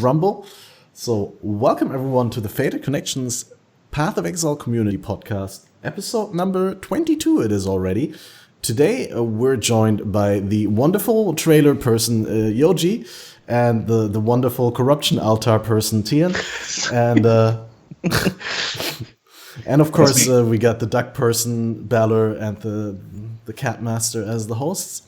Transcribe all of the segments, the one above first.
Rumble. So welcome everyone to the Fated Connections Path of Exile community podcast, episode number 22 it is already. Today we're joined by the wonderful trailer person Yoji and the wonderful corruption altar person Thi3n, and and of course we got the duck person Balor and the CATMASTER as the hosts.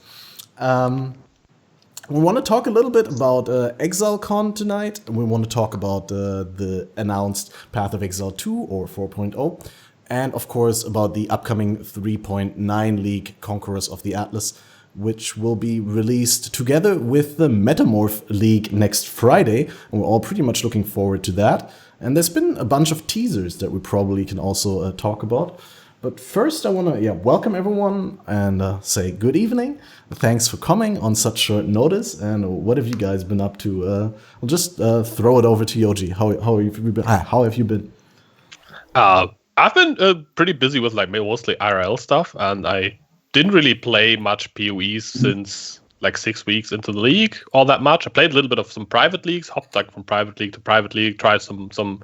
We want to talk a little bit about Exilecon tonight. We want to talk about the announced Path of Exile 2 or 4.0, and of course about the upcoming 3.9 League Conquerors of the Atlas, which will be released together with the Metamorph League next Friday, and we're all pretty much looking forward to that. And there's been a bunch of teasers that we probably can also talk about. But first, I want to welcome everyone and say good evening. Thanks for coming on such short notice. And what have you guys been up to? I'll just throw it over to Yoji. How have you been? How have you been? I've been pretty busy with like mostly IRL stuff, and I didn't really play much POE since like 6 weeks into the league. All that much. I played a little bit of some private leagues, hopped like from private league to private league, tried some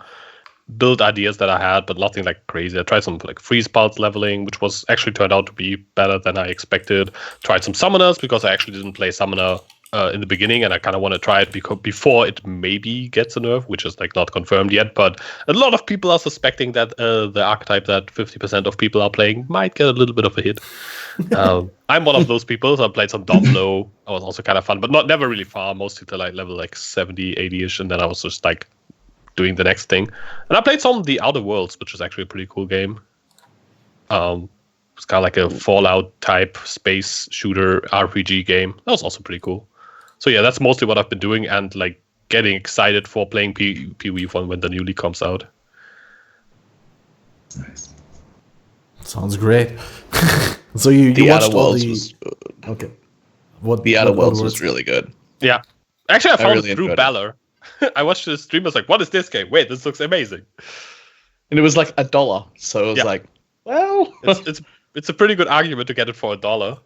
build ideas that I had, but nothing like crazy. I tried some like freeze pulse leveling, which was actually turned out to be better than I expected. Tried some summoners because I actually didn't play summoner in the beginning, and I kind of want to try it before it maybe gets a nerf, which is like not confirmed yet. But a lot of people are suspecting that the archetype that 50% of people are playing might get a little bit of a hit. I'm one of those people, so I played some Domflow. That was also kind of fun, but never really far, mostly till like level like 70, 80-ish, and then I was just like doing the next thing. And I played some of the Outer Worlds, which was actually a pretty cool game. It's kind of like a Fallout type space shooter RPG game. That was also pretty cool. So yeah, that's mostly what I've been doing, and like getting excited for playing PoE when the new league comes out. Nice. Sounds great. So you watched all the... Okay. The Outer Worlds was really good. Yeah. Actually, I found really it through Balor. I watched the stream. I was like, "What is this game? Wait, this looks amazing!" And it was like $1, so it was like, well, it's a pretty good argument to get it for $1.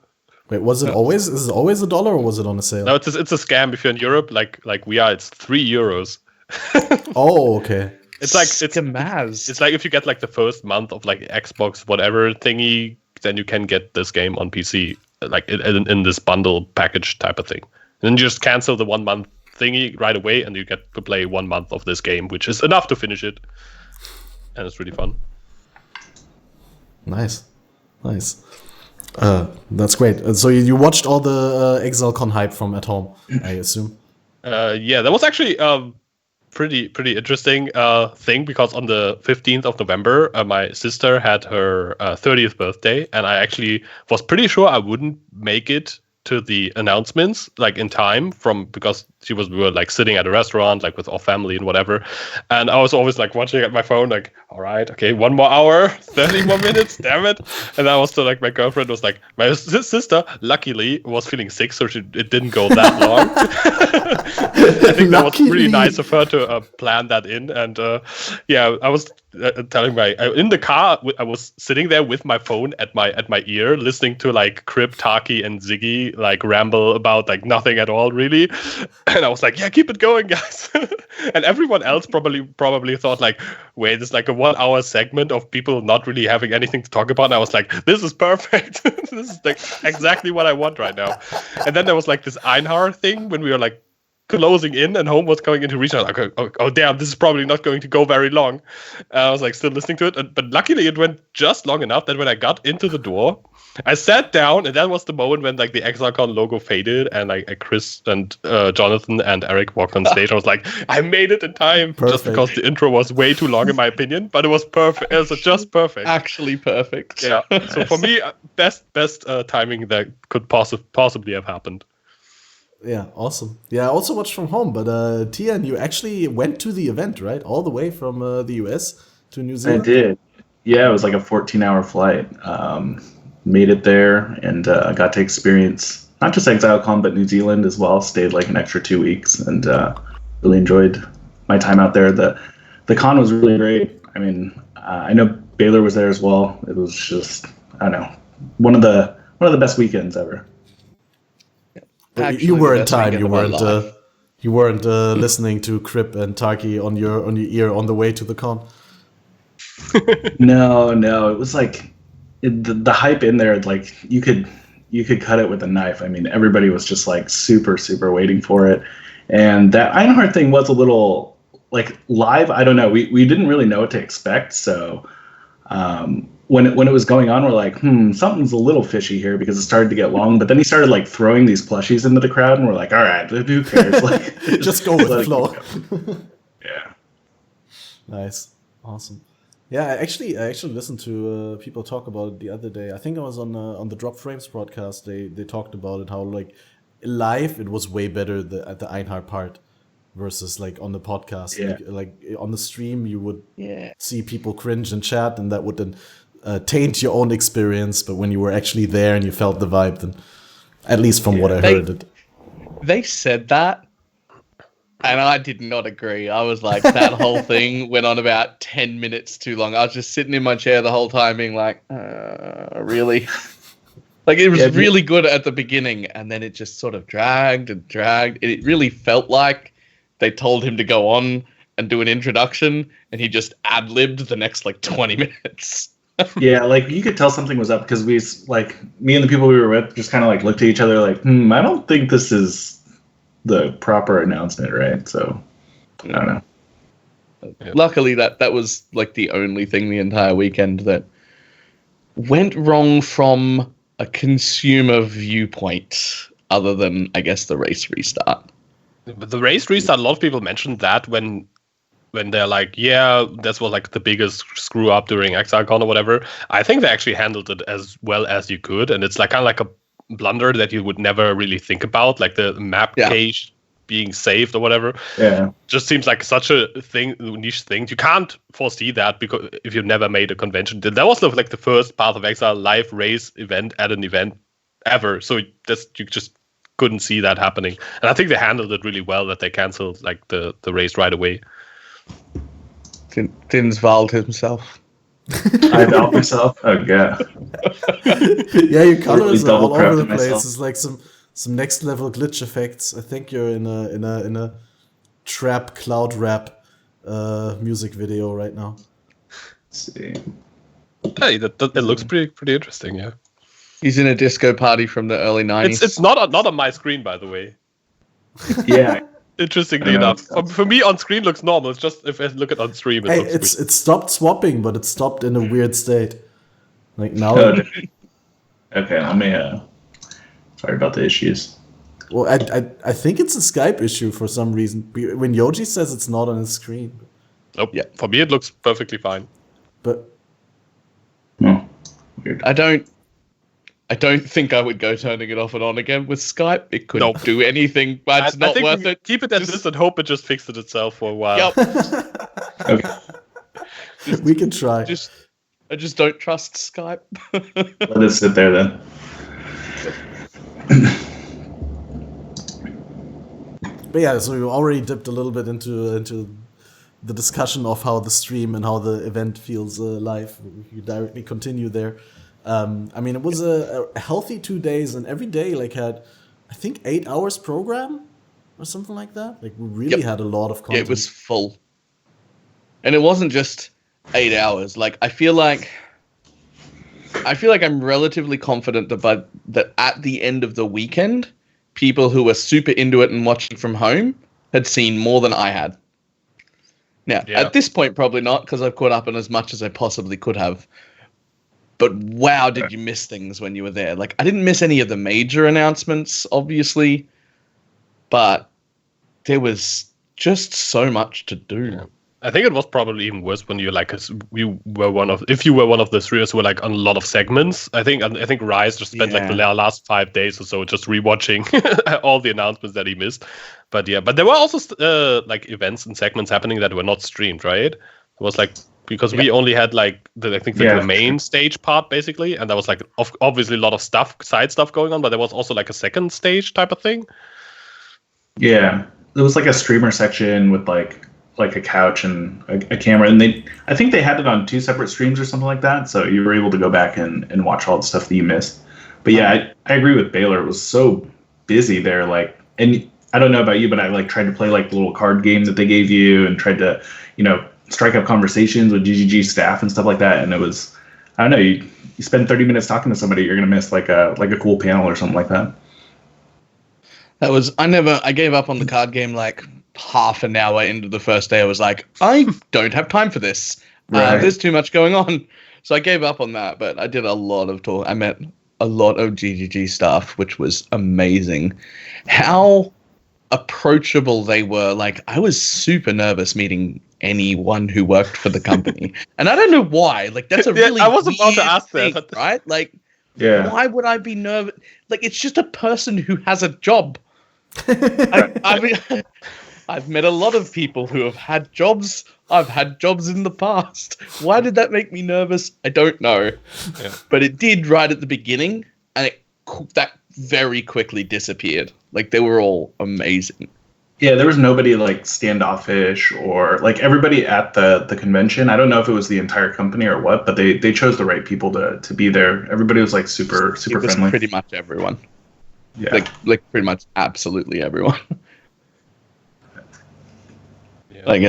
Wait, was it always? Is it always $1, or was it on a sale? No, it's a scam. If you're in Europe, like we are, it's €3. Oh, okay. It's like it's like if you get like the first month of like Xbox whatever thingy, then you can get this game on PC, like in this bundle package type of thing. And then you just cancel the 1 month thingy right away, and you get to play 1 month of this game, which is enough to finish it, and it's really fun. Nice. That's great. So you watched all the Exilecon hype from at home, I assume. Yeah, that was actually pretty interesting thing, because on the 15th of November, my sister had her 30th birthday, and I actually was pretty sure I wouldn't make it to the announcements like in time, because we were like sitting at a restaurant like with our family and whatever, and I was always like watching at my phone like, all right, okay, 1 more hour, 30 more minutes, damn it. And I was still like, my girlfriend was like, my sister luckily was feeling sick, so it didn't go that long. I think that was really nice of her to plan that in. And yeah, I was telling in the car, I was sitting there with my phone at my ear, listening to like Crip, Taki, and Ziggy like ramble about like nothing at all really, and I was like, yeah, keep it going, guys. And everyone else probably thought like, wait, it's like a 1 hour segment of people not really having anything to talk about, and I was like, this is perfect. This is like exactly what I want right now. And then there was like this Einhar thing when we were like closing in and home was going into reach. I was like, oh damn, this is probably not going to go very long. I was like still listening to it, but luckily it went just long enough that when I got into the door, I sat down, and that was the moment when like the Exilecon logo faded, and like Chris and Jonathan and Eric walked on stage. I was like, I made it in time. Perfect. Just because the intro was way too long in my opinion, but it was perfect. It was just perfect. Actually perfect. Yeah. So for me, best timing that could possibly have happened. Yeah, awesome. Yeah, I also watched from home, but Thi3n, you actually went to the event, right? All the way from the US to New Zealand? I did. Yeah, it was like a 14-hour flight. Made it there and got to experience not just Exilecon, but New Zealand as well. Stayed like an extra 2 weeks and really enjoyed my time out there. The con was really great. I mean, I know Balor was there as well. It was just, I don't know, one of the best weekends ever. You were in time. You weren't listening to Crip and Tarky on your ear on the way to the con. No, it was like the hype in there. Like you could cut it with a knife. I mean, everybody was just like super waiting for it, and that Einhard thing was a little like live. I don't know. We didn't really know what to expect. So when it was going on, we're like, something's a little fishy here because it started to get long. But then he started like throwing these plushies into the crowd, and we're like, all right, who cares? Like, just go with the flow. Yeah. Nice, awesome. Yeah, I actually listened to people talk about it the other day. I think I was on the Drop Frames podcast. They talked about it, how like live it was way better at the Einhard part versus like on the podcast. Yeah. Like on the stream you would Yeah. see people cringe in chat, and that would then taint your own experience. But when you were actually there and you felt the vibe, then at least from what I heard, They said that, and I did not agree. I was like, that whole thing went on about 10 minutes too long. I was just sitting in my chair the whole time being like, really? Like, it was really good at the beginning, and then it just sort of dragged and dragged. It really felt like they told him to go on and do an introduction, and he just ad-libbed the next, like, 20 minutes. Yeah, like you could tell something was up because we, like, me and the people we were with just kind of like looked at each other like, I don't think this is the proper announcement, right? So I don't know. Luckily, that was like the only thing the entire weekend that went wrong from a consumer viewpoint, other than, I guess, the race restart. But the race restart, a lot of people mentioned that when they're like, yeah, this was like the biggest screw up during Exilecon or whatever. I think they actually handled it as well as you could, and it's like kind of like a blunder that you would never really think about, like the map cache being saved or whatever. Yeah, just seems like such a niche thing. You can't foresee that because if you've never made a convention, that was like the first Path of Exile live race event at an event ever. So you just couldn't see that happening, and I think they handled it really well that they canceled like the race right away. Thi3n's Vaal himself. I doubt myself. Oh yeah. Yeah, your colors are all over the crafted place. myself. It's like some next level glitch effects. I think you're in a trap cloud rap music video right now. Let's see. Hey, it looks pretty interesting. Yeah, He's in a disco party from the early 90s. it's not on my screen, by the way. Yeah. Interestingly enough, for me on screen looks normal. It's just if I look at on stream, it looks weird. It stopped swapping, but it stopped in a weird state. Like now. Okay, let me. Sorry about the issues. Well, I think it's a Skype issue for some reason. When Yoji says it's not on his screen, Nope. Yeah, for me it looks perfectly fine. but Weird. I don't think I would go turning it off and on again with Skype. It couldn't do anything, but it's not worth it. Keep it as this and hope it just fixes itself for a while. Yep. Okay. we can try. I just don't trust Skype. Let it sit there then. But yeah, so we already dipped a little bit into the discussion of how the stream and how the event feels live. You directly continue there. I mean, it was a healthy 2 days, and every day like had, I think, 8 hours program or something like that. Like we really had a lot of content. Yeah, it was full, and it wasn't just 8 hours. Like I feel like I'm relatively confident that at the end of the weekend, people who were super into it and watching from home had seen more than I had. Now, at this point, probably not, because I've caught up on as much as I possibly could have. But wow, did you miss things when you were there? Like, I didn't miss any of the major announcements, obviously, but there was just so much to do. Yeah. I think it was probably even worse when you if you were one of the three who were like on a lot of segments. I think Rise just spent like the last 5 days or so just rewatching all the announcements that he missed. But there were also like events and segments happening that were not streamed, right? It was like because we only had like the main stage part basically, and there was like obviously a lot of side stuff going on, but there was also like a second stage type of thing. Yeah, there was like a streamer section with like a couch and a camera, and I think they had it on 2 separate streams or something like that, so you were able to go back and watch all the stuff that you missed. But yeah, I agree with Balor. It was so busy there, like, and I don't know about you, but I like tried to play like the little card game that they gave you and tried to, strike up conversations with GGG staff and stuff like that. And it was, I don't know, you spend 30 minutes talking to somebody, you're going to miss like a cool panel or something like that. I gave up on the card game like half an hour into the first day. I was like, I don't have time for this. Right. There's too much going on. So I gave up on that, but I did a lot of talk. I met a lot of GGG staff, which was amazing. How approachable they were. Like, I was super nervous meeting anyone who worked for the company. And I don't know why. Like, that's a really I was about to ask thing, that. right? Like, Yeah. why would I be nervous? Like, it's just a person who has a job. I mean, I've met a lot of people who have had jobs. I've had jobs in the past. Why did that make me nervous? I don't know. Yeah. But it did right at the beginning, and that very quickly disappeared. Like, they were all amazing. Yeah, there was nobody like standoffish or like everybody at the convention. I don't know if it was the entire company or what, but they chose the right people to be there. Everybody was like super It was friendly. pretty much everyone. Yeah. Like pretty much absolutely everyone. Yeah. Like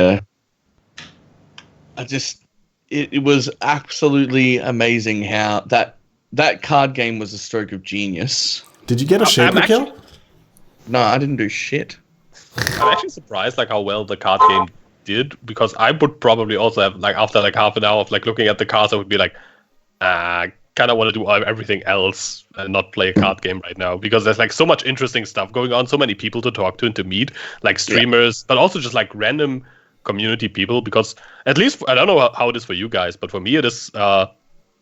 it was absolutely amazing how that card game was a stroke of genius. Did you get a shaper kill? No, I didn't do shit. I'm actually surprised like how well the card game did, because I would probably also have like after like half an hour of like looking at the cards, I would be like, kind of want to do everything else and not play a card game right now, because there's like so much interesting stuff going on, so many people to talk to and to meet, like streamers, but also just like random community people. Because at least I don't know how it is for you guys, but for me it is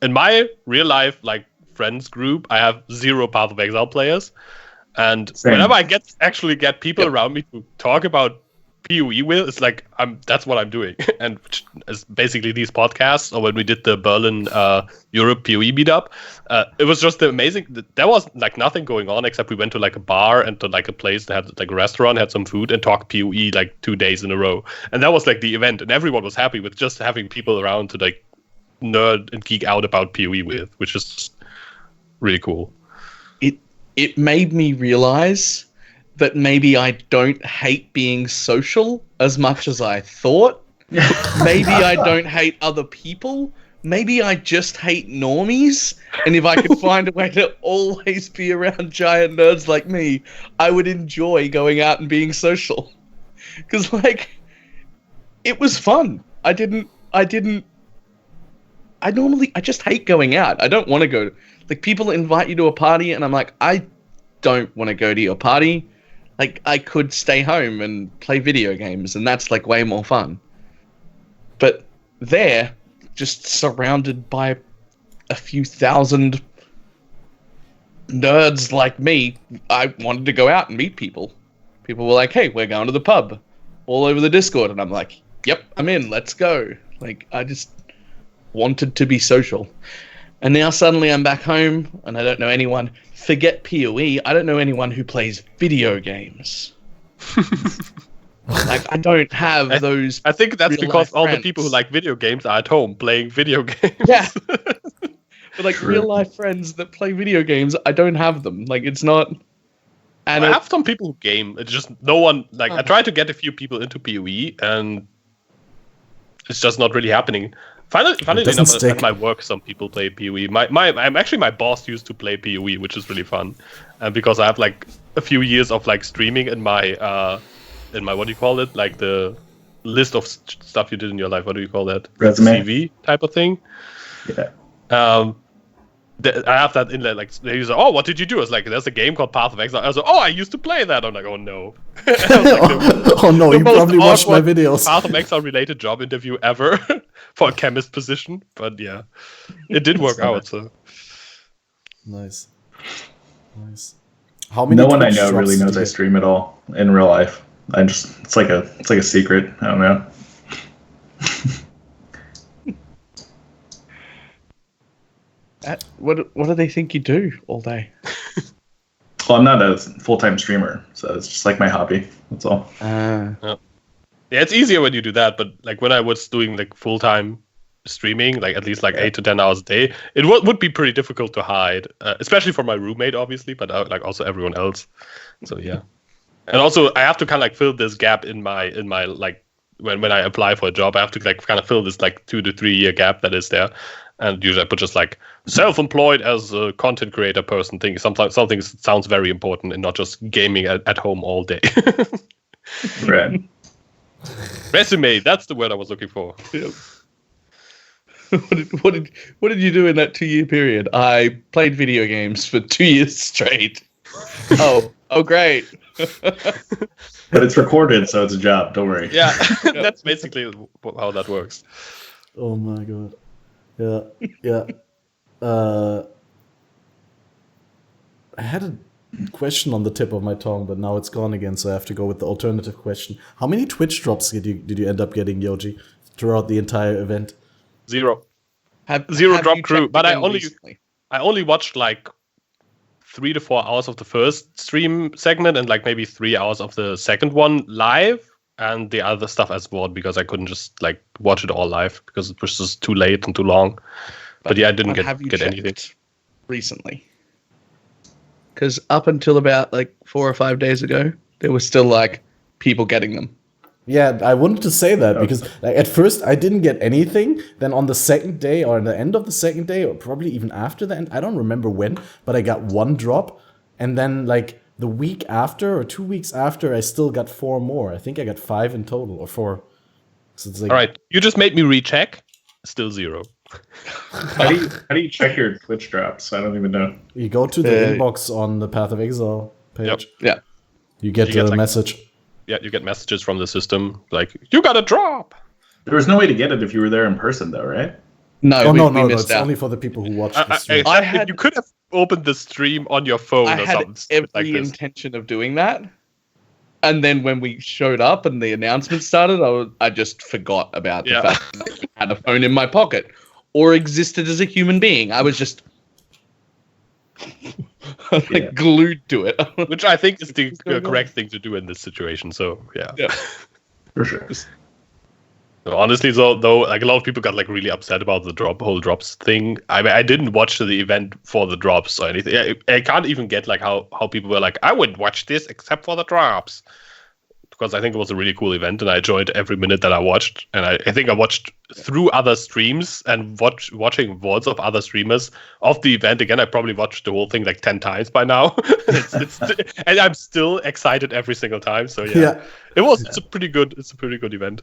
in my real life like friends group, I have 0 Path of Exile players. And Same. whenever I get people around me to talk about POE with, it's like that's what I'm doing. And it's basically these podcasts, or when we did the Berlin Europe POE meetup, it was just amazing. There was like nothing going on except we went to like a bar and to like a place that had like a restaurant, had some food, and talked POE like 2 days in a row. And that was like the event, and everyone was happy with just having people around to like nerd and geek out about POE with, which is really cool. It made me realize that maybe I don't hate being social as much as I thought. Maybe I don't hate other people. Maybe I just hate normies. And if I could find a way to always be around giant nerds like me, I would enjoy going out and being social. Because, like, it was fun. I just hate going out. I don't want to go. Like, people invite you to a party, and I'm like, I don't want to go to your party. Like, I could stay home and play video games, and that's, like, way more fun. But there, just surrounded by a few thousand nerds like me, I wanted to go out and meet people. People were like, hey, we're going to the pub. All over the Discord. And I'm like, yep, I'm in. Let's go. Like, I just wanted to be social. And now suddenly I'm back home and I don't know anyone. Forget POE. I don't know anyone who plays video games. Like, I don't have those. I think that's because all friends. the people who like video games are at home playing video games. Yeah. But like real life friends that play video games, I don't have them. Like, it's not. And I have some people who game. It's just no one. Like, I try to get a few people into POE, and it's just not really happening. Funnily enough, at my work, some people play POE. My boss used to play POE, which is really fun, and because I have like a few years of like streaming in my what do you call it? Like the list of stuff you did in your life. What do you call that? Resume. CV type of thing. Yeah. I have that in there. Like they use, oh, what did you do? It's like there's a game called Path of Exile. I was like, oh, I used to play that. I'm like, oh no. Oh no, you probably watched my videos. Path of Exile related job interview ever for a chemist position, but yeah, it did work out. So nice. How many? No one I Twitch know drops really did knows you I get? stream at all in real life. It's like a secret. I don't know. what do they think you do all day? Well, I'm not a full-time streamer, so it's just like my hobby. That's all. yeah, it's easier when you do that. But like when I was doing like full-time streaming, like at least like 8 to 10 hours a day, it would be pretty difficult to hide, especially for my roommate, obviously, but like also everyone else. So yeah. And also, I have to kind of like fill this gap in my like when I apply for a job, I have to like kind of fill this like 2 to 3 year gap that is there. And usually I put just like self-employed as a content creator person thing. Sometimes something sounds very important and not just gaming at home all day. Right. Resume, that's the word I was looking for. Yep. What did you do in that 2-year period? I played video games for 2 years straight. Oh, great. But it's recorded, so it's a job. Don't worry. Yeah, that's basically how that works. Oh my god. Yeah. I had a question on the tip of my tongue, but now it's gone again, so I have to go with the alternative question. How many Twitch drops did you end up getting, Yoji, throughout the entire event? 0. Have Drop crew, but I only watched like 3 to 4 hours of the first stream segment and like maybe 3 hours of the second one live, and the other stuff as VOD because I couldn't just like watch it all live because it was just too late and too long. But yeah, I didn't get anything recently. Because up until about like 4 or 5 days ago, there was still like people getting them. Yeah, I wanted to say that because like, at first I didn't get anything. Then on the second day or at the end of the second day, or probably even after the end, I don't remember when, but I got 1 drop. And then like the week after or 2 weeks after, I still got 4 more. I think I got 5 in total or 4. So it's like, all right, you just made me recheck. Still 0. How do you check your Twitch drops? I don't even know. You go to the inbox on the Path of Exile page. Yep. Yeah. You get a message. Yeah, you get messages from the system like, you got a drop. There was no way to get it if you were there in person, though, right? No, no, missed it's out. only for the people who watch the stream. You could have opened the stream on your phone I or had something every like this. intention of doing that. And then when we showed up and the announcement started, I just forgot about the fact that I had a phone in my pocket or existed as a human being. I was just glued to it. Which I think is the correct thing to do in this situation. So, yeah. For sure. So honestly, though, like a lot of people got like really upset about the whole drops thing. I didn't watch the event for the drops or anything. I can't even get like how people were like, I wouldn't watch this except for the drops. Because I think it was a really cool event and I enjoyed every minute that I watched. And I think I watched through other streams and watching VODs of other streamers of the event. Again, I probably watched the whole thing like 10 times by now. And I'm still excited every single time. So it's a pretty good event.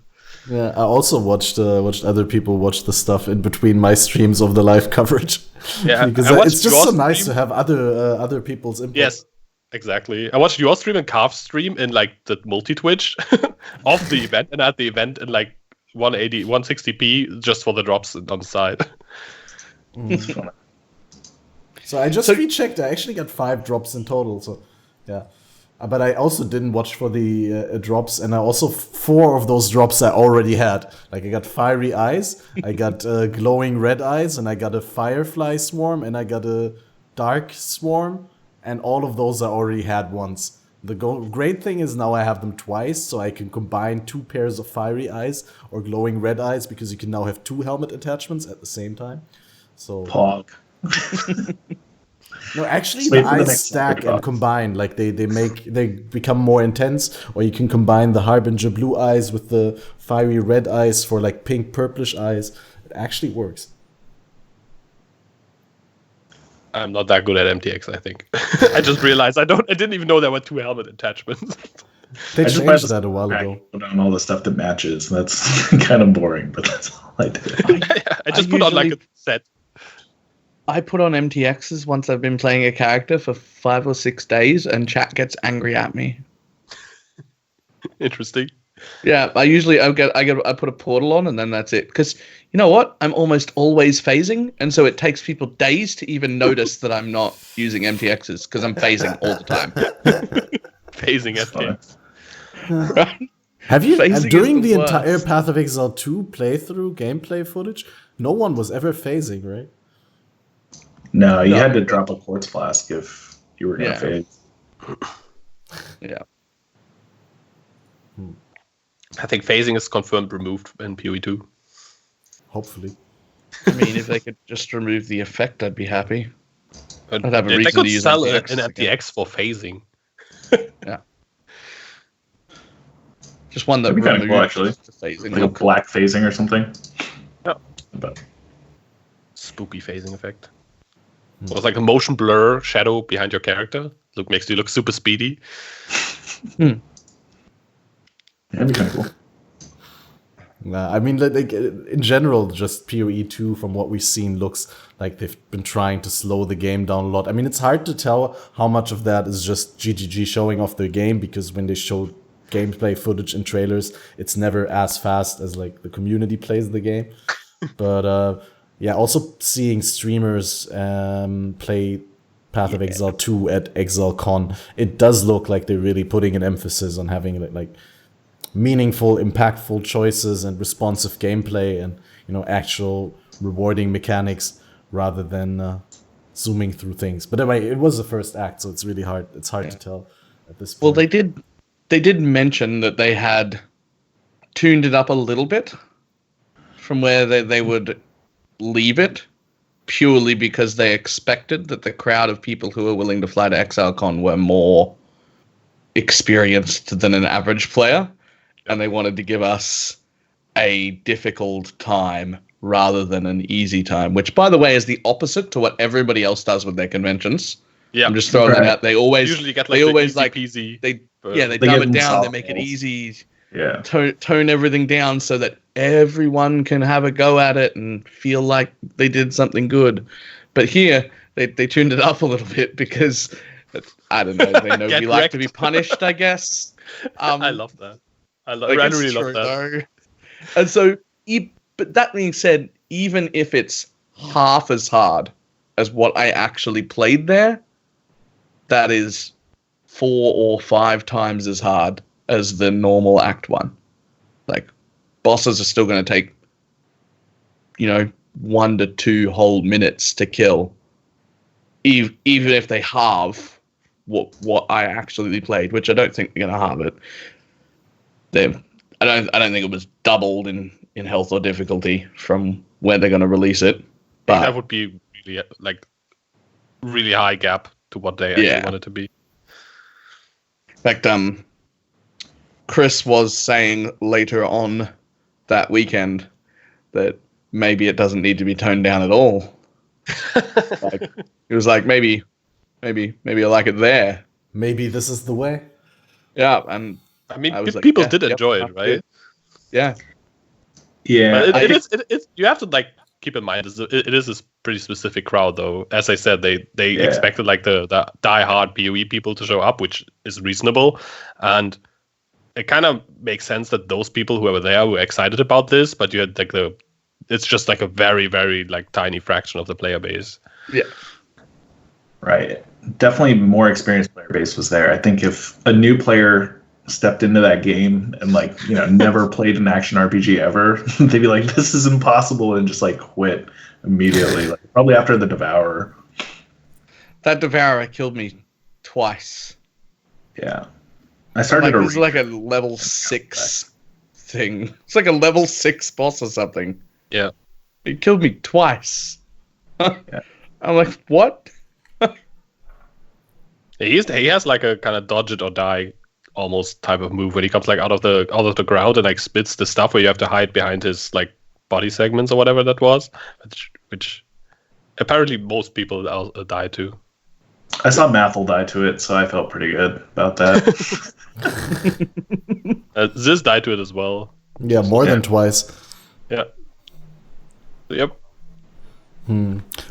Yeah, I also watched other people watch the stuff in between my streams of the live coverage. Yeah, because it's just so nice to have other people's input. Yes. Exactly. I watched your stream and Carv's stream in like the multi-Twitch of the event and at the event in like 160p just for the drops on the side. So I just rechecked. I actually got 5 drops in total. So yeah, but I also didn't watch for the drops, and I also 4 of those drops I already had. Like I got fiery eyes, I got glowing red eyes, and I got a firefly swarm, and I got a dark swarm. And all of those I already had once. The great thing is now I have them twice, so I can combine 2 pairs of fiery eyes or glowing red eyes because you can now have 2 helmet attachments at the same time. So Pog. No, actually the eyes stack and combine. Like they become more intense, or you can combine the Harbinger blue eyes with the fiery red eyes for like pink purplish eyes. It actually works. I'm not that good at MTX, I think. I just realized I didn't even know there were 2 helmet attachments. They changed that a while ago. Put on all the stuff that matches. That's kind of boring, but that's all I did. I just put on like a set. I put on MTXs once I've been playing a character for 5 or 6 days, and chat gets angry at me. Interesting. Yeah, I put a portal on and then that's it. Because you know what? I'm almost always phasing, and so it takes people days to even notice that I'm not using MTXs because I'm phasing all the time. Phasing MTX. Right? Have you during the entire Path of Exile 2 playthrough gameplay footage? No one was ever phasing, right? No, you had to drop a quartz flask if you were going to phase. Yeah. I think phasing is confirmed removed in POE 2. Hopefully. I mean, if they could just remove the effect, I'd be happy. I'd have a they reason could to use sell MTX an MTX for phasing. Yeah. Just one that That'd be kind of cool, removes actually. the phasing. Like a black phasing or something. Yeah. But Spooky phasing effect. So it's like a motion blur shadow behind your character. Makes you look super speedy. yeah, that'd be kind of cool. I mean, like, in general, just PoE 2, from what we've seen, looks like they've been trying to slow the game down a lot. I mean, it's hard to tell how much of that is just GGG showing off their game, because when they show gameplay footage in trailers, it's never as fast as, like, the community plays the game. But, yeah, also seeing streamers play Path of Exile 2 at Exilecon, it does look like they're really putting an emphasis on having, like meaningful, impactful choices and responsive gameplay and, actual rewarding mechanics rather than zooming through things. But anyway, it was the first act, so it's really hard. It's hard to tell at this point. Well, they did mention that they had tuned it up a little bit from where they would leave it, purely because they expected that the crowd of people who were willing to fly to Exilecon were more experienced than an average player. And they wanted to give us a difficult time rather than an easy time, which, by the way, is the opposite to what everybody else does with their conventions. Yeah, I'm just throwing that out. They always usually get they always like peasy. they They dumb give it down. They them make it softballs. easy. Yeah. Tone everything down so that everyone can have a go at it and feel like they did something good. But here they tuned it up a little bit because I don't know. They know we like to be punished, I guess. I love that. I Like, it's really love true, that. though. And so, but that being said, even if it's half as hard as what I actually played there, that is 4 or 5 times as hard as the normal Act 1. Like, bosses are still going to take, 1 to 2 whole minutes to kill, even if they halve what I actually played, which I don't think they're going to halve it. I don't think it was doubled in health or difficulty from where they're going to release it. But that would be really really high gap to what they actually want it to be. In fact, Chris was saying later on that weekend that maybe it doesn't need to be toned down at all. He was like, maybe I like it there. Maybe this is the way. Yeah, and I mean, like, people did enjoy it, right? Yeah. Yeah. But it is. You have to keep in mind it is a pretty specific crowd, though. As I said, they expected the die-hard PoE people to show up, which is reasonable, and it kind of makes sense that those people who were there were excited about this. But you had it's just a very, very tiny fraction of the player base. Yeah. Right. Definitely more experienced player base was there. I think if a new player stepped into that game and never played an action RPG ever, they'd be like, this is impossible, and just quit immediately. Probably after the Devourer. That Devourer killed me twice. Yeah. I started it was like a level 6 thing. It's like a level 6 boss or something. Yeah. It killed me twice. Yeah. I'm like, what? He has a kind of dodge it or die almost type of move when he comes out of the ground and spits the stuff where you have to hide behind his body segments or whatever that was, which apparently most people die to. I saw Mathel die to it, so I felt pretty good about that. Ziz died to it as well. Yeah, more than twice. Yeah. Yep.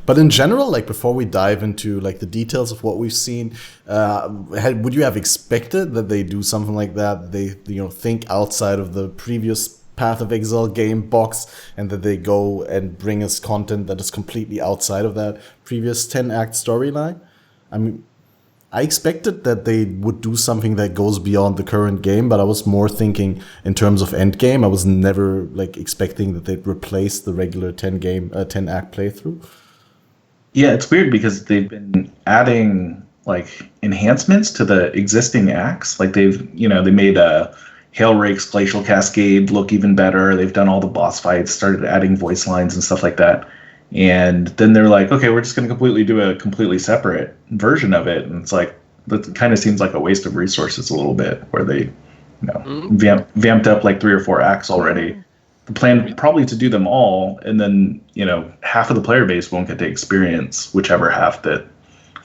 But in general, before we dive into the details of what we've seen, would you have expected that they do something like that? They think outside of the previous Path of Exile game box, and that they go and bring us content that is completely outside of that previous 10-act storyline? I mean, I expected that they would do something that goes beyond the current game, but I was more thinking in terms of Endgame. I was never expecting that they'd replace the regular 10-act playthrough. Yeah, it's weird because they've been adding enhancements to the existing acts. They made a Hailrake's Glacial Cascade look even better. They've done all the boss fights, started adding voice lines and stuff like that. And then they're like, okay, we're just going to do a completely separate version of it. And it's that kind of seems like a waste of resources a little bit, where they Vamped up like 3 or 4 acts already. The plan probably to do them all, and then half of the player base won't get to experience whichever half that.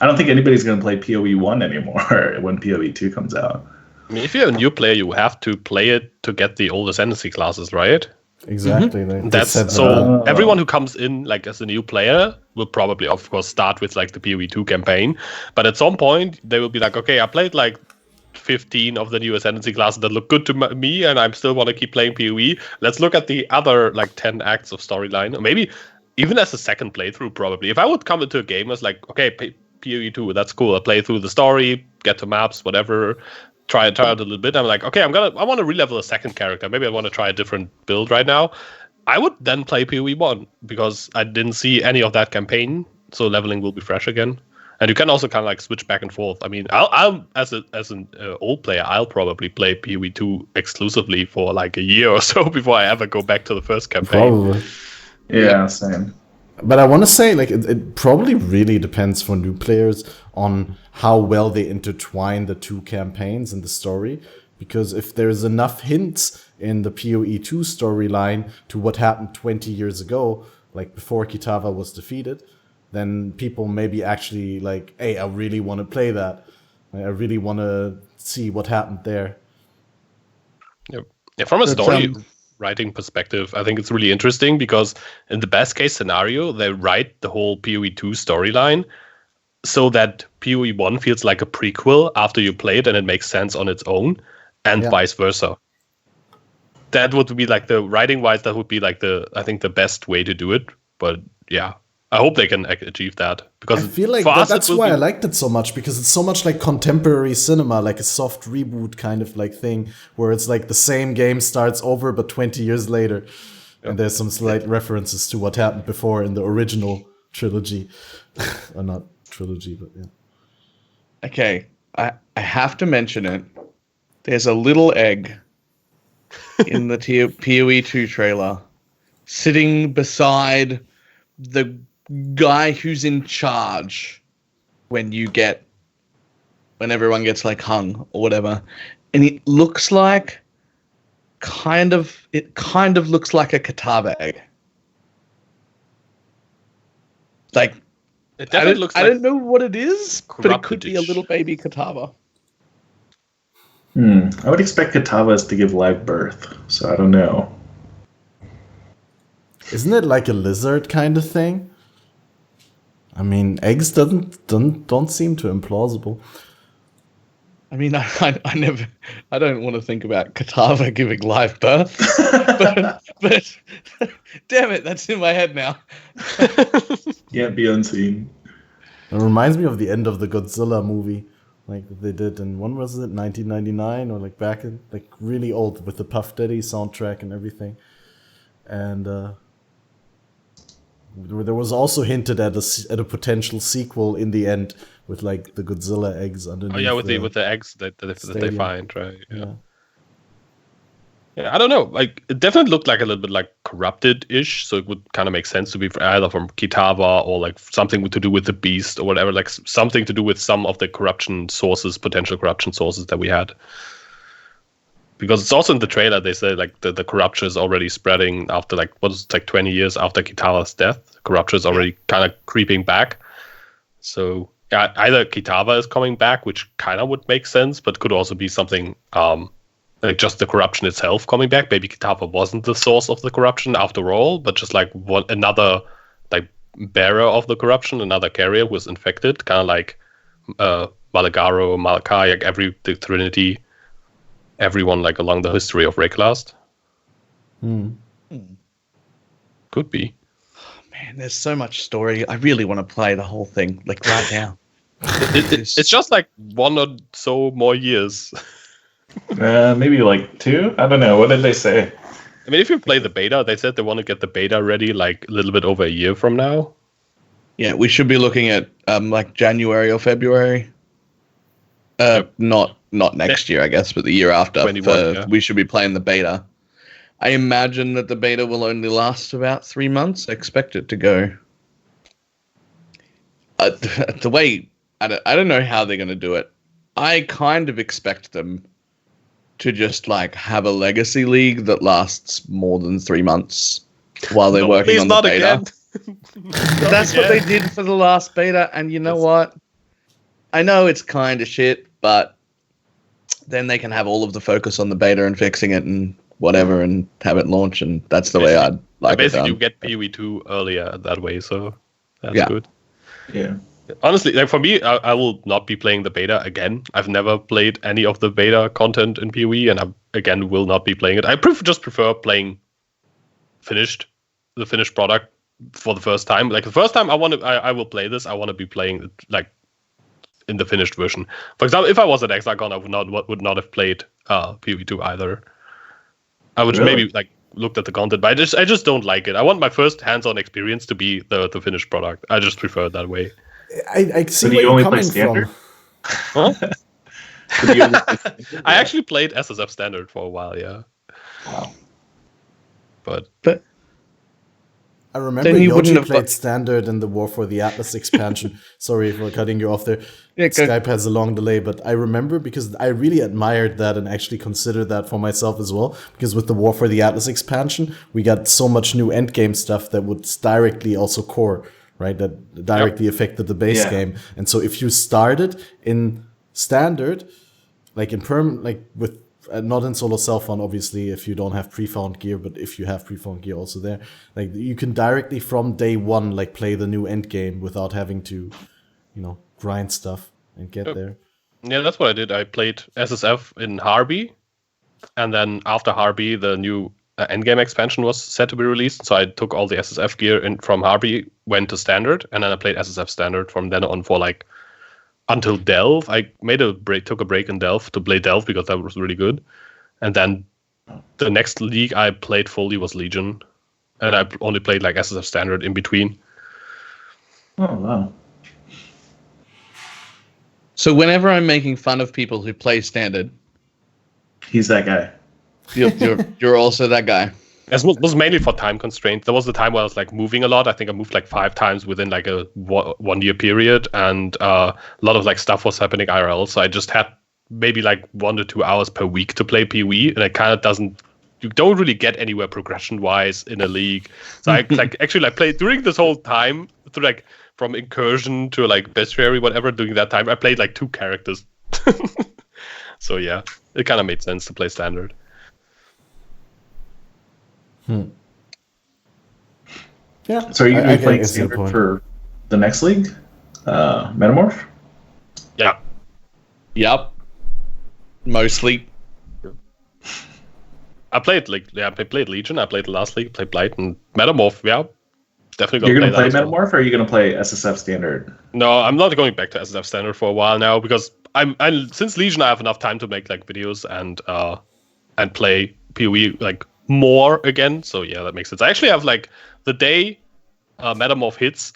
I don't think anybody's going to play PoE 1 anymore when PoE 2 comes out. I mean, if you're a new player, you have to play it to get the old ascendancy classes, right? Exactly. That's so. Everyone who comes in like as a new player will probably, of course, start with like the PoE 2 campaign. But at some point, they will be like, okay, I played like 15 of the new ascendancy classes that look good to me, and I still want to keep playing PoE. Let's look at the other like 10 acts of storyline, or maybe even as a second playthrough. Probably, if I would come into a game as like, okay, PoE 2, that's cool. I play through the story, get to maps, whatever. Try it out a little bit. I'm like, okay, I want to relevel a second character. Maybe I want to try a different build right now. I would then play PoE 1 because I didn't see any of that campaign, so leveling will be fresh again. And you can also kind of like switch back and forth. I mean, I'll as an old player, I'll probably play PoE 2 exclusively for like a year or so before I ever go back to the first campaign. Probably. Yeah, same. But I want to say, like, it probably really depends for new players on how well they intertwine the two campaigns in the story. Because if there's enough hints in the PoE 2 storyline to what happened 20 years ago, like before Kitava was defeated, then people maybe actually like, hey, I really want to play that. I really want to see what happened there. Yeah, from a story writing perspective, I think it's really interesting because in the best case scenario, they write the whole PoE 2 storyline so that PoE 1 feels like a prequel after you play it and it makes sense on its own, and vice versa. That would be like the writing wise, that would be like I think the best way to do it. But yeah, I hope they can achieve that, because I feel like that's why I liked it so much, because it's so much like contemporary cinema, like a soft reboot kind of like thing, where it's like the same game starts over but 20 years later, and there's some slight references to what happened before in the original trilogy, or not trilogy, but yeah. Okay, I have to mention it. There's a little egg in the PoE 2 trailer sitting beside the guy who's in charge when everyone gets like hung or whatever, and it looks like kind of looks like a Kitava egg. Like, it definitely looks like, I don't know what it is, but it could be a little baby Kitava. I would expect Kitavas to give live birth, so I don't know. Isn't it like a lizard kind of thing? I mean, eggs don't seem too implausible. I mean, I don't want to think about Kitava giving live birth, but damn it, that's in my head now. Yeah, be unseen. It reminds me of the end of the Godzilla movie, like they did in, when was it, 1999, or like back in, like really old, with the Puff Daddy soundtrack and everything. And there was also hinted at a potential sequel in the end with like the Godzilla eggs underneath. Oh yeah, with the eggs that they find, right? Yeah, I don't know. Like, it definitely looked like a little bit like corrupted-ish, so it would kind of make sense to be either from Kitava or like something to do with the beast or whatever, like something to do with some of the potential corruption sources that we had. Because it's also in the trailer, they say like the corruption is already spreading after like 20 years after Kitava's death. Corruption is already kind of creeping back. So yeah, either Kitava is coming back, which kind of would make sense, but could also be something like just the corruption itself coming back. Maybe Kitava wasn't the source of the corruption after all, but just like another like bearer of the corruption, another carrier was infected, kind of like Malagaro, Malachi, like the Trinity. Everyone like along the history of Rayclast. Could be. Oh, man, there's so much story. I really want to play the whole thing like right now. It's just like 1 or so more years. Maybe like 2. I don't know. What did they say? I mean, if you play the beta, they said they want to get the beta ready like a little bit over a year from now. Yeah, we should be looking at like January or February. Not next year, I guess, but the year after. We should be playing the beta. I imagine that the beta will only last about 3 months. I expect it to go. The way I don't know how they're going to do it. I kind of expect them to just like have a legacy league that lasts more than 3 months while they're working on the beta. But that's what they did for the last beta, and you know what? I know it's kind of shit, but then they can have all of the focus on the beta and fixing it and whatever and have it launch, and that's the way I'd like it done. Basically, you get PoE 2 earlier that way, so that's good. Yeah. Honestly, like for me, I will not be playing the beta again. I've never played any of the beta content in PoE, and I again will not be playing it. I just prefer playing the finished product for the first time. Like the first time I will play this, I want to be playing it like in the finished version. For example, if I was at Exilecon, I would not have played PoE 2 either. I would maybe like looked at the content, but I just don't like it. I want my first hands-on experience to be the finished product. I just prefer it that way. I see where you're coming from. Huh? I actually played SSF Standard for a while, yeah. Wow. But I remember Yoji played Standard in the War for the Atlas expansion. Sorry for cutting you off there. Yeah, Skype has a long delay, but I remember because I really admired that and actually considered that for myself as well. Because with the War for the Atlas expansion, we got so much new endgame stuff that would directly also core, right? That directly affected the base game. And so if you started in Standard, like in with not in solo self-found, obviously, if you don't have pre-found gear, but if you have pre-found gear also there, like you can directly from day one, like play the new end game without having to, grind stuff and get there. Yeah, that's what I did. I played SSF in Harby, and then after Harby, the new Endgame expansion was set to be released. So I took all the SSF gear from Harby, went to Standard, and then I played SSF Standard from then on for like until Delve. I took a break in Delve to play Delve because that was really good. And then the next league I played fully was Legion. And I only played like SSF Standard in between. Oh, wow. So whenever I'm making fun of people who play Standard, he's that guy. You're also that guy. It was mainly for time constraints. There was a time where I was like moving a lot. I think I moved like 5 times within like a 1 year period, and a lot of like stuff was happening IRL. So I just had maybe like 1 to 2 hours per week to play PoE, and it kind of you don't really get anywhere progression wise in a league. So I played during this whole time through like from incursion to like bestiary, whatever. During that time, I played like 2 characters. So yeah, it kind of made sense to play Standard. Yeah. So are you going to be playing Standard for the next league? Metamorph? Yeah. Yep. Mostly. I played Legion, I played the last league, played Blight, and Metamorph, definitely You're going to play Metamorph, or are you going to play SSF Standard? No, I'm not going back to SSF Standard for a while now, because since Legion I have enough time to make like videos and play PoE like more again, so yeah, that makes sense. I actually have like the day Metamorph hits,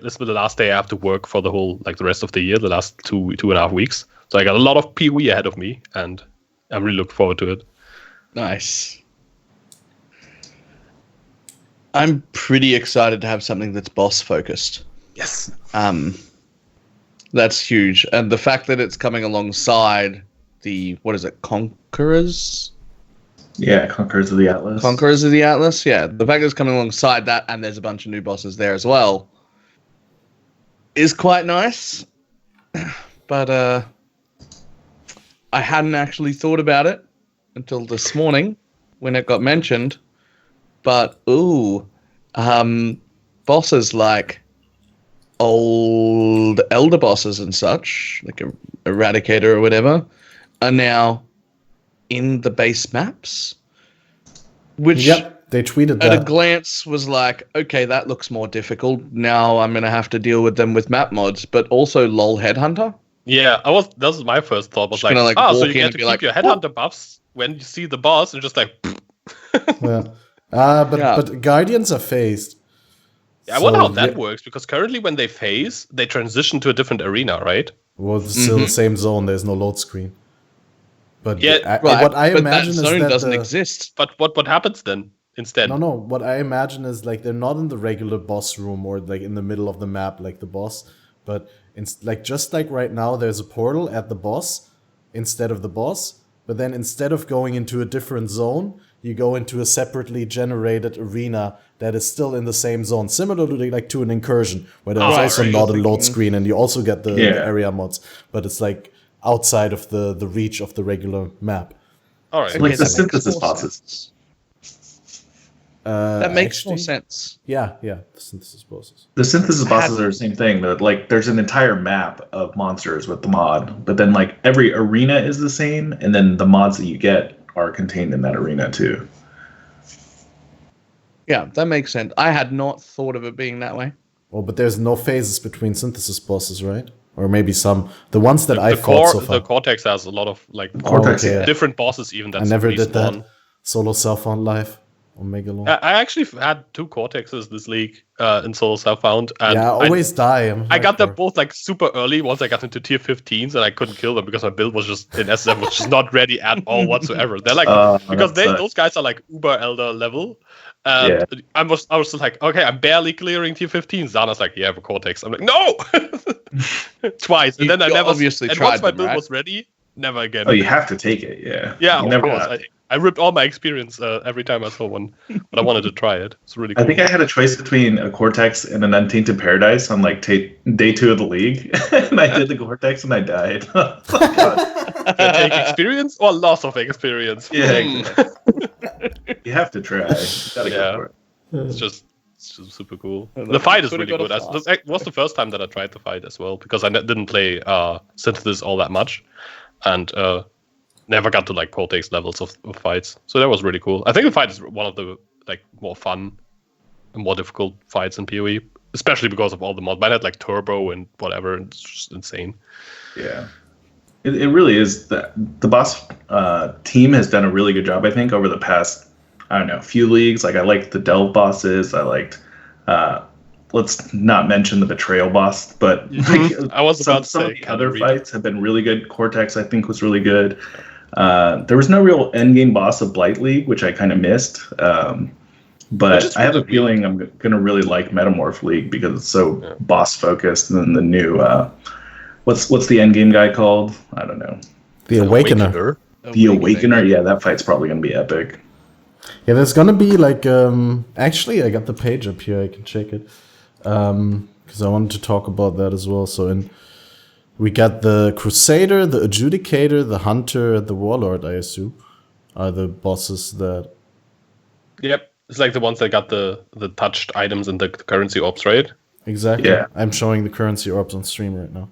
this will be the last day I have to work for the whole like the rest of the year, the last 2.5 weeks. So I got a lot of PoE ahead of me, and I'm really looking forward to it. Nice. I'm pretty excited to have something that's boss focused. Yes. That's huge, and the fact that it's coming alongside the Conquerors. Yeah, Conquerors of the Atlas. Conquerors of the Atlas, yeah. The fact that it's coming alongside that, and there's a bunch of new bosses there as well, is quite nice. But I hadn't actually thought about it until this morning when it got mentioned. But, bosses like old elder bosses and such, like Eradicator or whatever, are now in the base maps, which they tweeted at a glance was like, okay, that looks more difficult. Now I'm gonna have to deal with them with map mods, but also LOL Headhunter. Yeah, that was my first thought. Was like, so you get to keep your Headhunter buffs when you see the boss, and just like. But Guardians are phased. Yeah, I wonder how that works, because currently when they phase, they transition to a different arena, right? Well, it's still the same zone. There's no load screen. But yeah, what I imagine that zone is that doesn't exist. But what happens then instead? No. What I imagine is like they're not in the regular boss room or like in the middle of the map like the boss, but just like right now, there's a portal at the boss instead of the boss, but then instead of going into a different zone, you go into a separately generated arena that is still in the same zone, similarly like to an incursion, where there's also not a load screen, and you also get the area mods, but it's like outside of the reach of the regular map. All right, like the synthesis bosses. That makes more sense. Yeah, the synthesis bosses. The synthesis bosses are the same thing, but like there's an entire map of monsters with the mod, but then like every arena is the same, and then the mods that you get are contained in that arena too. Yeah, that makes sense. I had not thought of it being that way. Well, but there's no phases between synthesis bosses, right? Or maybe some. The ones that I fought so far. The Cortex has a lot of like okay. different bosses even. That's I never did that. Solo self-found live on Megalon. I actually had 2 Cortexes this league in solo self-found. And I always die. I got them both like super early once I got into tier 15s, and I couldn't kill them because my build was just in SSF was just not ready at all whatsoever. They're like because those guys are like uber elder level. And I was just like, okay, I'm barely clearing tier 15. Zana's like, you have a Cortex. I'm like, no! Twice. And then I never obviously and tried once my them, build right? was ready, never again. Oh, you have to take it, yeah. Yeah, you of never course. I ripped all my experience every time I saw one, but I wanted to try it. It's really cool. I think I had a choice between a Cortex and an Untainted Paradise on like day 2 of the league, and I did the Cortex and I died. Oh, God. Take experience or loss of experience? Yeah, you have to try. You gotta go for it. It's just super cool. The fight is really good. It was the first time that I tried the fight as well, because I didn't play Synthesis all that much, and never got to like Cortex levels of fights. So that was really cool. I think the fight is one of the like more fun and more difficult fights in PoE, especially because of all the mods. But I had like turbo and whatever, and it's just insane. Yeah. It really is. The boss team has done a really good job, I think, over the past, I don't know, few leagues. Like, I liked the Delve bosses. I liked, let's not mention the Betrayal boss, but like, I was about to some say, of the other fights have been really good. Cortex, I think, was really good. There was no real endgame boss of Blight League, which I kind of missed. But I have a feeling I'm going to really like Metamorph League because it's so boss-focused. And then the new, what's the endgame guy called? I don't know. The Awakener. The Awakener, yeah, that fight's probably going to be epic. Yeah, there's gonna be like actually I got the page up here, I can check it. Because I wanted to talk about that as well. So we got the Crusader, the Adjudicator, the Hunter, and the Warlord, I assume, are the bosses that. Yep. It's like the ones that got the touched items and the currency orbs, right? Exactly. Yeah. I'm showing the currency orbs on stream right now.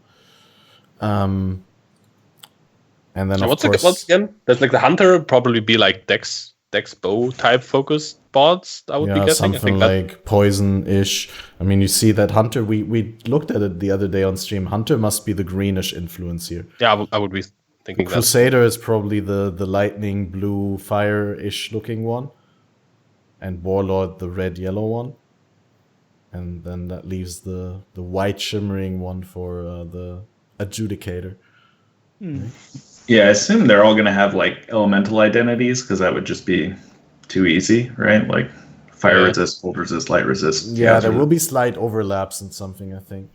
And then so of course, once again, there's like the Hunter would probably be like Dex bow type focused bots, I would be guessing. Something like poison-ish. I mean, you see that Hunter, we looked at it the other day on stream. Hunter must be the greenish influence here. Yeah, I would be thinking that. Crusader is probably the lightning blue fire-ish looking one. And Warlord, the red-yellow one. And then that leaves the white shimmering one for the Adjudicator. Hmm. Yeah, I assume they're all going to have like elemental identities because that would just be too easy, right? Like fire resist, cold resist, light resist. Yeah, there will be slight overlaps in something, I think.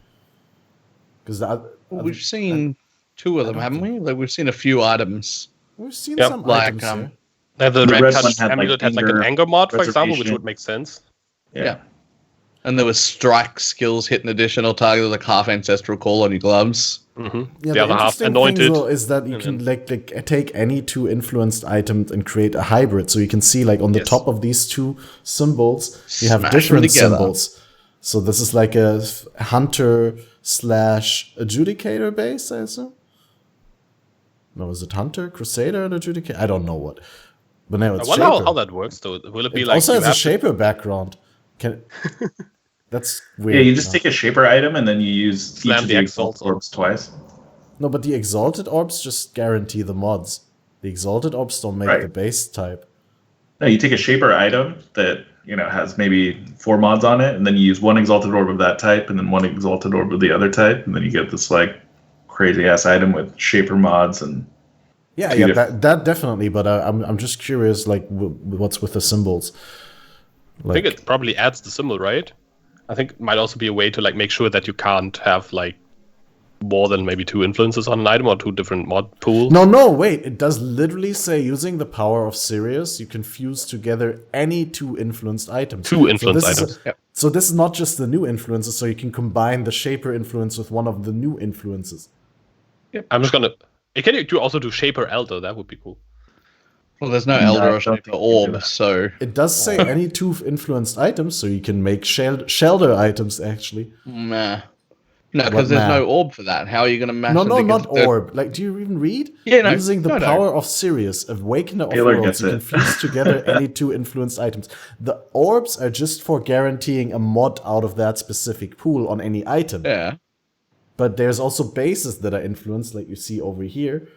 Because we've seen 2 of them, haven't we? Like we've seen a few items. We've seen some items here. The red one touch had, amulet like, has like an anger mod, for example, which reservation. would make sense. Yeah. And there was strike skills, hit an additional target, like half ancestral call on your gloves. Mm-hmm. Yeah, the other half interesting anointed. thing, though, is that you can like take any 2 influenced items and create a hybrid. So you can see like on the top of these 2 symbols, you have different symbols. So this is like a Hunter / Adjudicator base, I assume. No, is it Hunter, Crusader, and Adjudicator? I don't know what. But now it's I wonder Shaper. how that works, though. Will it be It like also you has a have Shaper background. That's weird. Yeah, you just take a Shaper item and then you use Slam each of the the Exalt orbs twice. No, but the Exalted Orbs just guarantee the mods. The Exalted Orbs don't make the base type. No, you take a Shaper item that has maybe 4 mods on it, and then you use 1 Exalted Orb of that type, and then 1 Exalted Orb of the other type, and then you get this like crazy ass item with Shaper mods and. Yeah, that definitely. But I'm just curious, like, what's with the symbols? I think it probably adds the symbol, right? I think it might also be a way to like make sure that you can't have like more than maybe 2 influences on an item or 2 different mod pools. No, wait. It does literally say using the power of Sirius, you can fuse together any 2 influenced items. 2 influenced items. So this is not just the new influences, so you can combine the Shaper influence with one of the new influences. Yep. I'm just gonna... Can you also do Shaper Elder? That would be cool. Well, there's no Elder or Shaper Orb, so... It does say any 2 influenced items, so you can make Shelter items, actually. Nah. No, because there's no orb for that. How are you going to match them? No, not orb. Like, do you even read? Yeah, no. Using the power of Sirius, Awakener of Worlds, you can fuse together any 2 influenced items. The orbs are just for guaranteeing a mod out of that specific pool on any item. Yeah. But there's also bases that are influenced, like you see over here,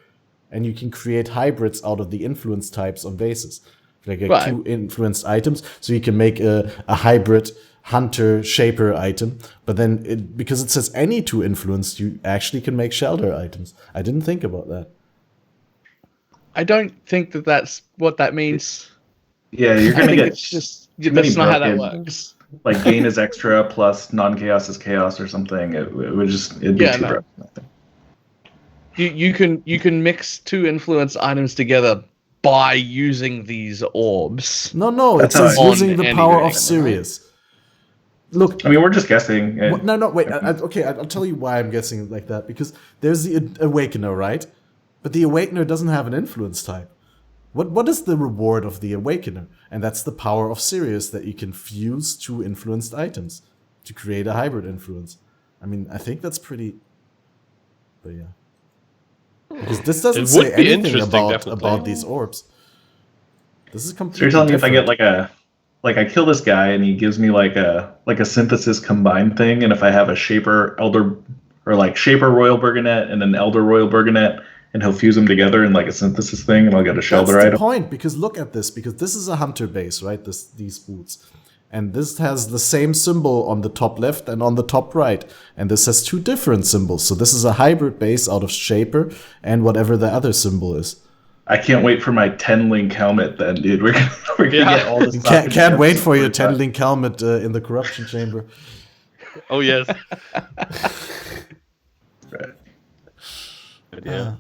and you can create hybrids out of the influence types on bases. Like 2 influenced items, so you can make a hybrid Hunter Shaper item, but then because it says any 2 influenced, you actually can make Shelter items. I didn't think about that. I don't think that that's what that means. Yeah, you're gonna get that's not how that works. Like gain is extra plus non-chaos is chaos or something. It'd be too broken. You can mix 2 influence items together by using these orbs. No, it says using the power of Sirius. Look, I mean, we're just guessing. No, wait. Okay, I'll tell you why I'm guessing like that. Because there's the Awakener, right? But the Awakener doesn't have an influence type. What is the reward of the Awakener? And that's the power of Sirius, that you can fuse 2 influenced items to create a hybrid influence. I mean, I think that's pretty... But yeah. Because this doesn't say anything about these orbs. This is completely So you're telling me if I different. get I kill this guy and he gives me like a synthesis combined thing, and if I have a Shaper Elder or like Shaper Royal Burgonet and an Elder Royal Burgonet, and he'll fuse them together in like a synthesis thing, and I'll get a Shelter item. That's the point, because look at this, because this is a Hunter base, right? These boots. And this has the same symbol on the top left and on the top right. And this has 2 different symbols. So this is a hybrid base out of Shaper and whatever the other symbol is. I can't wait for my 10-link helmet then, dude. We're gonna get all this stuff. Can't wait for your 10-link helmet in the corruption chamber. Oh, yes. Right. But yeah.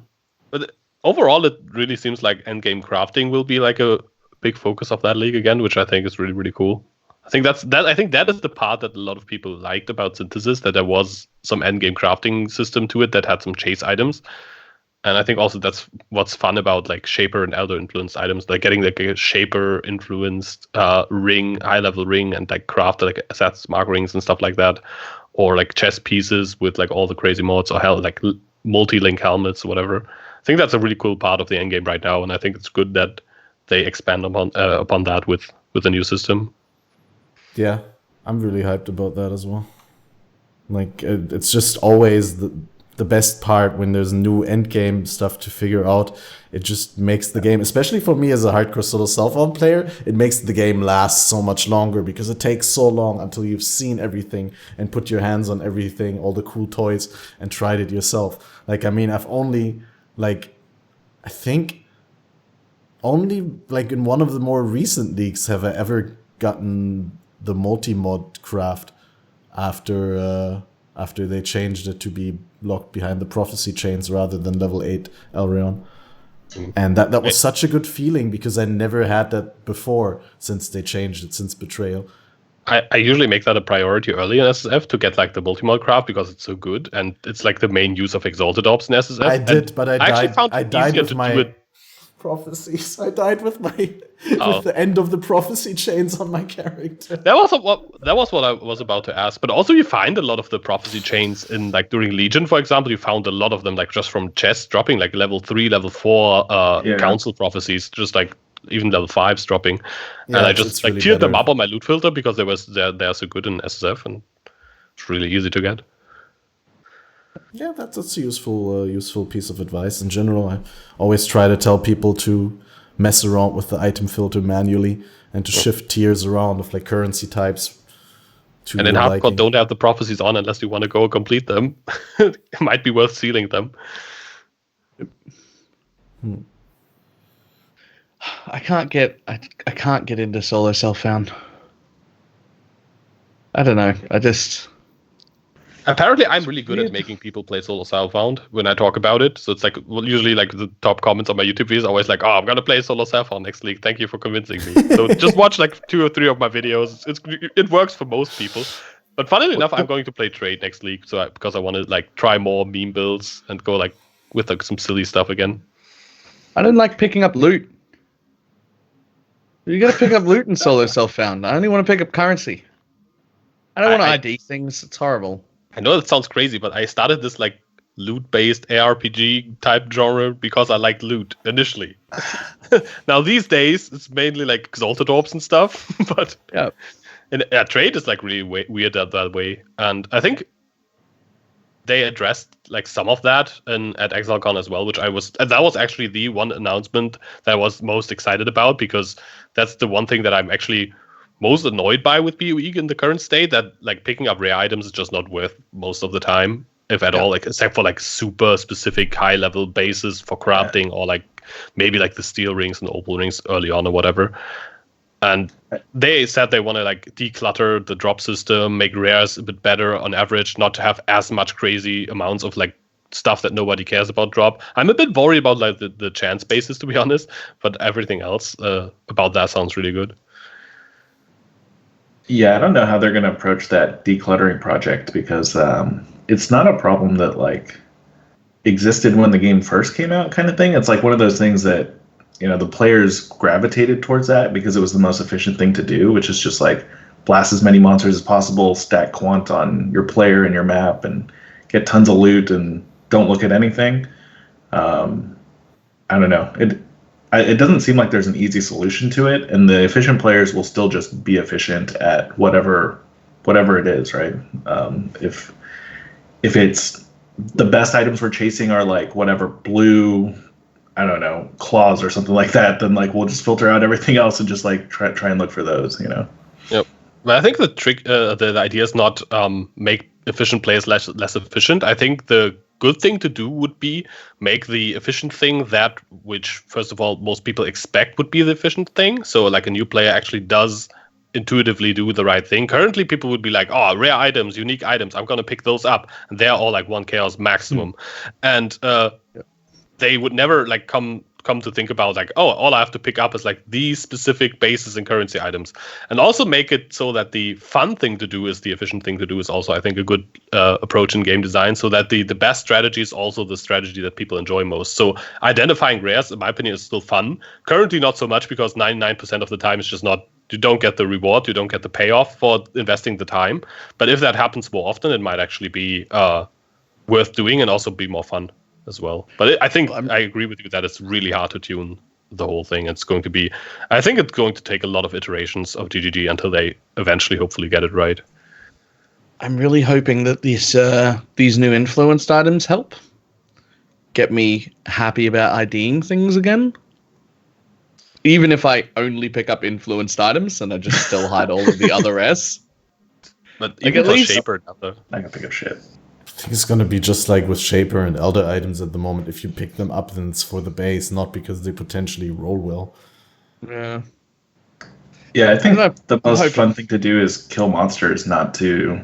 But overall, it really seems like endgame crafting will be like a big focus of that league again, which I think is really, really cool. I think that is the part that a lot of people liked about Synthesis, that there was some endgame crafting system to it that had some chase items. And I think also that's what's fun about like Shaper and Elder influenced items, like getting like a Shaper influenced ring, high level ring, and like craft like assets, mark rings and stuff like that, or like chest pieces with like all the crazy mods, or like multi-link helmets or whatever. I think that's a really cool part of the endgame right now, and I think it's good that they expand upon that with the new system. Yeah, I'm really hyped about that as well. Like it's just always the best part when there's new endgame stuff to figure out. It just makes the game, especially for me as a hardcore solo self-owned player, it makes the game last so much longer, because it takes so long until you've seen everything and put your hands on everything, all the cool toys, and tried it yourself. Like, I mean, I've only, like, I think only, like, in one of the more recent leagues have I ever gotten the multi-mod craft after they changed it to be locked behind the prophecy chains rather than level 8 Elreon. And that was such a good feeling, because I never had that before since they changed it, since Betrayal. I usually make that a priority early in SSF to get like the multi-mod craft, because it's so good and it's like the main use of Exalted Orbs in SSF. I did, but I died with my prophecies. I died with with the end of the prophecy chains on my character. That was what I was about to ask. But also, you find a lot of the prophecy chains in like during Legion, for example. You found a lot of them like just from chests dropping, like level 3, level 4 council prophecies, just like even level 5s dropping. Yeah, and I just like really tiered them up on my loot filter because they're so good in SSF, and it's really easy to get. Yeah, that's a useful piece of advice. In general, I always try to tell people to mess around with the item filter manually and to shift tiers around of like currency types. And in hardcore, don't have the prophecies on unless you want to go complete them. It might be worth sealing them. I can't get into solo self-found. I don't know. Apparently, I'm really good at making people play solo Southbound when I talk about it. So it's like, well, usually like the top comments on my YouTube videos are always like, "Oh, I'm gonna play solo Southbound next league. Thank you for convincing me." So just watch like 2 or 3 of my videos. It works for most people. But funnily enough, I'm going to play trade next league, because I want to like try more meme builds and go like with like some silly stuff again. I don't like picking up loot. You gotta pick up loot in solo Self-Found. I only want to pick up currency. I don't want to ID things. It's horrible. I know that sounds crazy, but I started this like loot-based ARPG type genre because I liked loot initially. Now these days it's mainly like exalted orbs and stuff, but yeah, and trade is like really weird that way. And I think they addressed like some of that at Exilecon as well, that was actually the one announcement that I was most excited about, because that's the one thing that I'm actually most annoyed by with POE in the current state, that like picking up rare items is just not worth most of the time, if at all, like except for like super specific high level bases for crafting, or like maybe like the steel rings and opal rings early on or whatever. And they said they want to like declutter the drop system, make rares a bit better on average, not to have as much crazy amounts of like stuff that nobody cares about drop. I'm a bit worried about like the chance bases, to be honest, but everything else about that sounds really good. Yeah, I don't know how they're going to approach that decluttering project, because it's not a problem that like existed when the game first came out, kind of thing. It's like one of those things that, you know, the players gravitated towards that because it was the most efficient thing to do, which is just like blast as many monsters as possible, stack quant on your player and your map, and get tons of loot and don't look at anything. I don't know. It doesn't seem like there's an easy solution to it, and the efficient players will still just be efficient at whatever it is, right? If it's the best items we're chasing are like whatever blue, I don't know, claws or something like that, then like we'll just filter out everything else and just like try and look for those, you know? Yep. But I think the trick, the idea is not make efficient players less efficient. I think the good thing to do would be make the efficient thing that which, first of all, most people expect would be the efficient thing. So like a new player actually does intuitively do the right thing. Currently, people would be like, "Oh, rare items, unique items, I'm gonna pick those up," and they're all like 1 chaos maximum, and they would never like come to think about like, "Oh, all I have to pick up is like these specific bases and currency items," and also make it so that the fun thing to do is the efficient thing to do is also, I think, a good approach in game design, so that the best strategy is also the strategy that people enjoy most. So identifying rares, in my opinion, is still fun. Currently, not so much, because 99% of the time it's just not. You don't get the reward, you don't get the payoff for investing the time. But if that happens more often, it might actually be worth doing and also be more fun as well. But I think I agree with you that it's really hard to tune the whole thing. I think it's going to take a lot of iterations of GGG until they eventually hopefully get it right. I'm really hoping that these new influenced items help get me happy about IDing things again. Even if I only pick up influenced items and I just still hide all of the other S. But like even for Shaper, I can pick up shit. I think it's gonna be just like with Shaper and Elder items at the moment. If you pick them up, then it's for the base, not because they potentially roll well. Yeah. Yeah, I think the most fun thing to do is kill monsters, not to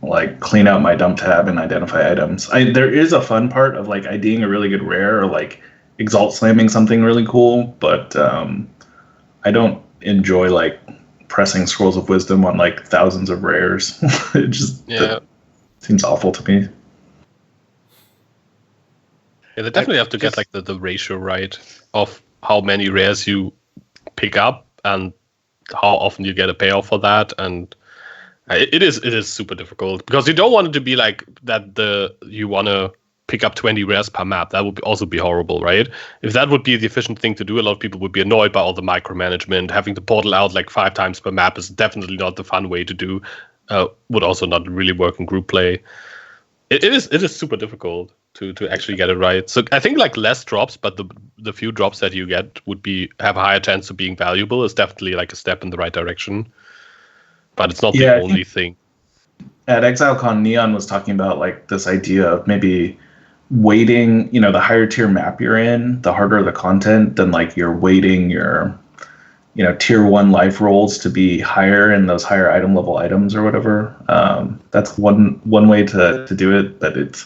like clean out my dump tab and identify items. There is a fun part of like IDing a really good rare, or like exalt slamming something really cool, but I don't enjoy like pressing scrolls of wisdom on like thousands of rares. It just seems awful to me. Yeah, they definitely have to get like the ratio right of how many rares you pick up and how often you get a payoff for that. And it is super difficult, because you don't want it to be like that you want to pick up 20 rares per map. That would also be horrible, right? If that would be the efficient thing to do, a lot of people would be annoyed by all the micromanagement. Having to portal out like 5 times per map is definitely not the fun way to do. Would also not really work in group play. It is super difficult to actually get it right. So I think like less drops, but the few drops that you get would have a higher chance of being valuable, is definitely like a step in the right direction. But it's not the only thing. At Exilecon, Neon was talking about like this idea of maybe weighting, the higher tier map you're in, the harder the content, then like you're weighting your tier 1 life rolls to be higher in those higher item level items or whatever. That's one way to do it, but it's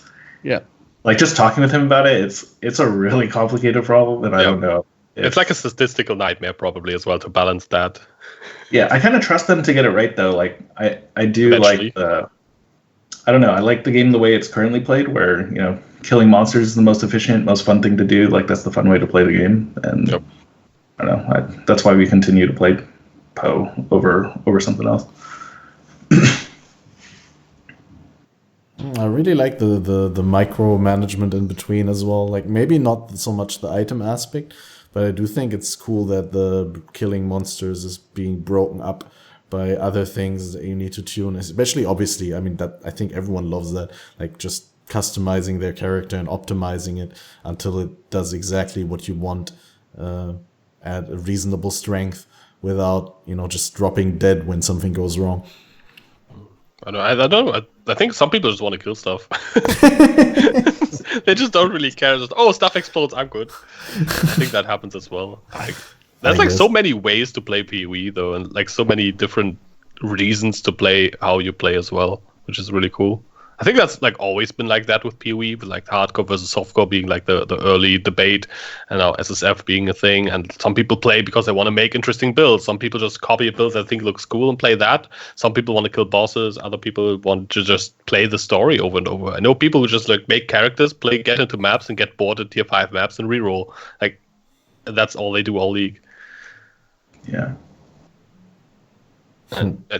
like just talking with him about it, it's a really complicated problem, and I don't know. It's like a statistical nightmare probably as well to balance that. Yeah, I kind of trust them to get it right though. Like I do Eventually. I don't know. I like the game the way it's currently played, where killing monsters is the most efficient, most fun thing to do. Like that's the fun way to play the game, and I don't know. That's why we continue to play POE over something else. I really like the micromanagement in between as well. Like maybe not so much the item aspect, but I do think it's cool that the killing monsters is being broken up by other things that you need to tune. Especially, obviously, I mean that I think everyone loves that. Like just customizing their character and optimizing it until it does exactly what you want at a reasonable strength without just dropping dead when something goes wrong. I don't know. I think some people just want to kill stuff. They just don't really care. Just, stuff explodes, I'm good. I think that happens as well. There's like so many ways to play PoE though, and like so many different reasons to play how you play as well, which is really cool. I think that's like always been like that with PoE, with like hardcore versus softcore being like the early debate, and now SSF being a thing. And some people play because they want to make interesting builds. Some people just copy a build that they think looks cool and play that. Some people want to kill bosses. Other people want to just play the story over and over. I know people who just like make characters, get into maps, and get bored at tier 5 maps and reroll. Like that's all they do all league. Yeah. And I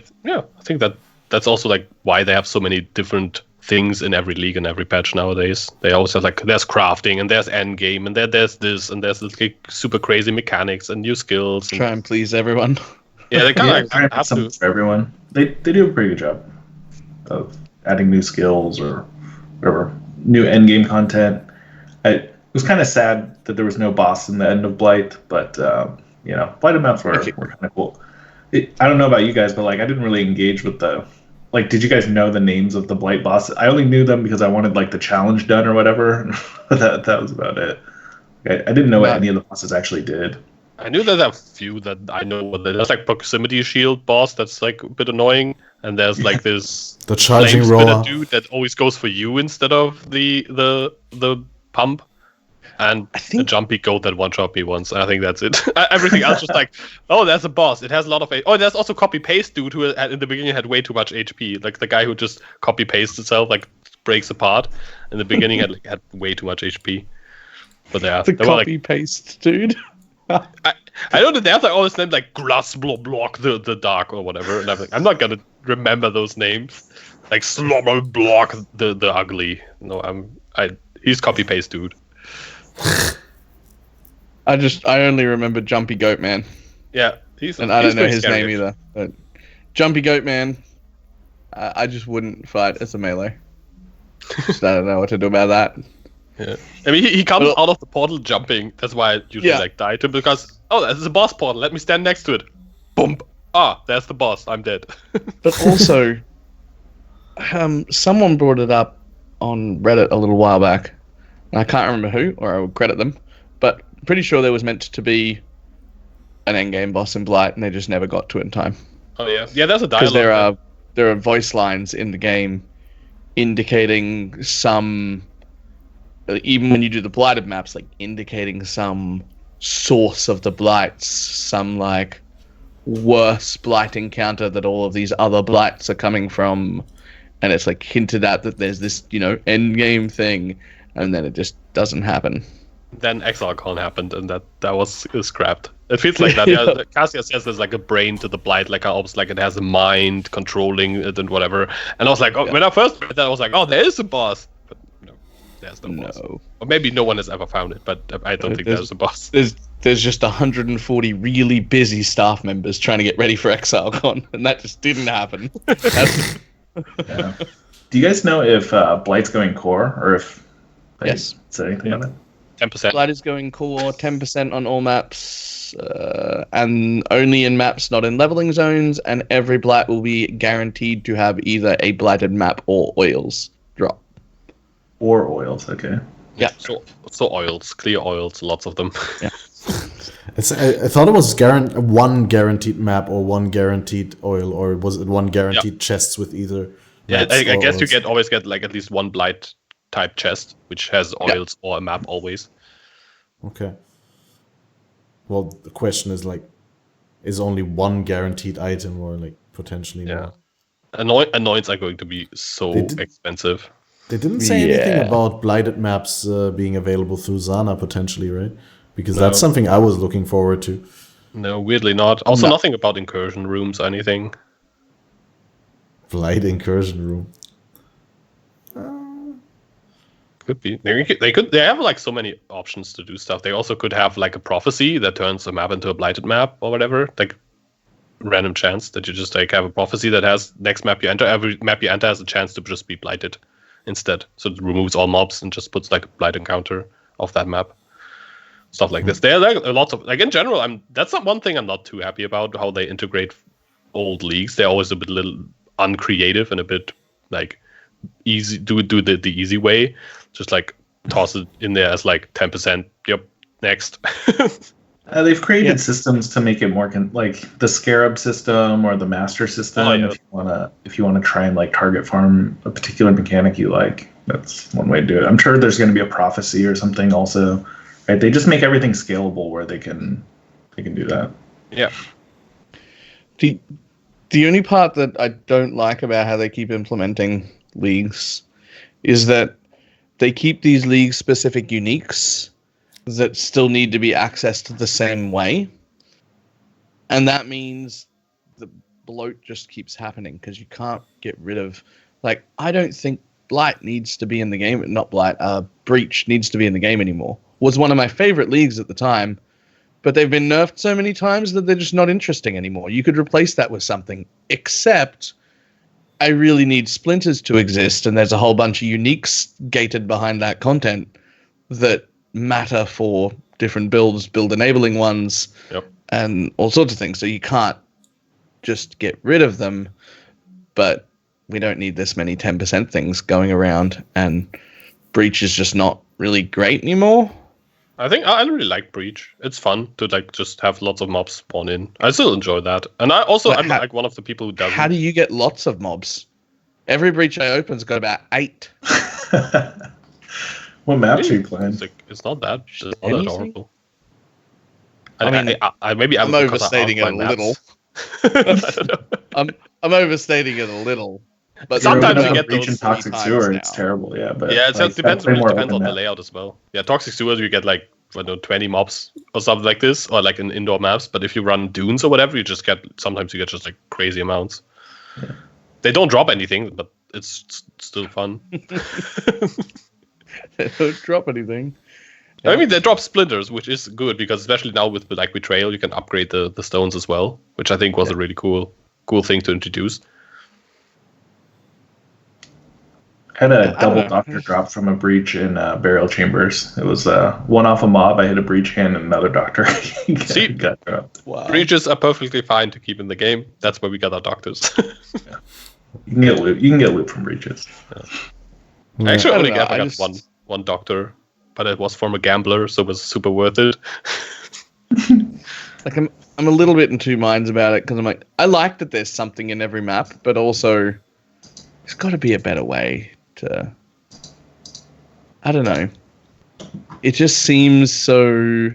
think that's also like why they have so many different things in every league and every patch nowadays. They always have like there's crafting and there's endgame and there's this and there's this like, super crazy mechanics and new skills. Try and please everyone. Yeah, they kind of have to for everyone. They do a pretty good job of adding new skills or whatever, new endgame content. It was kind of sad that there was no boss in the end of Blight, but Blight maps were kind of cool. I don't know about you guys, but like I didn't really engage with the. Like, did you guys know the names of the Blight bosses? I only knew them because I wanted like the challenge done or whatever. that was about it. I didn't know what any of the bosses actually did. I knew that there are a few that I know. There's like proximity shield boss that's like a bit annoying, and there's like this the charging roller dude that always goes for you instead of the pump. And the jumpy goat that one-shot me once. I think that's it. Everything else just like, there's a boss. It has a lot of... there's also copy-paste dude who in the beginning had way too much HP. Like the guy who just copy-pastes itself, like breaks apart. In the beginning had way too much HP. But yeah. The copy-paste dude. I don't know. There's like all this name like Glass Block the Dark or whatever. And I'm like, I'm not going to remember those names. Like Slobber Block the Ugly. No, he's copy-paste dude. I only remember Jumpy Goat Man. Yeah, and I don't know his name either. But Jumpy Goat Man, I just wouldn't fight as a melee. Just I don't know what to do about that. Yeah, I mean he comes out of the portal jumping. That's why I usually like die to him because there's a boss portal. Let me stand next to it. Boom. There's the boss. I'm dead. But also, someone brought it up on Reddit a little while back. I can't remember who, or I would credit them, but pretty sure there was meant to be an endgame boss in Blight, and they just never got to it in time. Oh yeah, there's a dialogue. Because there are voice lines in the game indicating some, even when you do the blighted maps, like indicating some source of the blights, some like worse blight encounter that all of these other blights are coming from, and it's like hinted at that there's this endgame thing. And then it just doesn't happen. Then Exilecon happened, and that was scrapped. It feels like that. Yeah, Cassia says there's like a brain to the Blight, like almost like it has a mind controlling it and whatever. And I was like, when I first read that, I was like, there is a boss. But there's no boss. Or maybe no one has ever found it, but I don't think there's a boss. There's just 140 really busy staff members trying to get ready for Exilecon, and that just didn't happen. Yeah. Do you guys know if Blight's going core, or if... Yes. Say anything on it? 10%. Blight is going core, 10% on all maps, and only in maps not in leveling zones, and every Blight will be guaranteed to have either a blighted map or oils drop. Or oils, okay. Yeah. So oils, clear oils, lots of them. Yeah. I thought it was one guaranteed map or one guaranteed oil, or was it one guaranteed chests with either? Yeah, maps I or guess you oils? always get like at least one blight type chest, which has oils or a map always. Okay. Well, the question is like, is only one guaranteed item or like potentially more? Anoints are going to be so expensive. They didn't say anything about blighted maps being available through Zana potentially, right? Because that's something I was looking forward to. No, weirdly not. Also, nothing about incursion rooms or anything. Blight incursion room. Could be. They have like so many options to do stuff. They also could have like a prophecy that turns a map into a blighted map or whatever. Like random chance that you just like have a prophecy that has next map you enter. Every map you enter has a chance to just be blighted instead. So it removes all mobs and just puts like a blight encounter off that map. Stuff like this. There are like lots of like in general. That's not one thing I'm not too happy about how they integrate old leagues. They're always a bit little uncreative and a bit like easy. Do the easy way. Just like toss it in there as like 10%. Yep, next. They've created systems to make it more like the Scarab system or the Master system. If you wanna try and like target farm a particular mechanic you like, that's one way to do it. I'm sure there's going to be a prophecy or something also. Right? They just make everything scalable where they can do that. Yeah. The only part that I don't like about how they keep implementing leagues is that they keep these league-specific uniques that still need to be accessed the same way. And that means the bloat just keeps happening because you can't get rid of... Like, I don't think Blight needs to be in the game. Not Blight, Breach needs to be in the game anymore. Was one of my favorite leagues at the time, but they've been nerfed so many times that they're just not interesting anymore. You could replace that with something, except... I really need splinters to exist, and there's a whole bunch of uniques gated behind that content that matter for different builds, build enabling ones, and all sorts of things. So you can't just get rid of them, but we don't need this many 10% things going around, and Breach is just not really great anymore. I think I really like Breach. It's fun to like just have lots of mobs spawn in. I still enjoy that, and I'm like one of the people who doesn't. How do you get lots of mobs? Every Breach I open's got about 8. What maps are you playing? It's not that. It's not that horrible. I'm overstating it a little. I don't know. I'm overstating it a little. But sometimes you get Breach and Toxic Sewer. It's terrible, but it depends on the layout as well. Yeah, Toxic Sewer you get like 20 mobs or something like this, or like in indoor maps. But if you run dunes or whatever, you just get just like crazy amounts. Yeah. They don't drop anything, but it's still fun. They don't drop anything. I mean, they drop splinters, which is good because especially now with like Betrayal, you can upgrade the stones as well, which I think was a really cool thing to introduce. I had a double doctor drop from a breach in burial chambers. It was one off a mob. I hit a breach hand and another doctor got dropped. Wow. Breaches are perfectly fine to keep in the game. That's where we got our doctors. Yeah. You can get loot. You can get loot from breaches. Yeah. Actually, I only got one doctor, but it was from a gambler, so it was super worth it. Like I'm a little bit in two minds about it because I'm like, I like that there's something in every map, but also there's got to be a better way to. I don't know. It just seems so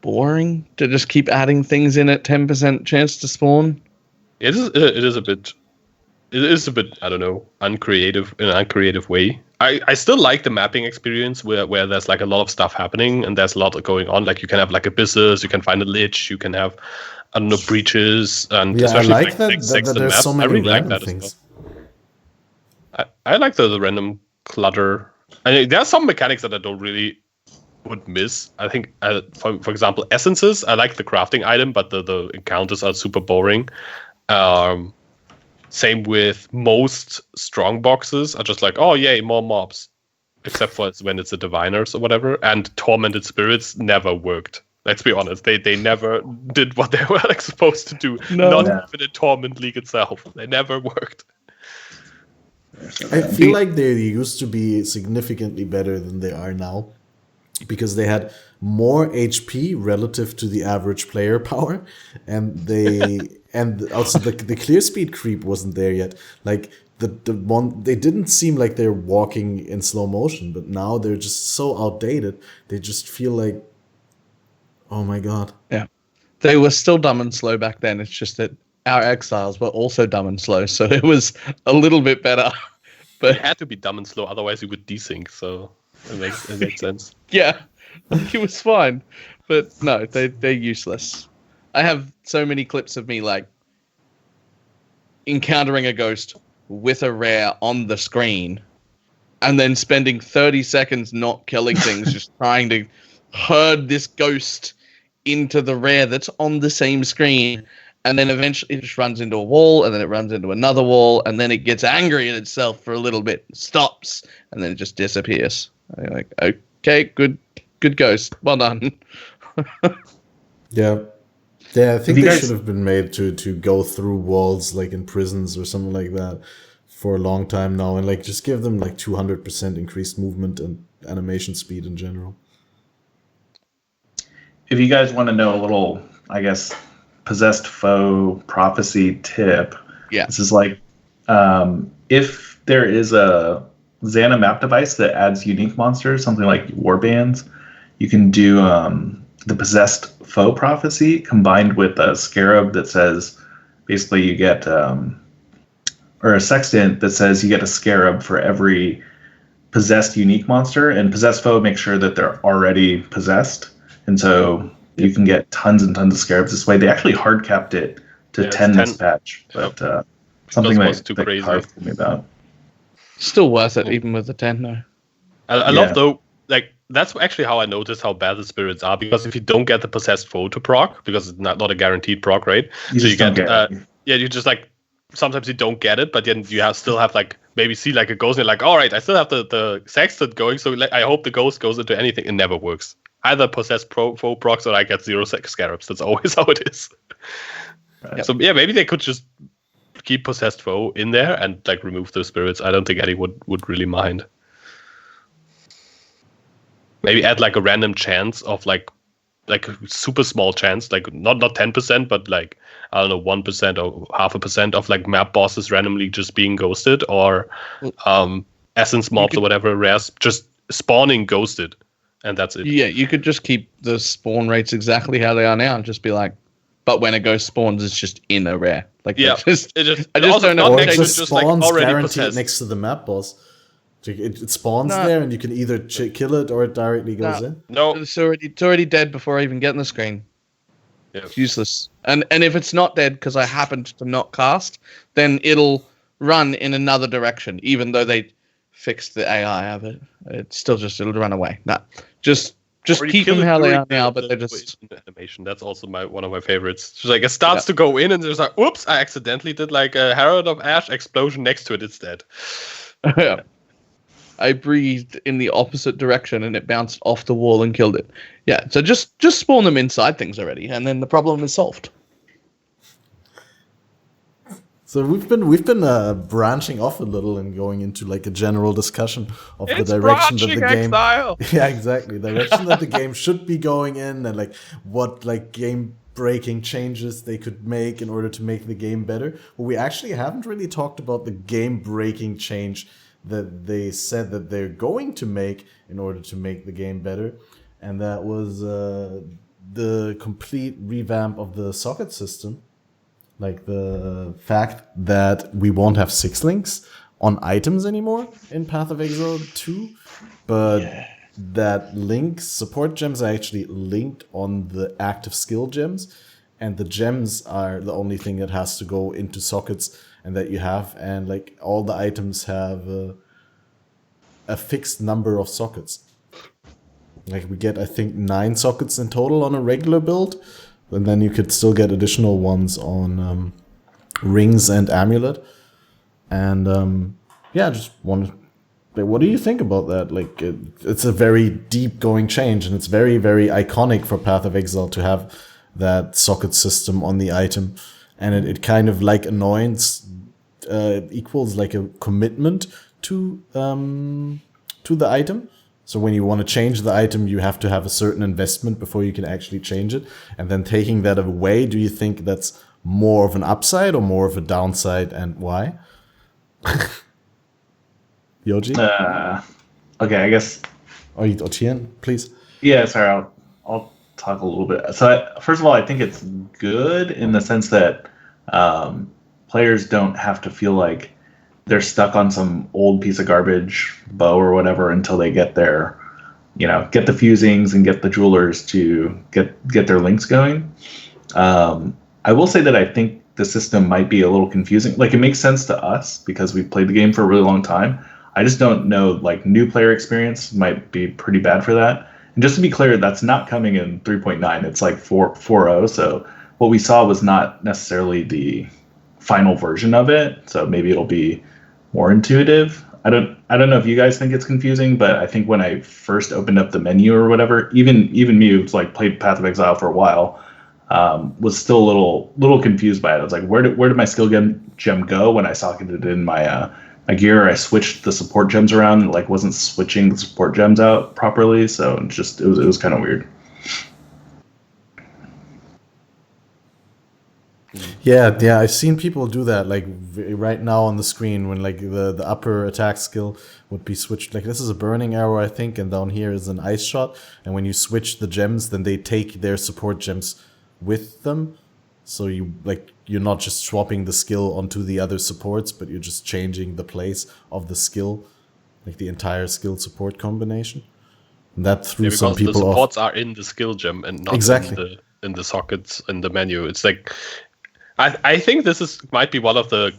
boring to just keep adding things in at 10% chance to spawn. It is a bit. I don't know, uncreative in an uncreative way. I still like the mapping experience where there's like a lot of stuff happening and there's a lot going on. Like you can have like abysses, you can find a lich, you can have breaches, and especially I like that there's so many random things. I like the random clutter. I mean, there are some mechanics that I don't really would miss. I think, for example, essences. I like the crafting item, but the encounters are super boring. Same with most strong boxes are just like, oh yay, more mobs. Except for when it's the diviners or whatever. And tormented spirits never worked. Let's be honest. They never did what they were like supposed to do. Not even in Torment League itself. They never worked. I feel like they used to be significantly better than they are now. Because they had more HP relative to the average player power, and and also the clear speed creep wasn't there yet. Like the one, they didn't seem like they're walking in slow motion, but now they're just so outdated. They just feel like, oh my god. Yeah, they were still dumb and slow back then. It's just that our exiles were also dumb and slow, so it was a little bit better. But it had to be dumb and slow, otherwise you would desync. So it makes sense. Yeah, like, it was fine, but no, they're useless. I have so many clips of me like encountering a ghost with a rare on the screen, and then spending 30 seconds not killing things, just trying to herd this ghost into the rare that's on the same screen. And then eventually it just runs into a wall, and then it runs into another wall, and then it gets angry at itself for a little bit, stops, and then it just disappears. And you're like, okay, good ghost. Well done. Yeah. Yeah, I think they should have been made to go through walls like in prisons or something like that for a long time now, and like just give them like 200% increased movement and animation speed in general. If you guys want to know a little, I guess, possessed foe prophecy tip, this is like if there is a Xana map device that adds unique monsters, something like warbands, you can do the possessed foe prophecy combined with a scarab that says basically you get or a sextant that says you get a scarab for every possessed unique monster, and possessed foe makes sure that they're already possessed, and so you can get tons and tons of scarabs this way. They actually hard capped it to 10 this patch, but something that Carve told me about. Still worth it, even with the 10 though. I love though, like that's actually how I noticed how bad the spirits are, because if you don't get the possessed foe to proc, because it's not a guaranteed proc rate, so you get you just like sometimes you don't get it, but then you still have like maybe see like a ghost and you're like, all right, I still have the sextant going, so I hope the ghost goes into anything. It never works. Either possessed foe procs or I get 0 scarabs. That's always how it is. Right. So yeah, maybe they could just keep possessed foe in there and like remove those spirits. I don't think anyone would really mind. Maybe add like a random chance of like a super small chance, like not 10%, but like I don't know, 1% or 0.5% of like map bosses randomly just being ghosted, or essence mobs or whatever rares just spawning ghosted, and that's it. Yeah, you could just keep the spawn rates exactly how they are now and just be like, but when a ghost spawns, it's just in a rare. Like I just don't know. Or it just spawns like guaranteed next to the map boss. It spawns there, and you can either kill it or it directly goes in. No, it's already dead before I even get in the screen. Yeah. It's useless. And if it's not dead because I happened to not cast, then it'll run in another direction, even though they fixed the AI of it. It's still it'll run away. Nah, just keep them how they are now, but they're just animation. That's also one of my favorites. Just like it starts to go in, and there's like, oops, I accidentally did like a Herald of Ash explosion next to it. It's dead. Yeah. I breathed in the opposite direction and it bounced off the wall and killed it. Yeah, so just spawn them inside things already, and then the problem is solved. So we've been branching off a little and going into like a general discussion of the direction that the game. Exile. Yeah, exactly. The direction that the game should be going in, and like what like game breaking changes they could make in order to make the game better. But we actually haven't really talked about the game breaking change that they said that they're going to make in order to make the game better, and that was the complete revamp of the socket system. Like the fact that we won't have 6 links on items anymore in Path of Exile 2, but that links, support gems are actually linked on the active skill gems, and the gems are the only thing that has to go into sockets and that you have, and like all the items have a fixed number of sockets. Like we get, I think, 9 sockets in total on a regular build, and then you could still get additional ones on rings and amulet. And just want to, what do you think about that? Like it's a very deep going change, and it's very, very iconic for Path of Exile to have that socket system on the item, and it kind of like annoyance equals like a commitment to the item, So when you want to change the item, you have to have a certain investment before you can actually change it. And then taking that away, do you think that's more of an upside or more of a downside, and why? Yoji? Okay, I guess. Or Thi3n, please. Yeah, sorry, I'll talk a little bit. So, first of all, I think it's good in the sense that players don't have to feel like they're stuck on some old piece of garbage bow or whatever until they get their, get the fusings and get the jewelers to get their links going. I will say that I think the system might be a little confusing. Like, it makes sense to us because we've played the game for a really long time. I just don't know, like, new player experience might be pretty bad for that. And just to be clear, that's not coming in 3.9. It's like 4.0. So what we saw was not necessarily the final version of it. So maybe it'll be more intuitive. I don't know if you guys think it's confusing, but I think when I first opened up the menu or whatever, even me who's like played Path of Exile for a while, was still a little confused by it. I was like, where did my skill gem go when I socketed in my gear? I switched the support gems around and like wasn't switching the support gems out properly, so it was kind of weird. Yeah, I've seen people do that, like right now on the screen when like the upper attack skill would be switched. Like this is a burning arrow, I think, and down here is an ice shot. And when you switch the gems, then they take their support gems with them. So you're not just swapping the skill onto the other supports, but you're just changing the place of the skill, like the entire skill support combination. And that threw some people off. The supports are in the skill gem and not exactly in the sockets in the menu. It's like I think this might be one of the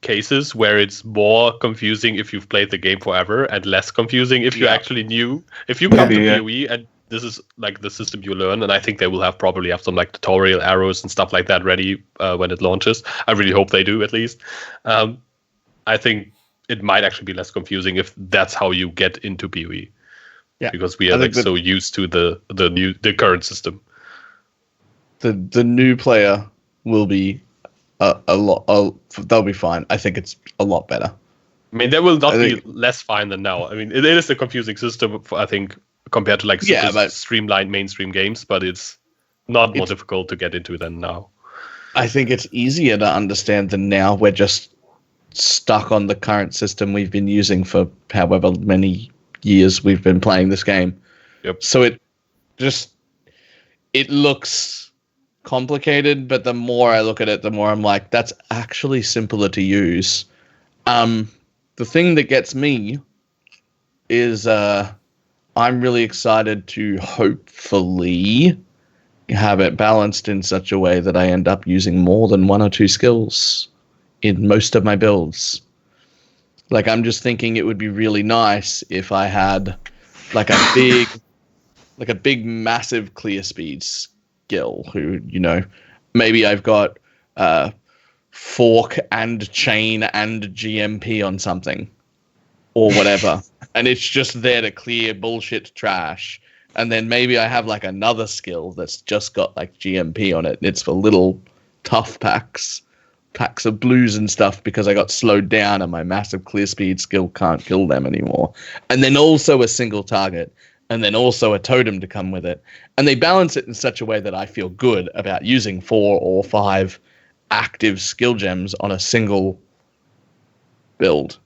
cases where it's more confusing if you've played the game forever and less confusing if you actually knew. If you come to POE and this is like the system you learn, and I think they will probably have some like tutorial arrows and stuff like that ready when it launches. I really hope they do, at least. I think it might actually be less confusing if that's how you get into POE. Yeah, because we are like so used to the current system. The new player will be a lot. They'll be fine. I think it's a lot better. I mean, they will not be less fine than now. I mean, it is a confusing system, I think, compared to like streamlined mainstream games, but it's not more difficult to get into than now. I think it's easier to understand than now. We're just stuck on the current system we've been using for however many years we've been playing this game. Yep. So it looks complicated, but the more I look at it, the more I'm like, that's actually simpler to use. The thing that gets me is I'm really excited to hopefully have it balanced in such a way that I end up using more than one or two skills in most of my builds. Like, I'm just thinking it would be really nice if I had like a big massive clear speed skill who, maybe I've got fork and chain and GMP on something or whatever. And it's just there to clear bullshit trash. And then maybe I have like another skill that's just got like GMP on it. It's for little tough packs of blues and stuff because I got slowed down and my massive clear speed skill can't kill them anymore. And then also a single target. And then also a totem to come with it. And they balance it in such a way that I feel good about using 4 or 5 active skill gems on a single build,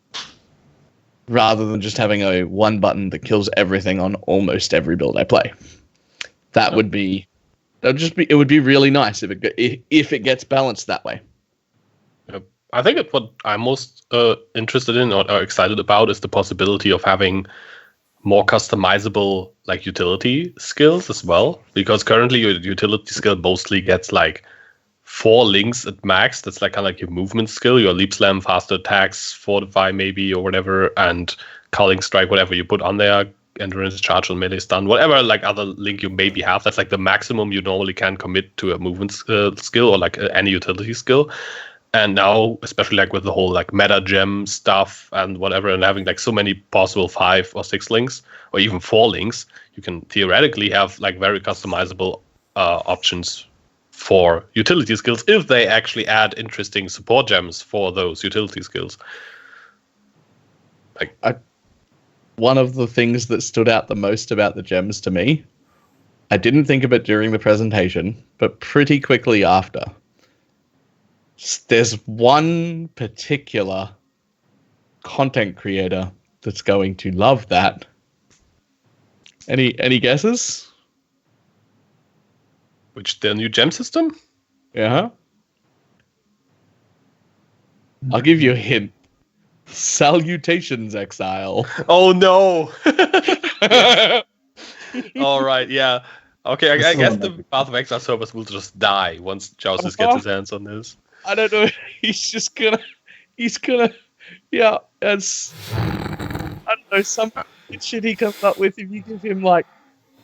rather than just having a one button that kills everything on almost every build I play. It would be really nice if it gets balanced that way. Yep. I think what I'm most interested in or excited about is the possibility of having more customizable like utility skills as well, because currently your utility skill mostly gets like 4 links at max. That's like kind of like your movement skill, your leap slam, faster attacks, fortify maybe or whatever, and culling strike, whatever you put on there, endurance, charge, and melee stun, whatever like other link you maybe have. That's like the maximum you normally can commit to a movement skill or like any utility skill. And now, especially like with the whole like meta gem stuff and whatever, and having like so many possible 5 or 6 links or even 4 links, you can theoretically have like very customizable options for utility skills if they actually add interesting support gems for those utility skills. one of the things that stood out the most about the gems to me, I didn't think of it during the presentation, but pretty quickly after. There's one particular content creator that's going to love that. Any guesses? Which the new gem system? Yeah. I'll give you a hint. Salutations, Exile. Oh no! All right, yeah. Okay, I guess the Path of Exile servers will just die once Joustus gets his hands on this. I don't know. He's gonna. Yeah, it's. I don't know. Some shit he comes up with. If you give him like,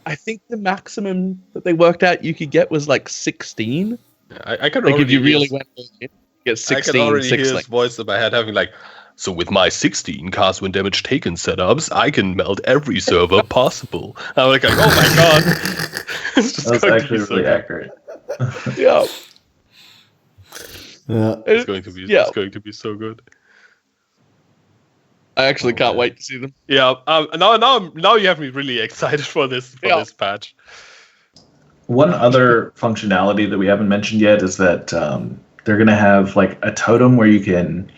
I think the maximum that they worked out you could get was like 16. I could like already if you really went in, get 16. I can already hear his like, voice in my head having like, so with my 16 cast when damage taken setups, I can melt every server possible. I'm like, oh my god. That's actually really accurate. Yeah. Yeah. It's going to be so good. I actually can't wait to see them. Yeah. Now you have me really excited for this patch. One other functionality that we haven't mentioned yet is that they're going to have like a totem where you can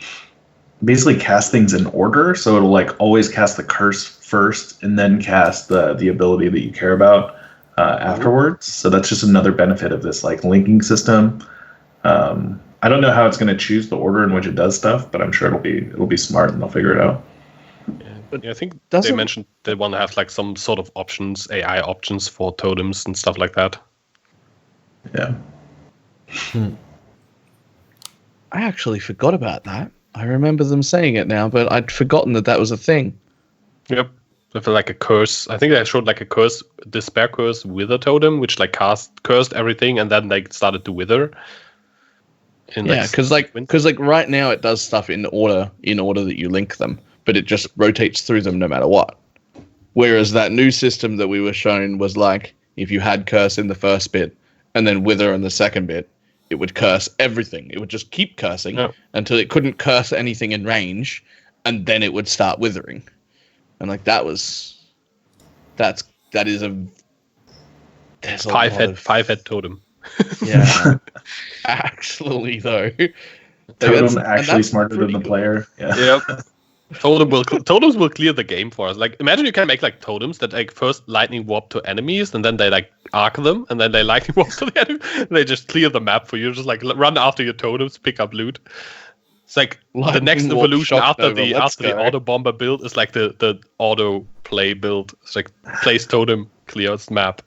basically cast things in order. So it'll like always cast the curse first and then cast the ability that you care about afterwards. So that's just another benefit of this like linking system. I don't know how it's going to choose the order in which it does stuff, but I'm sure it'll be smart and they'll figure it out. Yeah, I think they mentioned they want to have like some sort of options, AI options for totems and stuff like that. Yeah. I actually forgot about that. I remember them saying it now, but I'd forgotten that was a thing. Yep. With like a curse. I think they showed like a curse, despair curse wither totem, which like cursed everything and then like started to wither. Yeah, because like right now it does stuff in order that you link them, but it just rotates through them no matter what. Whereas that new system that we were shown was like if you had curse in the first bit and then wither in the second bit, it would curse everything. It would just keep cursing until it couldn't curse anything in range, and then it would start withering. And like that is a five head totem. Yeah. Actually, though. Totem actually smarter than the player. Yeah. Yep. Totems will clear the game for us. Like, imagine you can make like totems that like first lightning warp to enemies, and then they like arc them, and then they lightning warp to the enemy. And they just clear the map for you. Just like run after your totems, pick up loot. It's like lightning the next evolution after the auto bomber build is like the auto play build. It's like place totem, clears map.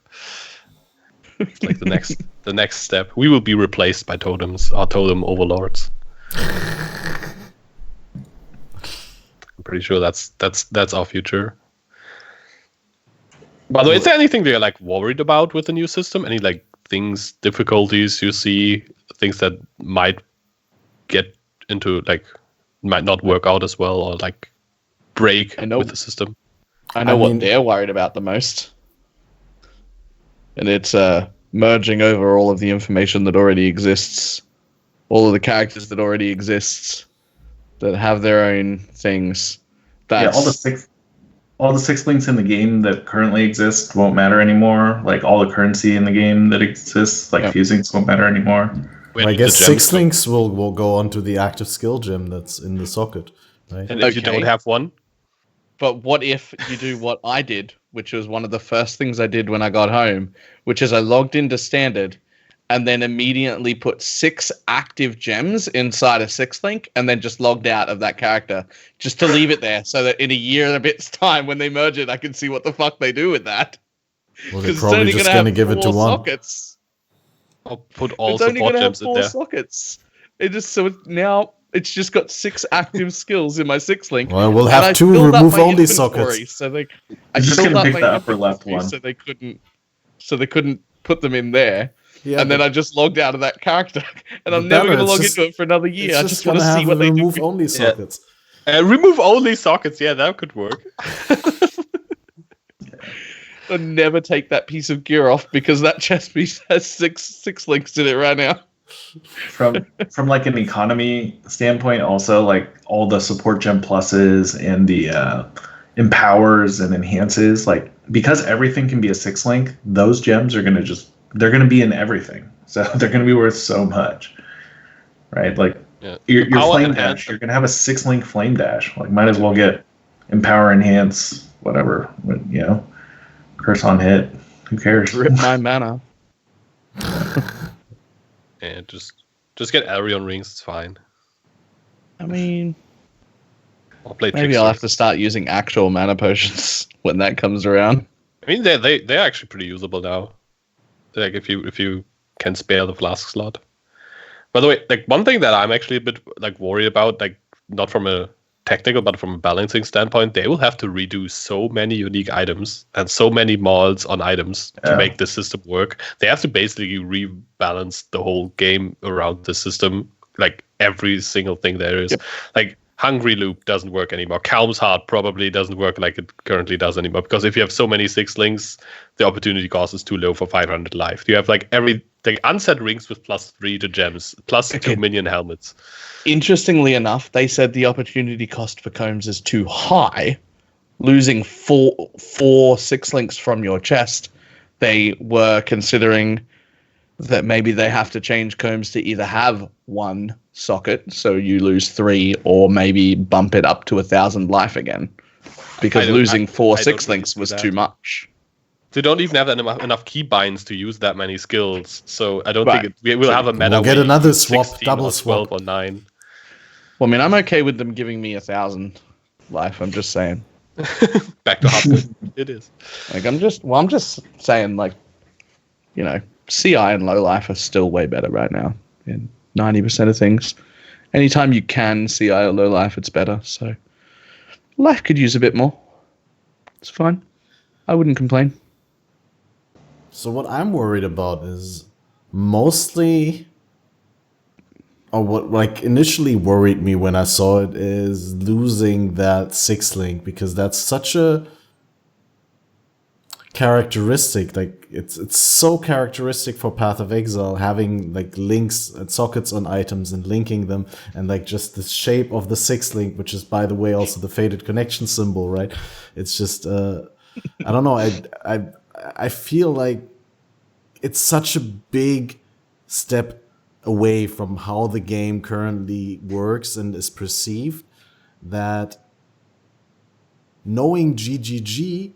It's like the next step. We will be replaced by totems, our totem overlords. I'm pretty sure that's our future. By the way, is there anything you're like worried about with the new system? Any like difficulties you see, things that might get into like might not work out as well or like break with the system? I know what they're worried about the most. And it's merging over all of the information that already exists, all of the characters that already exists, that have their own things. All the six links in the game that currently exist won't matter anymore. Like all the currency in the game that exists, like fusings won't matter anymore. I guess 6 links will go onto the active skill gem that's in the socket, right? And if you don't have one? But what if you do what I did, which was one of the first things I did when I got home, which is I logged into Standard and then immediately put 6 active gems inside a 6 link and then just logged out of that character just to leave it there so that in a year and a bit's time when they merge it, I can see what the fuck they do with that. Well, they're probably just going to give it to one. Sockets. I'll put all support gems in there. Sockets. It's just got 6 active skills in my 6 link. Well, we'll have 2 remove-only sockets. So I just gonna pick the upper left one. So they couldn't put them in there. Yeah, and then I just logged out of that character, and I'm never going to log into it for another year. I just want to see what they do. Remove-only sockets. Remove-only sockets. Yeah, that could work. I'll never take that piece of gear off because that chest piece has six links in it right now. From like an economy standpoint, also like all the support gem pluses and the empowers and enhances, like, because everything can be a 6-link, those gems are going to they're going to be in everything. So they're going to be worth so much, right? Like, your flame dash, you're going to have a 6-link flame dash. Like, might as well get empower, enhance, whatever, you know, curse on hit. Who cares? Rip my mana. And just get Arion rings, it's fine. I mean, maybe I'll have to start using actual mana potions when that comes around. I mean, they're actually pretty usable now. Like, if you can spare the flask slot. By the way, like, one thing that I'm actually a bit like worried about, like, not from a technical but from a balancing standpoint, they will have to redo so many unique items and so many mods on items to make the system work. They have to basically rebalance the whole game around the system, like every single thing there is. Like, Hungry Loop doesn't work anymore. Calm's Heart probably doesn't work like it currently does anymore, because if you have so many 6-links, the opportunity cost is too low for 500 life. You have like unset rings with +3 to gems, +2 minion helmets. Interestingly enough, they said the opportunity cost for combs is too high. Losing four 6-links from your chest, they were considering that maybe they have to change combs to either have 1 socket, so you lose 3, or maybe bump it up to 1,000 life again, because losing 4 6-links was too much. They don't even have enough keybinds to use that many skills, so I don't think we will have a meta. We'll get another swap, double swap, 12 or 9. Well, I mean, I'm okay with them giving me 1,000 life. I'm just saying. Back to hardcore. It is. Like, I'm just saying, like, you know, CI and low life are still way better right now in 90% of things. Anytime you can CI or low life, it's better. So life could use a bit more. It's fine. I wouldn't complain. So what I'm worried about is mostly, or what like initially worried me when I saw it, is losing that 6-link, because that's such a characteristic. Like, it's so characteristic for Path of Exile, having like links and sockets on items and linking them, and like just the shape of the 6-link, which is, by the way, also the faded connection symbol, right? It's just I don't know, I feel like it's such a big step away from how the game currently works and is perceived, that knowing GGG,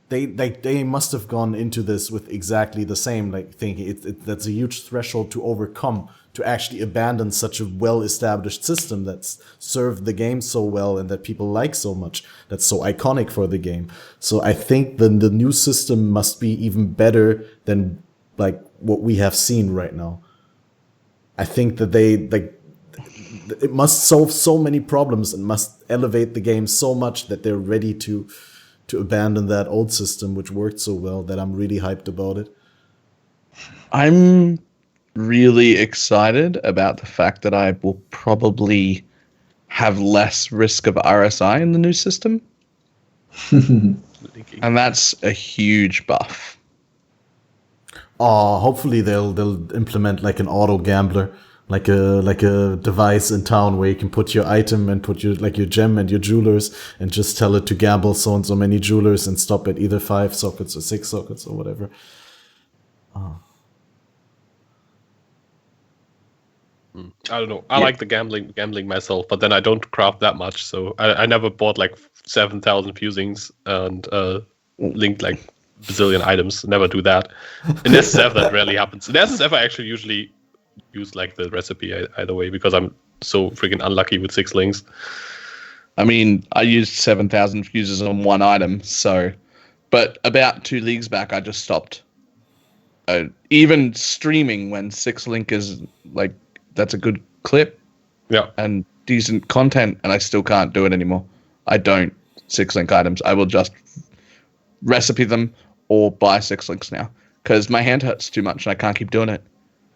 they must have gone into this with exactly the same, like, thinking that's a huge threshold to overcome, to actually abandon such a well-established system that's served the game so well and that people like so much, that's so iconic for the game. So I think the new system must be even better than like what we have seen right now. I think that it must solve so many problems and must elevate the game so much that they're ready to abandon that old system which worked so well, that I'm really hyped about it. I'm really excited about the fact that I will probably have less risk of RSI in the new system. And that's a huge buff. Hopefully they'll implement like an auto gambler, like a device in town where you can put your item and put your gem and your jewelers and just tell it to gamble so and so many jewelers and stop at either 5 sockets or 6 sockets or whatever. I don't know. I like the gambling myself, but then I don't craft that much, so I never bought like 7,000 fusings and linked like bazillion items. Never do that. In SSF that rarely happens. In SSF I actually usually use like the recipe either way, because I'm so freaking unlucky with 6 links. I mean, I used 7,000 fuses on 1 item, so, but about 2 leagues back I just stopped. Even streaming when 6-link is like, that's a good clip, and decent content, and I still can't do it anymore. I don't 6-link items. I will just recipe them or buy 6 links now, because my hand hurts too much and I can't keep doing it.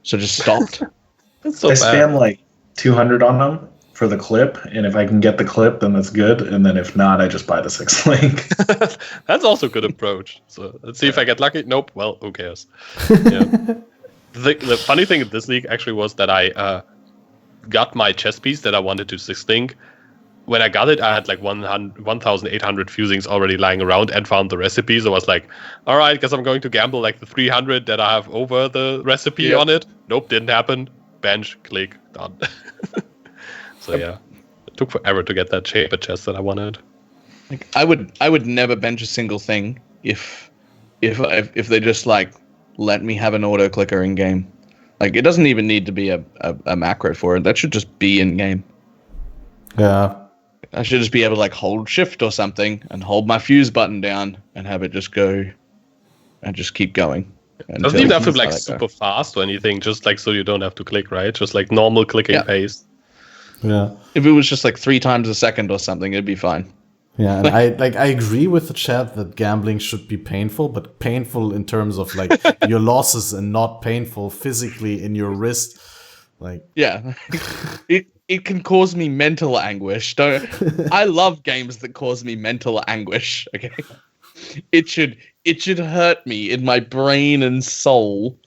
So just stopped. That's so I spam like 200 on them for the clip, and if I can get the clip, then that's good. And then if not, I just buy the 6-link. That's also a good approach. So let's see if I get lucky. Nope. Well, who cares? Yeah. The funny thing in this league actually was that I got my chess piece that I wanted to 6-link when I got it, I had like 1,800 fusings already lying around and found the recipe. So I was like, all right, guess I'm going to gamble like the 300 that I have over the recipe on it. Nope, didn't happen. Bench, click, done. So yeah, it took forever to get that shaper chest that I wanted. Like I would never bench a single thing if they just like let me have an auto clicker in game. Like it doesn't even need to be a macro for it. That should just be in game. Yeah. I should just be able to like hold shift or something and hold my fuse button down and have it just go and just keep going. Doesn't even have to be like super fast or anything, just like so you don't have to click, right? Just like normal clicking pace. Yeah. If it was just like 3 times a second or something, it'd be fine. Yeah, and I agree with the chat that gambling should be painful, but painful in terms of like your losses and not painful physically in your wrist. Like yeah, it can cause me mental anguish. I love games that cause me mental anguish. Okay, it should hurt me in my brain and soul,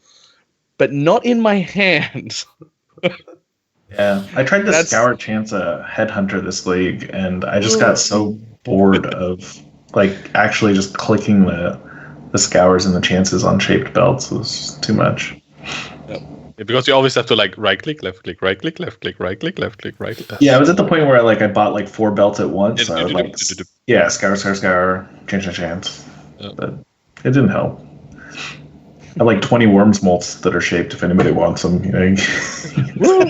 but not in my hands. Yeah, I tried to scour chance a headhunter this league, and I just got so bored of like actually just clicking the scours and the chances on shaped belts. It was too much. Yeah, because you always have to like right click, left click, right click, left click, right click, left click, right click. Yeah, I was at the point where I bought like 4 belts at once. So I was like, scour, chance. Yeah. But it didn't help. I have like 20 worms molts that are shaped if anybody wants them. You know?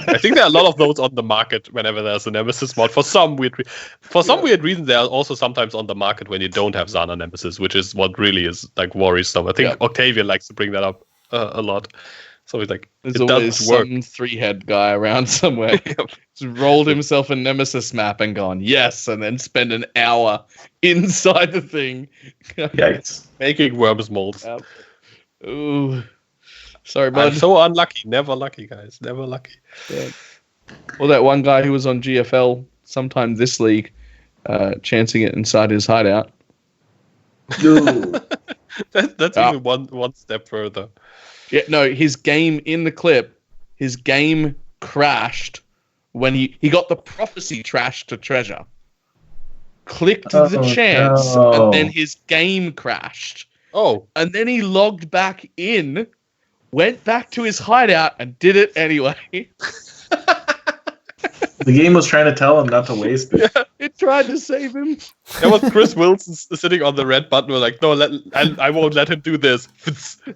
I think there are a lot of those on the market whenever there's a Nemesis mod. For some weird reason, they are also sometimes on the market when you don't have Zana Nemesis, which is what really is like worrisome. I think Octavian likes to bring that up a lot. So he's like, there's always some 3-head guy around somewhere. Just rolled himself a Nemesis map and gone, yes, and then spend an hour inside the thing. Yikes. Making worms molds. Ooh, sorry, bud. I'm so unlucky. Never lucky, guys. Never lucky. Yeah. Well, that one guy who was on GFL sometime this league, chancing it inside his hideout. That's even one step further. Yeah, no, his game in the clip, his game crashed when he got the prophecy trash to treasure. Clicked the chance, and then his game crashed. Oh. And then he logged back in, went back to his hideout, and did it anyway. The game was trying to tell him not to waste it. Yeah, it tried to save him. That was Chris Wilson sitting on the red button, was like, no, I won't let him do this.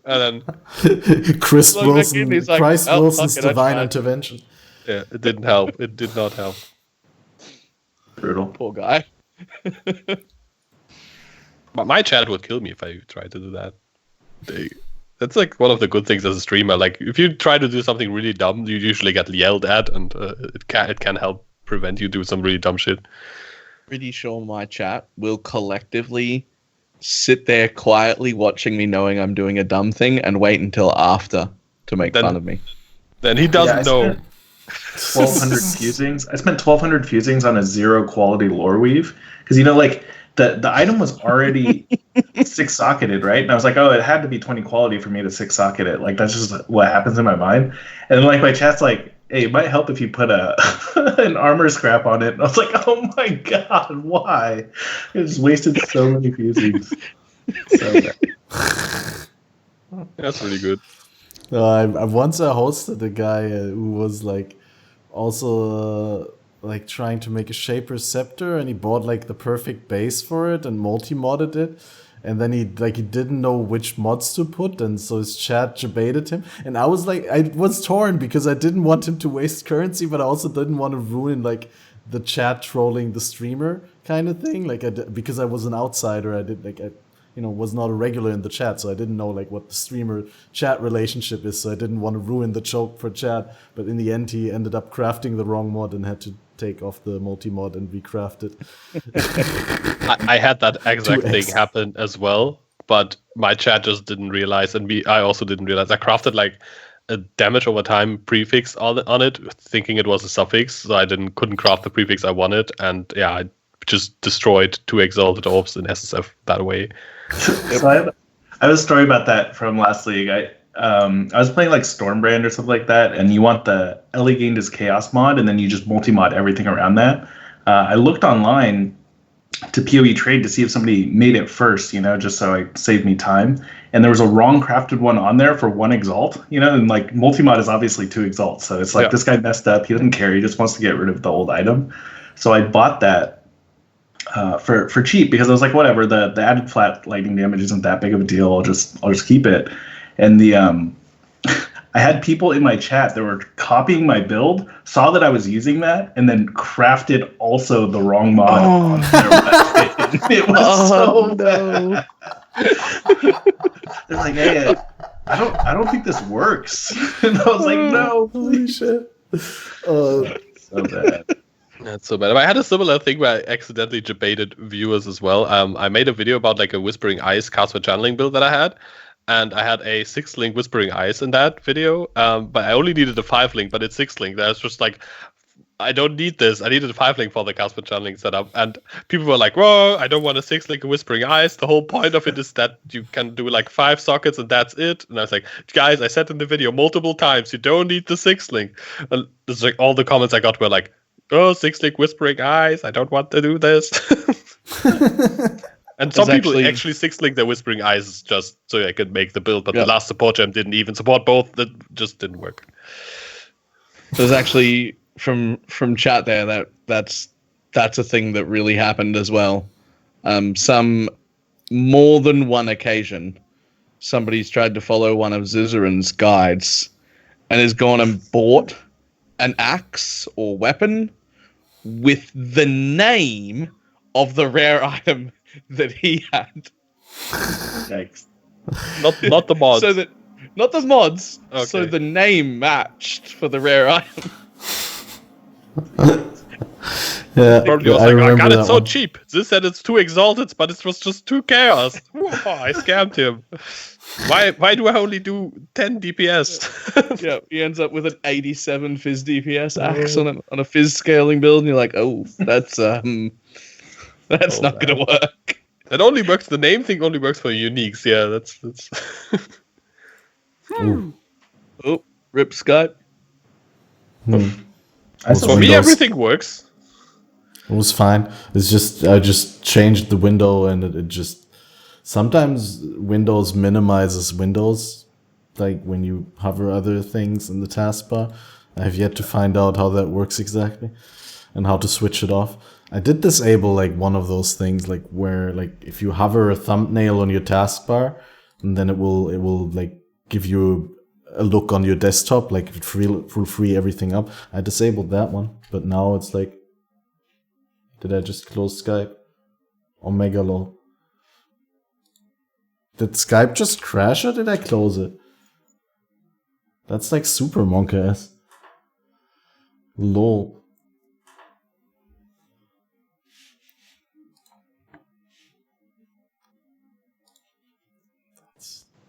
And then Chris Wilson's divine intervention. Yeah, it didn't help. It did not help. Brutal. Poor guy. My chat would kill me if I tried to do that. That's like one of the good things as a streamer. Like if you try to do something really dumb, you usually get yelled at, and it can help prevent you do some really dumb shit. Pretty sure my chat will collectively sit there quietly watching me, knowing I'm doing a dumb thing, and wait until after to make fun of me. Then he doesn't know. 1,200 fusings. I spent 1,200 fusings on a 0 quality lore weave because like. The item was already 6-socketed, right? And I was like, oh, it had to be 20 quality for me to 6-socket it. Like, that's just what happens in my mind. And then, like, my chat's like, hey, it might help if you put an armor scrap on it. And I was like, oh my god, why? I just wasted so many fusings. So that's really good. I once hosted a guy who was, like, also... like trying to make a Shaper Scepter, and he bought like the perfect base for it and multi-modded it, and then he didn't know which mods to put, and so his chat debated him, and I was torn because I didn't want him to waste currency, but I also didn't want to ruin like the chat trolling the streamer kind of thing, because I was an outsider. I was not a regular in the chat, so I didn't know like what the streamer chat relationship is, so I didn't want to ruin the joke for chat. But in the end, he ended up crafting the wrong mod and had to take off the multi-mod and recraft it. I had that exact thing happen as well, but my chat just didn't realize, and I also didn't realize. I crafted like a damage over time prefix on it, thinking it was a suffix, so I couldn't craft the prefix I wanted, and yeah, I just destroyed 2 exalted orbs in SSF that way. So I have a story about that from last league. I was playing like Stormbrand or something like that, and you want the Ellie gained as Chaos mod, and then you just multi-mod everything around that. I looked online to POE trade to see if somebody made it first, just so it saved me time. And there was a wrong crafted one on there for 1 exalt, and like multi-mod is obviously 2 exalts. So it's like this guy messed up. He doesn't care. He just wants to get rid of the old item. So I bought that for cheap because I was like, whatever, the added flat lightning damage isn't that big of a deal. I'll just keep it. And the I had people in my chat that were copying my build, saw that I was using that, and then crafted also the wrong mod on their website. It was so bad. They're like, hey, I don't think this works. And I was like, no, holy shit. so bad. That's so bad. I had a similar thing where I accidentally debated viewers as well. I made a video about like a Whispering Ice cast for channeling build that I had. And I had a 6-link Whispering Ice in that video, but I only needed a 5-link, but it's 6-link. That's just like, I don't need this. I needed a 5-link for the Casper channeling setup. And people were like, whoa, I don't want a 6-link Whispering Ice. The whole point of it is that you can do like 5 sockets and that's it. And I was like, guys, I said in the video multiple times, you don't need the 6-link. And it's like all the comments I got were like, oh, 6-link Whispering Ice. I don't want to do this. And some people actually 6-link their Whispering Eyes just so I could make the build, but the last support gem didn't even support both. That just didn't work. There's actually from chat there that's a thing that really happened as well. Some more than one occasion, somebody's tried to follow one of Thi3n's guides and has gone and bought an axe or weapon with the name of the rare item that he had. Yikes. Not the mods. Not the mods. Okay. So the name matched for the rare item. Yeah, Probably was like, I got it so cheap. This said it's 2 exalted, but it was just 2 chaos. Whoa, I scammed him. Why do I only do 10 DPS? Yeah, he ends up with an 87 Fizz DPS axe on a Fizz scaling build, and you're like, oh, that's not gonna work. That only works. The name thing only works for uniques. Yeah, that's. Oh, rip Skype. For me, everything works. It was fine. It's just I just changed the window and it just sometimes Windows minimizes windows, like when you hover other things in the taskbar. I have yet to find out how that works exactly and how to switch it off. I did disable like one of those things, like where like if you hover a thumbnail on your taskbar, and then it will like give you a look on your desktop, like it will free everything up. I disabled that one, but now it's like, did I just close Skype? Omega lol. Did Skype just crash or did I close it? That's like super monk-ass. Lol.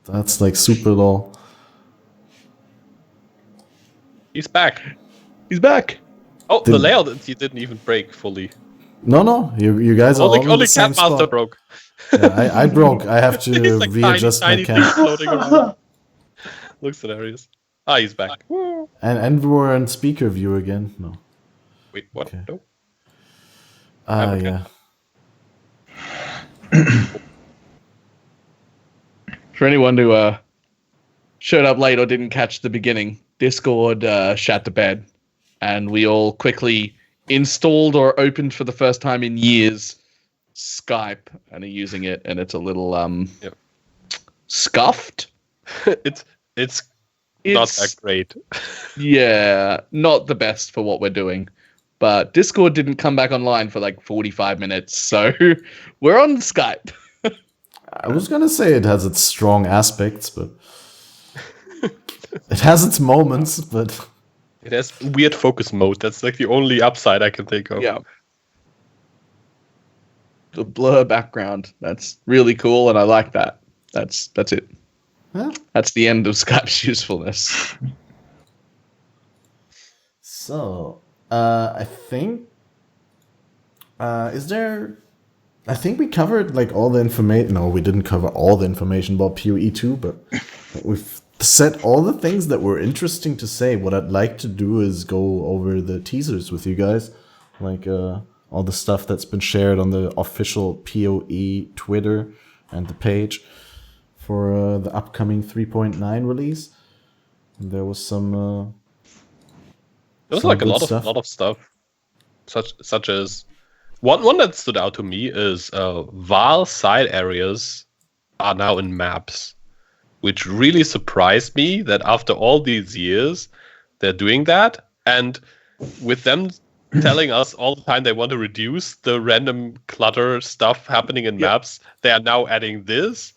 That's like super low. He's back. He's back. Oh, the layout he didn't even break fully. No, you guys are all in only the same CATMASTER spot. broke. Yeah, I broke. I have to He's like readjust tiny my things cam. floating around. Looks hilarious. Ah, he's back. Woo. And we're in speaker view again. No. Wait, what? Okay. No. Yeah. For anyone who showed up late or didn't catch the beginning, Discord shat the bed, and we all quickly installed or opened for the first time in years Skype and are using it, and it's a little scuffed. It's not that great. Yeah, not the best for what we're doing. But Discord didn't come back online for like 45 minutes, so we're on Skype. I was gonna say it has its strong aspects, but it has its moments, but It has weird focus mode. That's like the only upside I can think of. Yeah. The blur background. That's really cool, and I like that. That's it. Huh? That's the end of Skype's usefulness. So, I think, I think we covered like all the information. No, we didn't cover all the information about POE 2, but we've said all the things that were interesting to say. What I'd like to do is go over the teasers with you guys. Like, all the stuff that's been shared on the official POE Twitter and the page for the upcoming 3.9 release. And there was some. There was some like a good lot of stuff, such as one that stood out to me is Vaal side areas are now in maps, which really surprised me that after all these years they're doing that, and with them telling us all the time they want to reduce the random clutter stuff happening in maps, they are now adding this.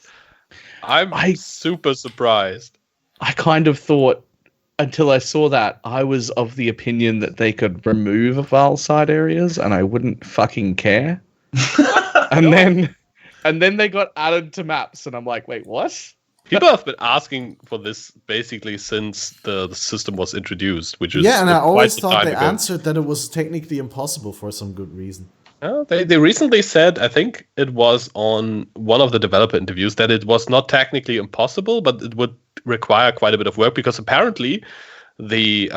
I'm super surprised. I kind of thought, until I saw that, I was of the opinion that they could remove Vaal side areas and I wouldn't fucking care. and then they got added to maps and I'm like, wait, what? People have been asking for this basically since the system was introduced, which is and I always quite thought some they time ago. answered that it was technically impossible for some good reason. They recently said, I think it was on one of the developer interviews, that it was not technically impossible, but it would require quite a bit of work, because apparently the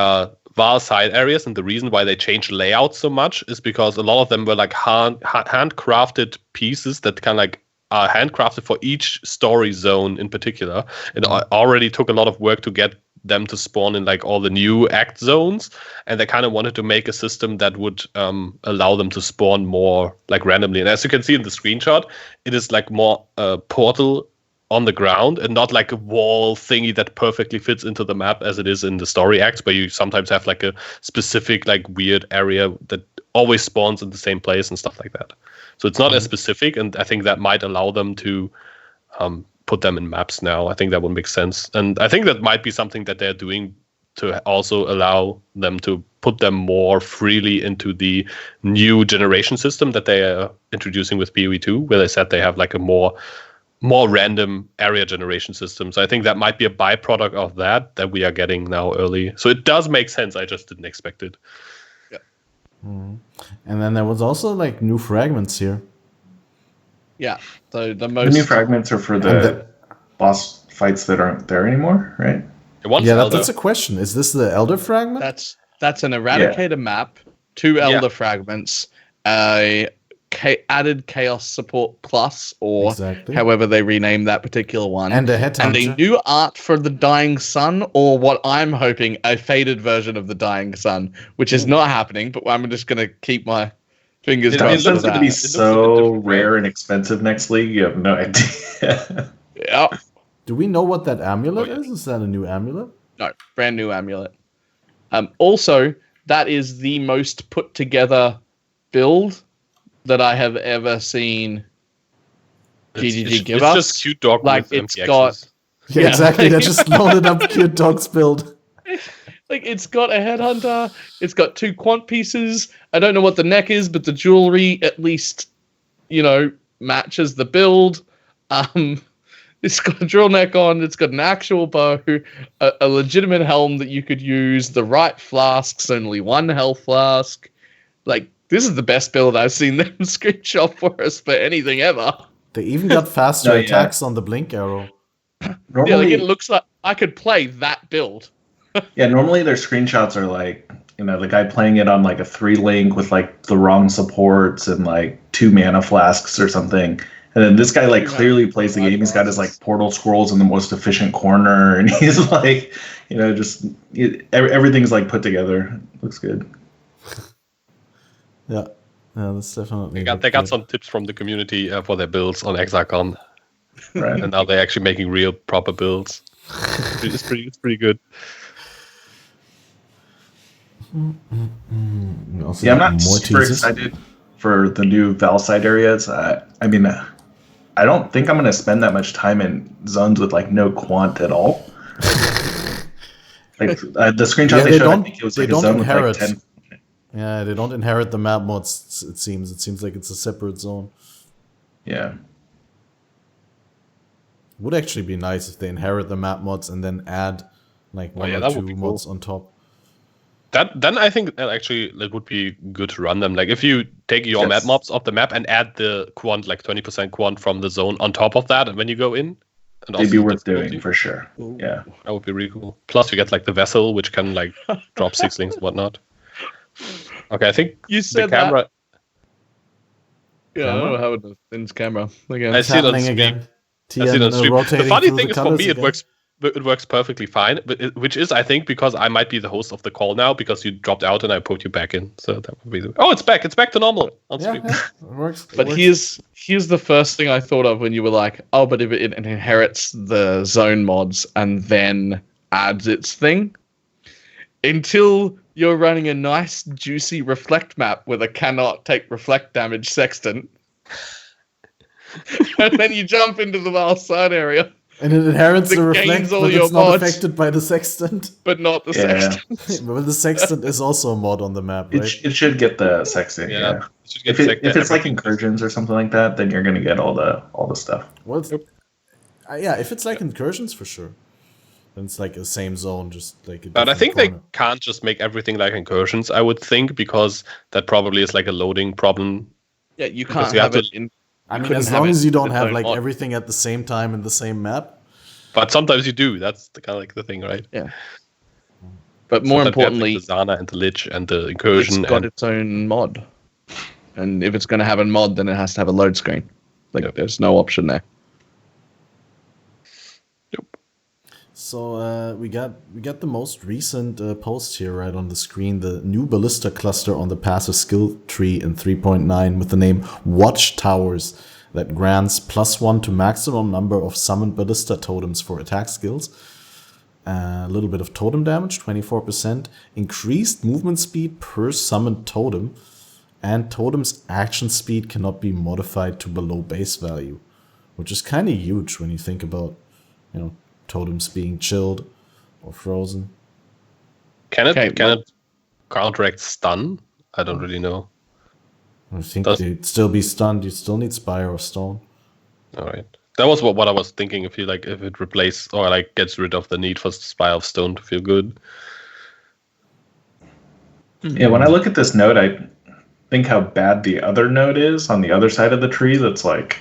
Vaal side areas, and the reason why they changed layout so much is because a lot of them were like handcrafted pieces that kind of like are handcrafted for each story zone in particular. It already took a lot of work to get them to spawn in like all the new act zones, and they kind of wanted to make a system that would allow them to spawn more like randomly. And as you can see in the screenshot, it is like more portal on the ground and not like a wall thingy that perfectly fits into the map as it is in the story acts, where you sometimes have like a specific like weird area that always spawns in the same place and stuff like that. So it's not as specific, and I think that might allow them to put them in maps now. I think that would make sense. And I think that might be something that they're doing to also allow them to put them more freely into the new generation system that they are introducing with PoE 2, where they said they have like a more random area generation system. So I think that might be a byproduct of that we are getting now early. So it does make sense. I just didn't expect it. And then there was also like new fragments here. Yeah, so the new fragments are for the boss fights that aren't there anymore, right? That's a question. Is this the Elder fragment? That's an Eradicator map, 2 Elder fragments, added Chaos Support Plus, or however they rename that particular one, and a headhunter, and a new art for the Dying Sun, or what I'm hoping, a faded version of the Dying Sun, which is not happening, but I'm just going to keep my fingers crossed. It's going to be so rare and expensive next league, you have no idea. Yeah. Do we know what that amulet is? Is that a new amulet? No, brand new amulet. Also, that is the most put together build that I have ever seen GGG give us. It's just cute dog like with it's got. Yeah, exactly. They just loaded up cute dog's build. Like it's got a headhunter. It's got 2 quant pieces. I don't know what the neck is, but the jewelry at least, matches the build. It's got a drill neck on. It's got an actual bow, a legitimate helm that you could use. The right flasks, only 1 health flask. Like, this is the best build I've seen them screenshot for us for anything ever. They even got faster attacks on the blink arrow. Normally, it looks like I could play that build. Normally their screenshots are like, the guy playing it on like a 3-link with like the wrong supports and like 2 mana flasks or something. And then this guy like clearly plays the game. He's got his like portal scrolls in the most efficient corner, and he's like, everything's like put together. Looks good. Yeah, that's definitely. They got some tips from the community for their builds on Exilecon, right? And now they're actually making real proper builds. It's pretty good. I'm not super excited for the new Vaal side areas. I don't think I'm going to spend that much time in zones with like no quant at all. Like the screenshot they showed, I think it was like a zone with like 10. Yeah, they don't inherit the map mods. It seems like it's a separate zone. Yeah, would actually be nice if they inherit the map mods and then add like 1 or 2 mods on top. Then I think that actually it would be good to run them. Like if you take your map mobs off the map and add the quant, like 20% quant from the zone on top of that, and when you go in, and it'd be worth doing for sure. Ooh, yeah, that would be really cool. Plus you get like the vessel, which can like drop 6 links and whatnot. Okay, I think you said the camera. Yeah, I don't know how it Thi3n's camera again. I It's see it on happening stream. again. I see it on stream. The rotating funny through thing the is, for colors me, again. it works perfectly fine. But which is, I think, because I might be the host of the call now, because you dropped out and I put you back in. So that would be. It's back. It's back to normal on Yeah, stream. yeah, it works. But here's the first thing I thought of when you were like, oh, but if it inherits the zone mods and then adds its thing, until you're running a nice juicy reflect map with a cannot take reflect damage sextant, and then you jump into the Vaal side area. And it inherits It the reflect, gains all but your it's not mods. affected by the sextant. But not the sextant. But the sextant is also a mod on the map, right? It should get the sextant. Yeah. If it's like incursions or something like that, then you're gonna get all the stuff. Well, if it's like incursions, for sure. Then it's like the same zone, just like a But I different think corner. they can't just make everything like incursions, I would think, because that probably is like a loading problem. Yeah, you Because can't you have have it in. I mean, couldn't as have long it as you don't its have own like mod. everything at the same time in the same map. But sometimes you do. That's kind of like the thing, right? Yeah. But more Sometimes you have, importantly, like, the Zana and the Lich and the it's incursion. got its own mod. And if it's going to have a mod, then it has to have a load screen. There's no option there. So we got the most recent post here right on the screen. The new ballista cluster on the passive skill tree in 3.9 with the name Watchtowers that grants +1 to maximum number of summoned ballista totems for attack skills. A little bit of totem damage, 24%. Increased movement speed per summoned totem. And totem's action speed cannot be modified to below base value. Which is kind of huge when you think about, totems being chilled or frozen. Can it counteract stun? I don't really know. I think they'd still be stunned. You still need Spire or Stone. All right. That was what I was thinking. If it replaces or gets rid of the need for Spire of Stone to feel good. Yeah, when I look at this node, I think how bad the other node is on the other side of the tree. That's like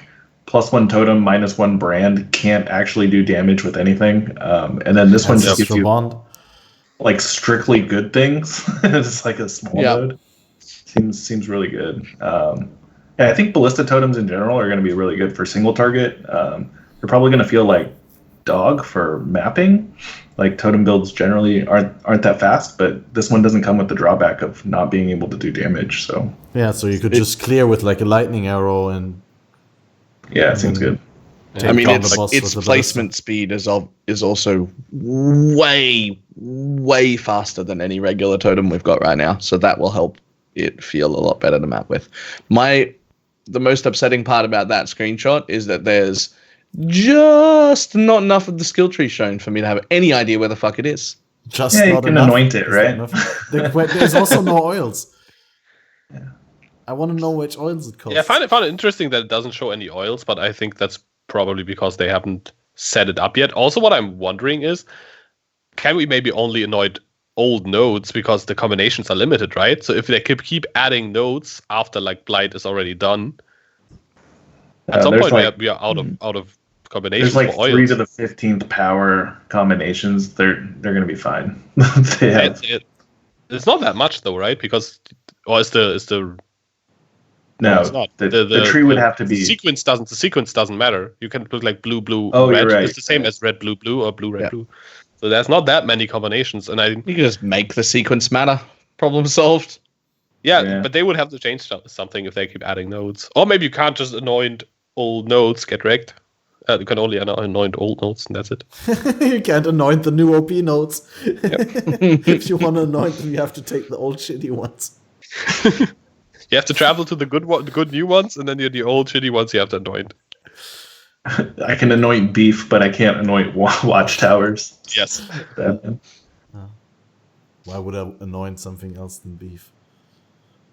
+1 totem, -1 brand, can't actually do damage with anything. And then this one just gives you bond. like strictly good things. It's like a small node. Seems really good. I think ballista totems in general are going to be really good for single target. They're probably going to feel like dog for mapping. Like totem builds generally aren't that fast, but this one doesn't come with the drawback of not being able to do damage. So so you could just clear with like a lightning arrow and. Yeah, it seems good. I mean, its placement speed is also way faster than any regular totem we've got right now. So that will help it feel a lot better to map with. The most upsetting part about that screenshot is that there's just not enough of the skill tree shown for me to have any idea where the fuck it is. Just you not can enough. anoint it, right? There's also no oils. Yeah. I want to know which oils it costs. Yeah, I found it interesting that it doesn't show any oils, but I think that's probably because they haven't set it up yet. Also, what I'm wondering is, can we maybe only anoint old nodes because the combinations are limited, right? So if they keep adding nodes after Blight is already done, at some point we are out of combinations. There's like for 3 oils. to the 15th power combinations. They're going to be fine. It's not that much though, right? Because is the No, it's not. The tree would have to be. The sequence doesn't matter. You can look like blue, Oh, red. You're right. It's the same as red, blue, blue, or blue, red, blue. So there's not that many combinations, and you can just make the sequence matter. Problem solved. Yeah, but they would have to change something if they keep adding nodes, or maybe you can't just anoint old nodes. Get wrecked. You can only anoint old nodes, and that's it. You can't anoint the new OP nodes. If you want to anoint them, you have to take the old shitty ones. You have to travel to the good new ones, and then the old shitty ones you have to anoint. I can anoint beef, but I can't anoint watchtowers. Yes. Why would I anoint something else than beef?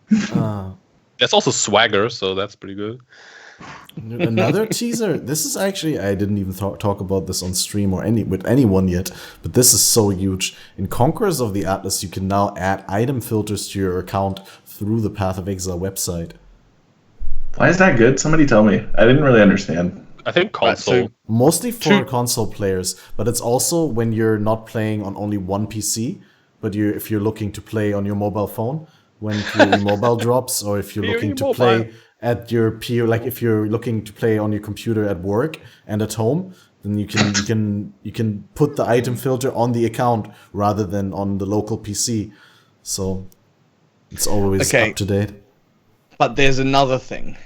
There's also swagger, so that's pretty good. Another teaser. This is actually, I didn't even talk about this on stream or with anyone yet, but this is so huge. In Conquerors of the Atlas, you can now add item filters to your account through the Path of Exile website. Why is that good? Somebody tell me. I didn't really understand. I think console. Mostly for console players, but it's also when you're not playing on only one PC, but if you're looking to play on your mobile phone, when POE Mobile drops, or if you're PoE looking to Mobile. play at your PO, like if you're looking to play on your computer at work and at home, then you can put the item filter on the account rather than on the local PC. So it's always up to date. But there's another thing.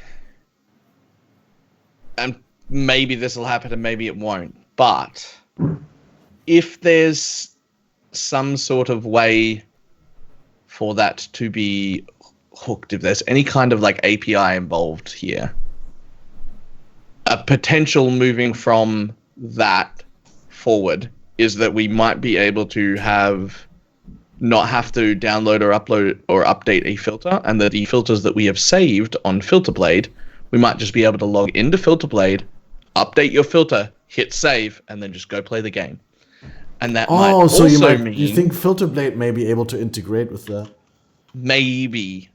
And maybe this will happen and maybe it won't. But if there's some sort of way for that to be hooked, if there's any kind of like API involved here, a potential moving from that forward is that we might be able to not have to download or upload or update a filter, and that the filters that we have saved on Filterblade, we might just be able to log into Filterblade, update your filter, hit save, and then just go play the game. And that might also mean... you think Filterblade may be able to integrate with that? Maybe.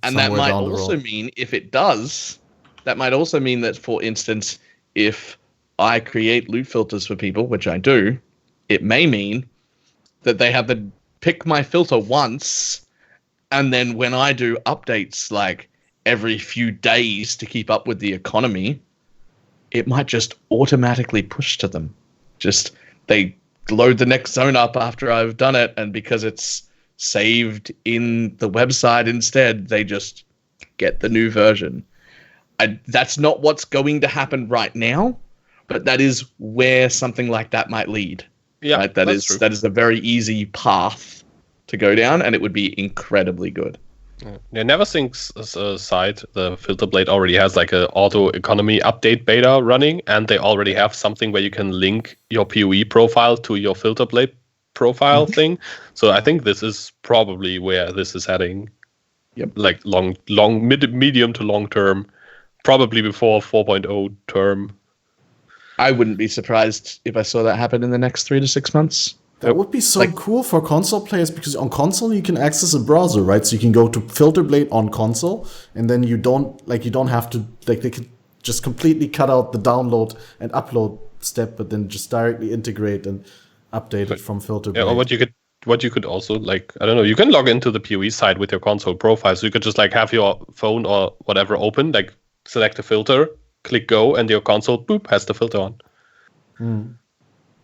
And that might also mean, if it does, that might also mean that, for instance, if I create loot filters for people, which I do, it may mean that they have to pick my filter once, and then when I do updates like every few days to keep up with the economy, it might just automatically push to them. Just they load the next zone up after I've done it, and because it's saved in the website instead, they just get the new version. That's not what's going to happen right now, but that is where something like that might lead. Yeah, right? That is a very easy path to go down, and it would be incredibly good. Yeah, NeverThink's site, the Filterblade, already has like a auto economy update beta running, and they already have something where you can link your PoE profile to your Filterblade profile thing. So I think this is probably where this is heading. Yep. Like medium to long term, probably before 4.0 term. I wouldn't be surprised if I saw that happen in the next 3 to 6 months. That would be so cool for console players, because on console you can access a browser, right? So you can go to Filterblade on console, and then you don't have to, like, they can just completely cut out the download and upload step, but then just directly integrate and update it from Filterblade. Yeah, or what you could also, like, I don't know, you can log into the PoE site with your console profile, so you could just like have your phone or whatever open, like select a filter, click go, and your console boop has the filter on.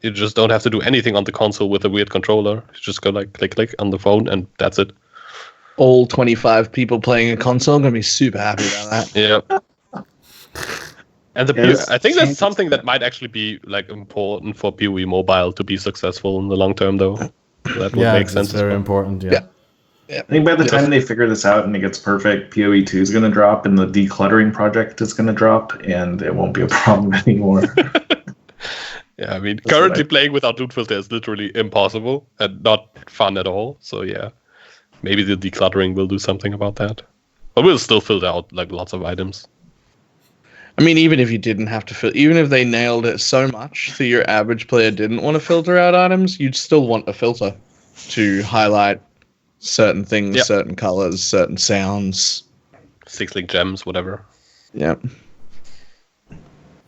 You just don't have to do anything on the console with a weird controller. You just go like click on the phone, and that's it. All 25 people playing a console are going to be super happy about that. Yeah. And I think that's something that might actually be like important for PoE Mobile to be successful in the long term, though. That would make sense. It's very important. Yeah. I think by the time they figure this out and it gets perfect, PoE 2 is going to drop, and the decluttering project is going to drop, and it won't be a problem anymore. Yeah, I mean, currently playing without loot filter is literally impossible and not fun at all. So yeah, maybe the decluttering will do something about that. But we'll still filter out like lots of items. I mean, even if you didn't have to even if they nailed it so much that your average player didn't want to filter out items, you'd still want a filter to highlight certain things, certain colors, certain sounds. 6-link gems, whatever. Yeah.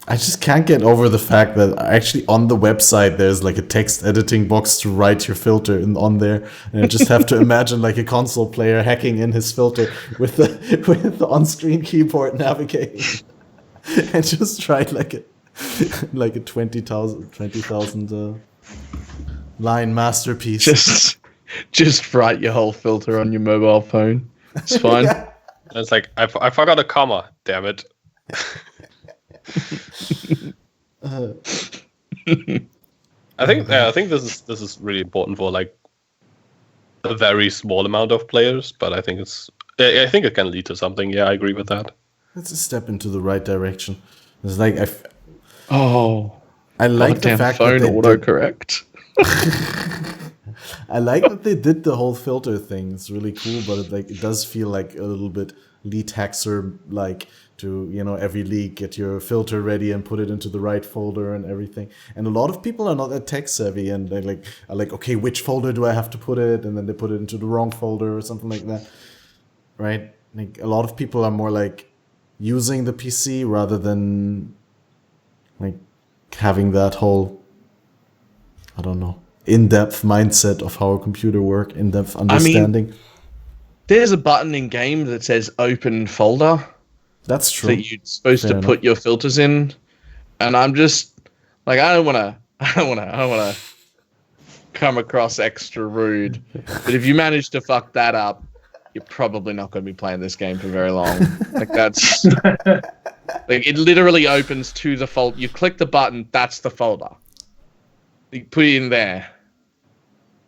I just can't get over the fact that actually on the website there's like a text editing box to write your filter on there, and I just have to imagine like a console player hacking in his filter with the on-screen keyboard navigating, and just write like a 20,000 line masterpiece. Just write your whole filter on your mobile phone. It's fine. Yeah. It's like I forgot a comma. Damn it. I think this is really important for like a very small amount of players, but I think it can lead to something. Yeah, I agree with that. It's a step into the right direction. It's like I like the fact phone that autocorrect. I like that they did the whole filter thing. It's really cool, but it does feel like a little bit lead hacker like to, every league get your filter ready and put it into the right folder and everything. And a lot of people are not that tech savvy, and they are like, okay, which folder do I have to put it? And then they put it into the wrong folder or something like that. Right? Like a lot of people are more like using the PC rather than like having that whole, I don't know, in-depth mindset of how a computer works, in-depth understanding. There's a button in game that says open folder. That's true. That you're supposed to put your filters in, and I'm just like, I don't want to come across extra rude, but if you manage to fuck that up, you're probably not going to be playing this game for very long. Like that's like it literally opens to the folder. You click the button, that's the folder. You put it in there.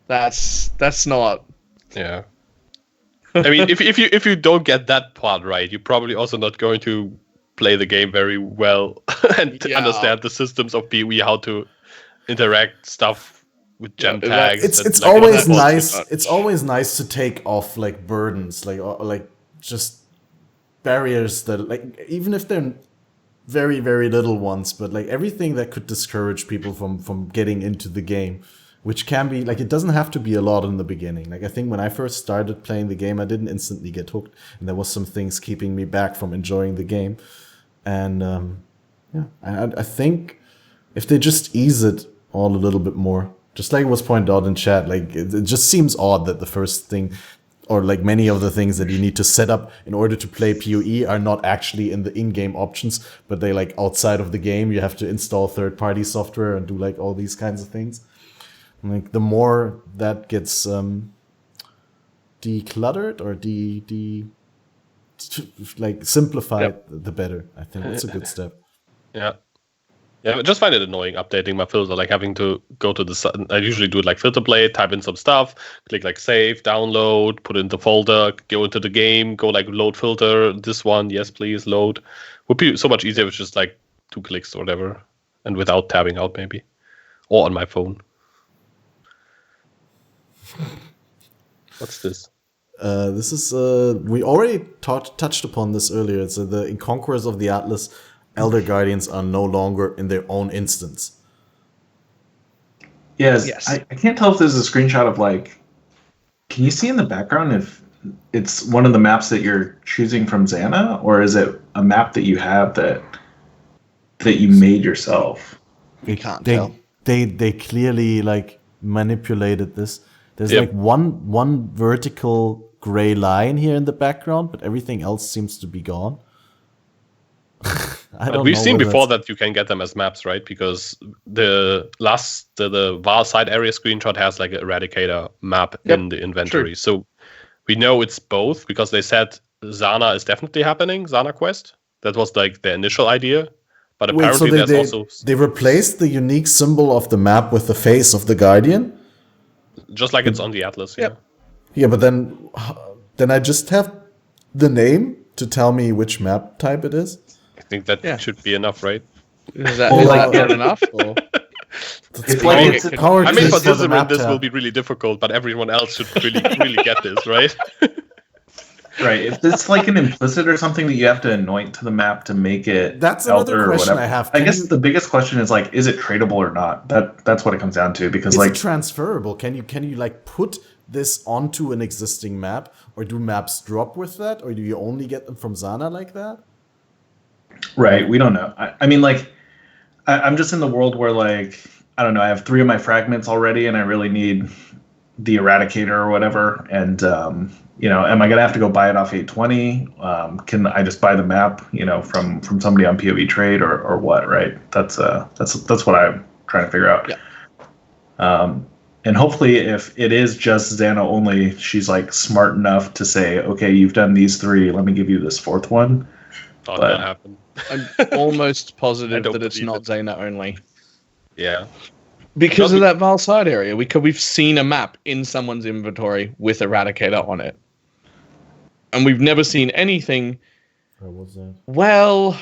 That's not. Yeah. I mean, if you don't get that part right, you're probably also not going to play the game very well and understand the systems of PoE, how to interact stuff with gem tags. It's always nice. It's always nice to take off like burdens, like just barriers that like even if they're very very little ones, but like everything that could discourage people from getting into the game. Which can be, like, it doesn't have to be a lot in the beginning. Like, I think when I first started playing the game, I didn't instantly get hooked. And there was some things keeping me back from enjoying the game. And, I think if they just ease it all a little bit more, just like it was pointed out in chat, like, it just seems odd that the first thing, or like many of the things that you need to set up in order to play PoE are not actually in the in-game options, but they like outside of the game. You have to install third-party software and do like all these kinds of things. Like the more that gets decluttered or like simplified, the better. I think it's a good step. Yeah, I just find it annoying updating my filter, like having to go to the. I usually do it like filter blade, type in some stuff, click like save, download, put it in the folder, go into the game, go like load filter. This one, yes please, load. Would be so much easier with just like 2 clicks or whatever, and without tabbing out maybe, or on my phone. What's this? This is we already touched upon this earlier. It's the Conquerors of the Atlas Elder Guardians are no longer in their own instance. Yes. I can't tell if there's a screenshot of like. Can you see in the background if it's one of the maps that you're choosing from Xana, or is it a map that you have that you made yourself? We can't tell. They clearly like manipulated this. There's like one vertical gray line here in the background, but everything else seems to be gone. We've seen before that you can get them as maps, right? Because the Vaal side area screenshot has like an Eradicator map in the inventory. True. So we know it's both because they said Xana is definitely happening, Xana Quest. That was like the initial idea. But apparently they replaced the unique symbol of the map with the face of the Guardian? Just like it's on the Atlas, yeah. Yeah, but then I just have the name to tell me which map type it is? I think that should be enough, right? Is that good enough? Or? I mean, for this will be really difficult, but everyone else should really get this, right? Right. If it's like an implicit or something that you have to anoint to the map to make it. That's another question I have. I guess the biggest question is like, is it tradable or not? That's what it comes down to. Because is like it transferable? Can you like put this onto an existing map, or do maps drop with that, or do you only get them from Xana like that? Right. We don't know. I mean, like, I'm just in the world where like I don't know. I have 3 of my fragments already, and I really need the Eradicator or whatever, and am I gonna have to go buy it off 820? Can I just buy the map, from somebody on POE trade or what? Right. That's what I'm trying to figure out. Yeah. And hopefully, if it is just Xana only, she's like smart enough to say, okay, you've done these 3. Let me give you this 4th one. Thought that happened. I'm almost positive that it's not Xana only. Yeah. Because of that Vaal side area, we've seen a map in someone's inventory with Eradicator on it. And we've never seen anything. Where was that? Well,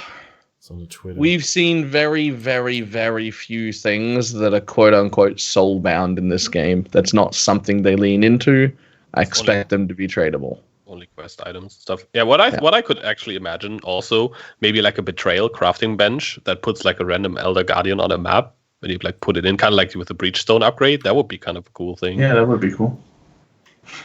it's on the Twitter. We've seen very, very, very few things that are quote-unquote soul-bound in this game. That's not something they lean into. I expect them to be tradable. Only quest items stuff. Yeah, what I could actually imagine also, maybe like a betrayal crafting bench that puts like a random Elder Guardian on a map. When you like put it in, kind of like with the Breachstone upgrade, that would be kind of a cool thing. Yeah, that would be cool.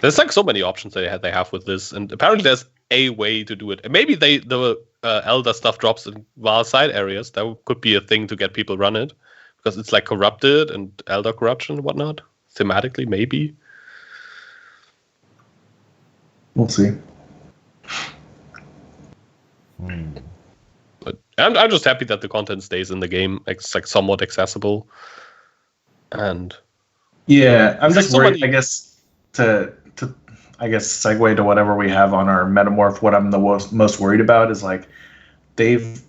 There's like so many options they have with this, and apparently there's a way to do it. And maybe the Elder stuff drops in Vaal side areas. That could be a thing to get people run it, because it's like corrupted and Elder corruption and whatnot. Thematically, maybe. We'll see. But I'm just happy that the content stays in the game. It's like somewhat accessible. And yeah, I'm just worried. somebody... I guess to segue to whatever we have on our Metamorph. What I'm the most worried about is like they've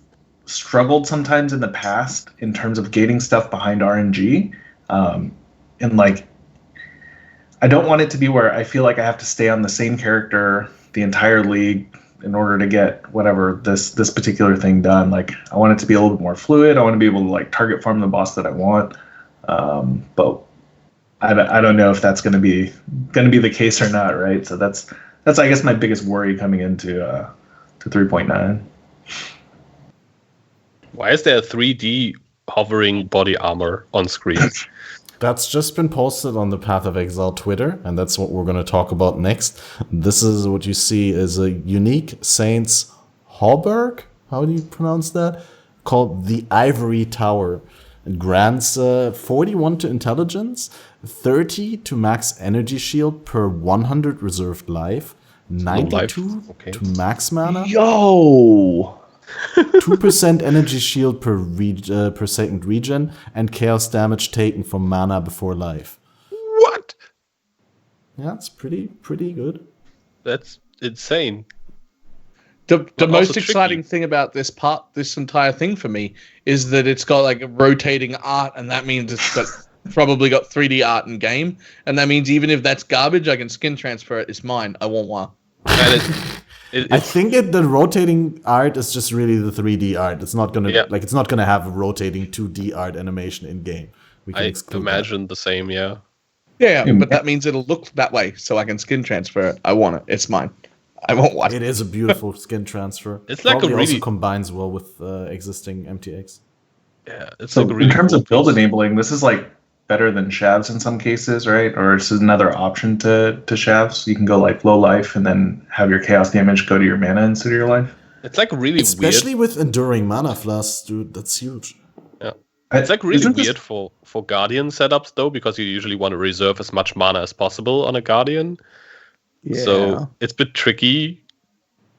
struggled sometimes in the past in terms of gating stuff behind RNG, and like I don't want it to be where I feel like I have to stay on the same character the entire league in order to get whatever this particular thing done. Like I want it to be a little bit more fluid. I want to be able to like target farm the boss that I want, but I don't know if that's going to be the case or not, right? So that's I guess my biggest worry coming into to 3.9. Why is there a 3D hovering body armor on screen? That's just been posted on the Path of Exile Twitter, and that's what we're going to talk about next. This is what you see is a unique Saints Hauberg, how do you pronounce that? Called the Ivory Tower. It grants 41 to intelligence, 30 to max energy shield per 100 reserved life, 92 to max mana. Yo! 2% energy shield per second regen, and chaos damage taken from mana before life. What? Yeah, it's pretty good. That's insane. The most exciting thing about this entire thing for me is that it's got like a rotating art, and that means it's probably got 3D art in game, and that means even if that's garbage, I can skin transfer it. It's mine. I want one. I think the rotating art is just really the 3D art. It's not gonna it's not gonna have a rotating 2D art animation in game. We can imagine the same, yeah. Yeah, but that means it'll look that way, so I can skin transfer it. I want it. It's mine. I want one. It is a beautiful skin transfer. It's like probably a really also combines well with existing MTX. Yeah, it's so like a really in terms cool of build enabling, this is like better than Shavs in some cases, right? Or it's another option to Shavs. You can go like low life and then have your chaos damage go to your mana instead of your life. It's like really especially weird. with enduring mana flask, dude. That's huge. Yeah, it's like really weird for Guardian setups though, because you usually want to reserve as much mana as possible on a Guardian. Yeah. So it's a bit tricky.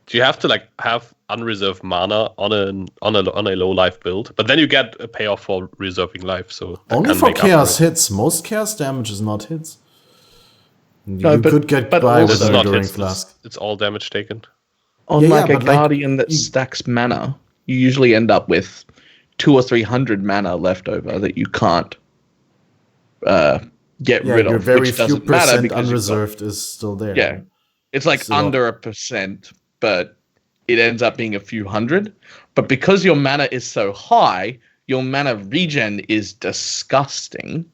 You have to like have unreserved mana on a low life build, but then you get a payoff for reserving life. So only for chaos hits. Most chaos damage is not hits. You could get by with an enduring flask. It's all damage taken. On a Guardian that stacks mana, you usually end up with 200 or 300 mana left over that you can't get rid of. Very few percent unreserved is still there. Yeah, it's like under 1%, but it ends up being a few hundred. But because your mana is so high, your mana regen is disgusting.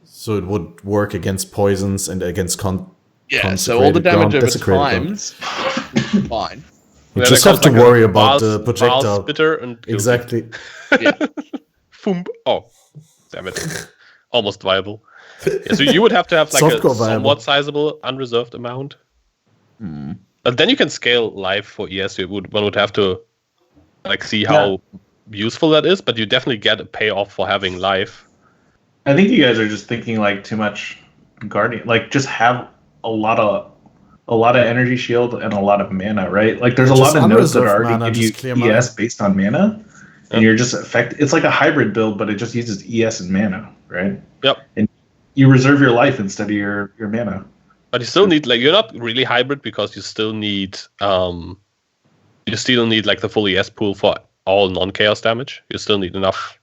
So it would work against poisons and against so all the damage over time's fine. You just have to worry about the projectile. Exactly. Oh, damn it. Almost viable. Yeah, so you would have to have like a somewhat sizable unreserved amount. But then you can scale life for ES. One would have to like see how useful that is, but you definitely get a payoff for having life. I think you guys are just thinking like too much Guardian. Like just have a lot of energy shield and a lot of mana, right? Like there's a lot of nodes that already give you ES based on mana, and you're just it's like a hybrid build, but it just uses ES and mana, right? Yep. And you reserve your life instead of your mana. But you still need you're not really hybrid because you still need like the full ES pool for all non-chaos damage. You still need enough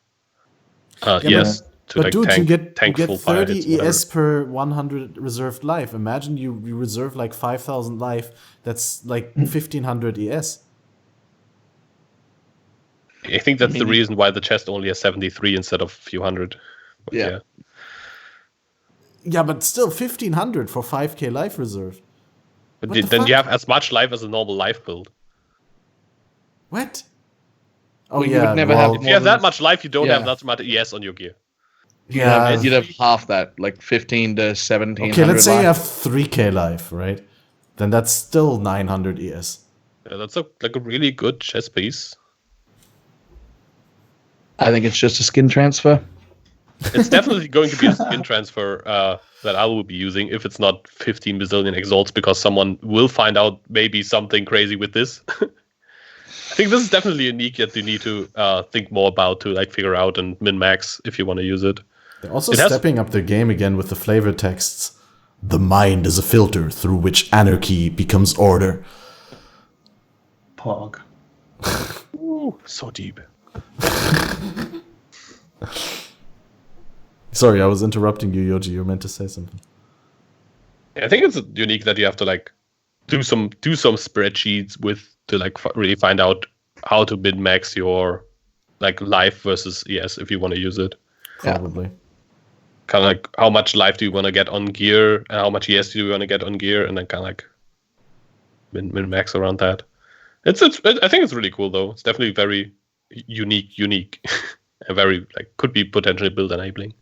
ES to you get full 30 ES per 100 reserved life. Imagine you reserve like 5,000 life. That's like 1,500 ES. I think that's the reason why the chest only has 73 instead of a few hundred. But Yeah, but still 1,500 for 5k life reserve. But then you have as much life as a normal life build. What? Oh you would never have. If you have that much life, you don't have that much ES on your gear. Yeah, you'd have half that, like 15 to 17. Okay, let's say you have 3k life, right? Then that's still 900 ES. Yeah, that's a really good chess piece. I think it's just a skin transfer. It's definitely going to be a skin transfer that I will be using if it's not 15 bazillion exalts, because someone will find out maybe something crazy with this. I think this is definitely unique that you need to think more about to like figure out and min-max if you want to use it. They're also stepping up their game again with the flavor texts. The mind is a filter through which anarchy becomes order. Pog. Ooh, so deep. Sorry, I was interrupting you, Yoji. You were meant to say something. I think it's unique that you have to like do some spreadsheets with to like really find out how to min-max your like life versus ES if you want to use it. Probably. Kind of like how much life do you want to get on gear and how much ES do you want to get on gear, and then kind of like min-max around that. I think it's really cool though. It's definitely very unique, and very like could be potentially build enabling.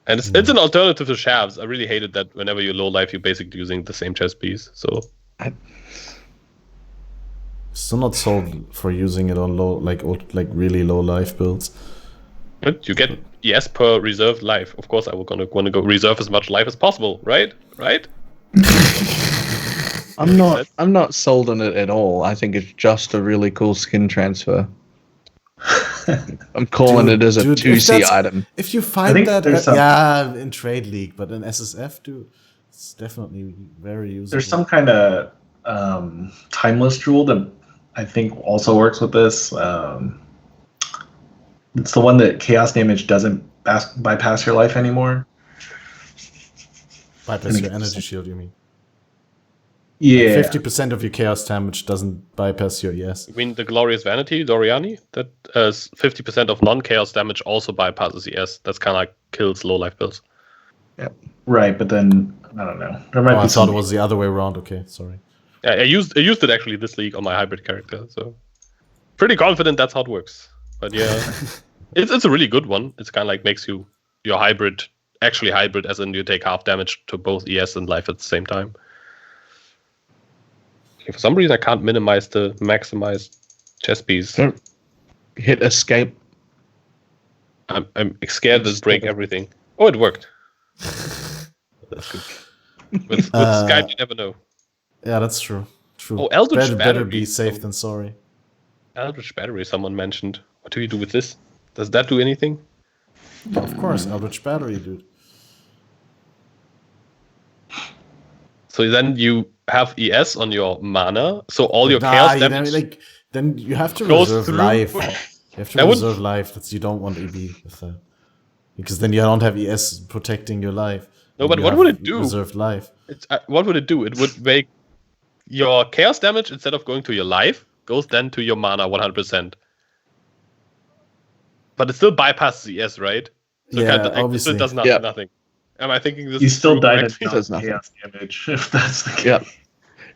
And it's an alternative to Shavs. I really hated that whenever you're low life, you're basically using the same chess piece. So still not sold for using it on low, like really low life builds. But you get ES per reserved life. Of course, I will want to go reserve as much life as possible, right? I'm not sold on it at all. I think it's just a really cool skin transfer. I'm calling it as a 2C item. If you find that, in Trade League, but in SSF, dude, it's definitely very useful. There's some kind of timeless jewel that I think also works with this. It's the one that chaos damage doesn't bypass your life anymore. Bypass your energy shield, you mean? Yeah. Like 50% of your chaos damage doesn't bypass your ES. You mean the Glorious Vanity, Doriani? That 50% of non-chaos damage also bypasses ES. That's kind of like kills low life builds. Yeah. Right, but then, I don't know. There might be I thought it was the other way around. Okay, sorry. Yeah, I used it actually this league on my hybrid character, so pretty confident that's how it works. But yeah, it's a really good one. It's kind of like makes you your hybrid, actually hybrid, as in you take half damage to both ES and life at the same time. Okay, for some reason, I can't minimize the maximized chess piece. Hit escape. I'm scared to break everything. Oh, it worked. That's good. With Skype, you never know. Yeah, that's true. Oh, Eldritch Battery. Better be safe than sorry. Eldritch Battery, someone mentioned. What do you do with this? Does that do anything? Yeah, of course, Eldritch Battery, dude. So then you have ES on your mana, so all your chaos damage... then you have to reserve life. You have to reserve life. You don't want EB with that. Because then you don't have ES protecting your life. No, but what would it do? Reserved life. What would it do? It would make your chaos damage, instead of going to your life, goes then to your mana 100%. But it still bypasses ES, right? So obviously. It does nothing. Am I thinking this? You still died at chaos damage, if that's the case. Yeah.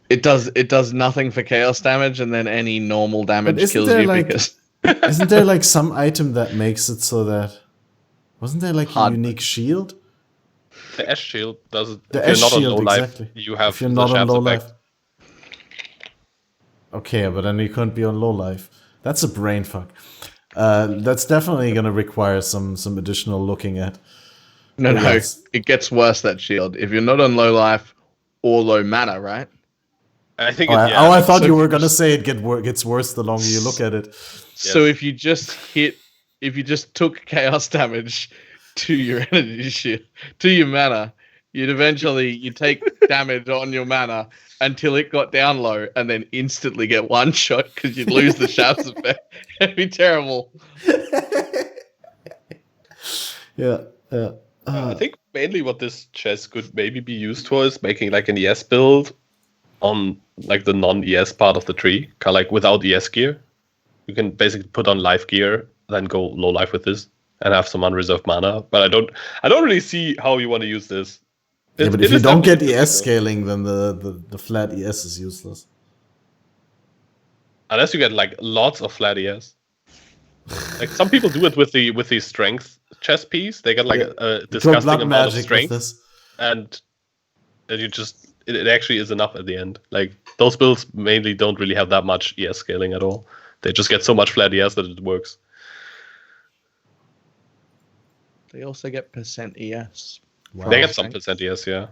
It does nothing for chaos damage, and then any normal damage kills you because... Isn't there like some item that makes it so that... Wasn't there like a unique shield? The S shield does it. The if S you're not shield, on low exactly. life, you have if you're not on low effect. life. Okay, but then you couldn't be on low life. That's a brain fuck. That's definitely going to require some additional looking at. No, it gets worse, that shield. If you're not on low life or low mana, right? I think. I thought you were going to say it gets worse the longer you look at it. So if you just took chaos damage to your energy shield, to your mana, you'd take damage on your mana until it got down low, and then instantly get one shot because you'd lose the shafts effect. It'd be terrible. Yeah. I think mainly what this chess could maybe be used for is making like an ES build on like the non-ES part of the tree, kind of like without ES gear. You can basically put on life gear, then go low life with this, and have some unreserved mana. But I don't really see how you want to use this. But if you don't get ES scaling, then the flat ES is useless. Unless you get like lots of flat ES. Like some people do it with the strength chess piece. They get like a disgusting amount of strength, and it actually is enough at the end. Like those builds mainly don't really have that much ES scaling at all. They just get so much flat ES that it works. They also get percent ES. Wow. They get some percent, yes, yeah.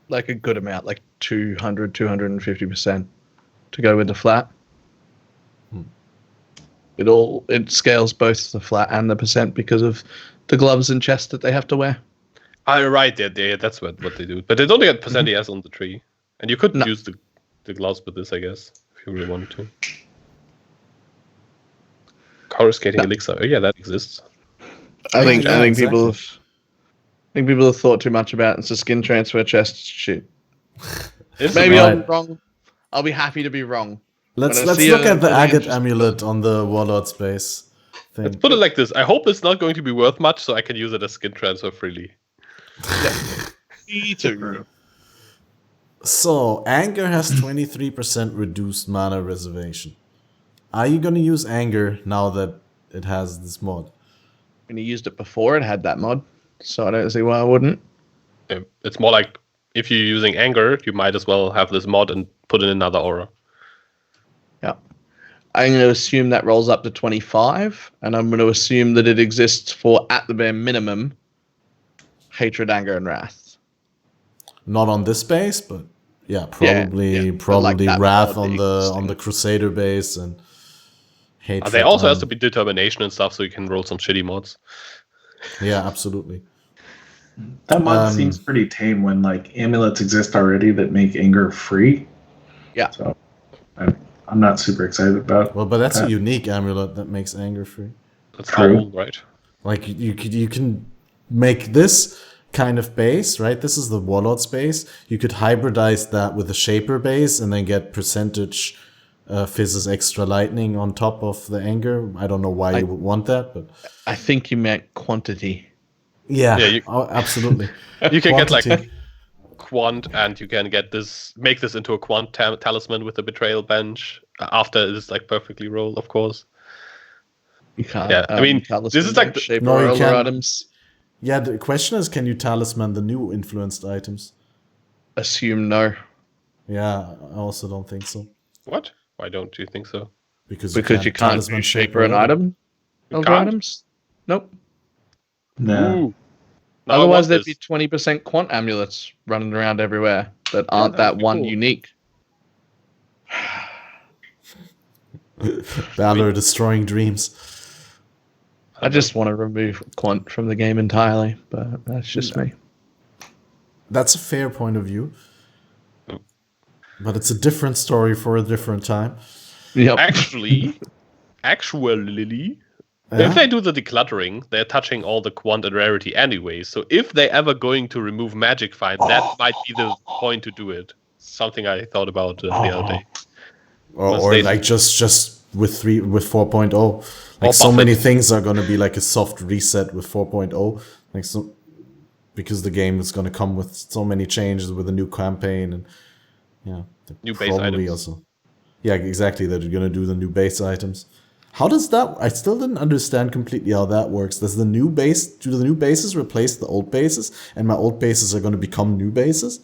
Like a good amount, like 200, 250% to go with the flat. It scales both the flat and the percent because of the gloves and chest that they have to wear. Right, yeah, that's what they do. But they don't get percent ES on the tree. And you could use the gloves with this, I guess, if you really wanted to. Coruscating elixir. Oh, yeah, that exists. I think exactly. people have thought too much about it. It's a skin transfer chest shit. Maybe I'm wrong. I'll be happy to be wrong. Let's look at the agate amulet on the Warlord space thing. Let's put it like this. I hope it's not going to be worth much, so I can use it as skin transfer freely. Me too. So, Anger has 23% reduced mana reservation. Are you going to use Anger now that it has this mod? When you used it before, it had that mod, so I don't see why I wouldn't. It's more like if you're using Anger, you might as well have this mod and put in another aura. Yeah. I'm going to assume that rolls up to 25, and I'm going to assume that it exists for, at the bare minimum, Hatred, Anger, and Wrath. Not on this base, but yeah, probably like Wrath on the Crusader base and Hatred. There also has to be Determination and stuff, so you can roll some shitty mods. Yeah, absolutely. That mod seems pretty tame when like amulets exist already that make Anger free. Yeah. So I'm not super excited about. Well, but that's a unique amulet that makes Anger free. That's true, right? Like you can make this kind of base, right? This is the Warlord's base. You could hybridize that with a Shaper base and then get percentage fizzes extra lightning on top of the Anger. I don't know why you would want that, but I think you meant quantity. Yeah, absolutely. You can get like Quant, and you can make this into a Quant talisman with a Betrayal bench after it is like perfectly rolled, of course. You can't. Yeah, I mean, this is like you can't. Items. Yeah, the question is, can you talisman the new influenced items? Assume no. Yeah, I also don't think so. What? Why don't you think so? Because you can't do Shaper an item. Items? Nope. No. Otherwise, there'd be 20% quant amulets running around everywhere that aren't that one cool. Unique. Balor destroying dreams. I just want to remove quant from the game entirely, but that's just me. That's a fair point of view. But it's a different story for a different time. Yep. Actually, if they do the decluttering, they're touching all the quant and rarity anyway. So if they're ever going to remove Magic Find, that might be the point to do it. Something I thought about the other day. Or like just with 4.0. Like so many things are going to be like a soft reset with 4.0. Like so, because the game is going to come with so many changes with a new campaign and new base items. Also. Yeah, exactly. That you're going to do the new base items. How does that? I still didn't understand completely how that works. Do the new bases replace the old bases, and my old bases are going to become new bases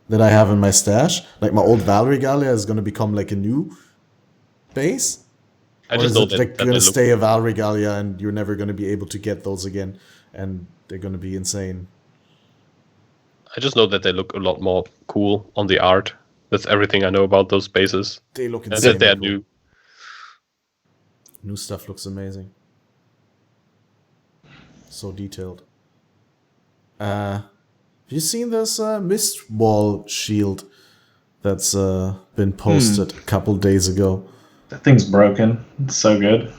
that I have in my stash? Like my old Vaal Regalia is going to become like a new base? I just know that you're going to stay a Vaal Regalia and you're never going to be able to get those again, and they're going to be insane. I just know that they look a lot more cool on the art. That's everything I know about those bases. They look insane. And that they're new. New stuff looks amazing. So detailed. Have you seen this Mist Wall shield that's been posted a couple days ago? That thing's broken. It's so good.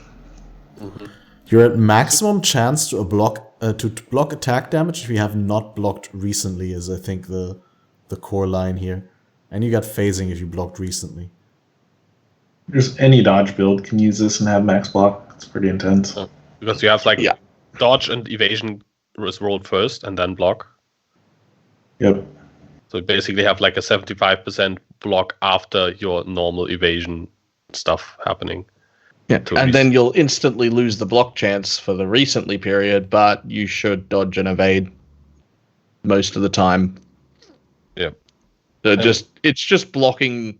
Mm-hmm. You're at maximum chance to block attack damage if you have not blocked recently, is I think the core line here. And you got phasing if you blocked recently. There's any dodge build can use this and have max block. It's pretty intense. Because you have dodge and evasion was rolled first and then block. Yep. So you basically have like a 75% block after your normal evasion stuff happening. Yeah, and then you'll instantly lose the block chance for the recently period, but you should dodge and evade most of the time. Yep. It's just blocking.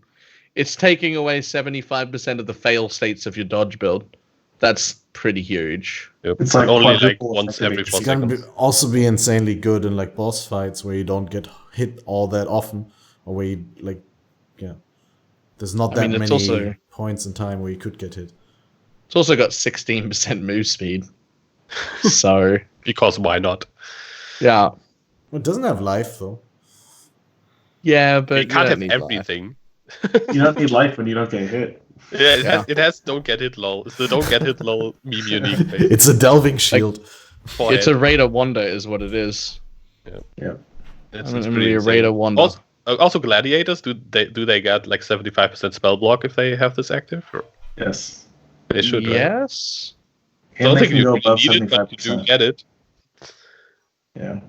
It's taking away 75% of the fail states of your dodge build. That's pretty huge. Yep. It's like only like quadruple once every effective 4 It's gonna seconds. also be insanely good in like boss fights where you don't get hit all that often, or where you like, yeah, there's not that it's many also points in time where you could get hit. it's also got 16% move speed. So Because why not? yeah, It doesn't have life though. yeah, but You can't don't have need life. everything. You don't need life when you don't get hit. Yeah, it has don't get hit lol. It's the don't get hit lol meme unique thing. It's a delving shield. It's a Raider Wonder, is what it is. Yeah. It's I'm gonna pretty be a insane. Raider Wonder. Also, gladiators, do they get like 75% spell block if they have this active? Or Yes. they should. Right? Yes. I don't And they think can you go really above need it, but you do 75%. get it. Yeah.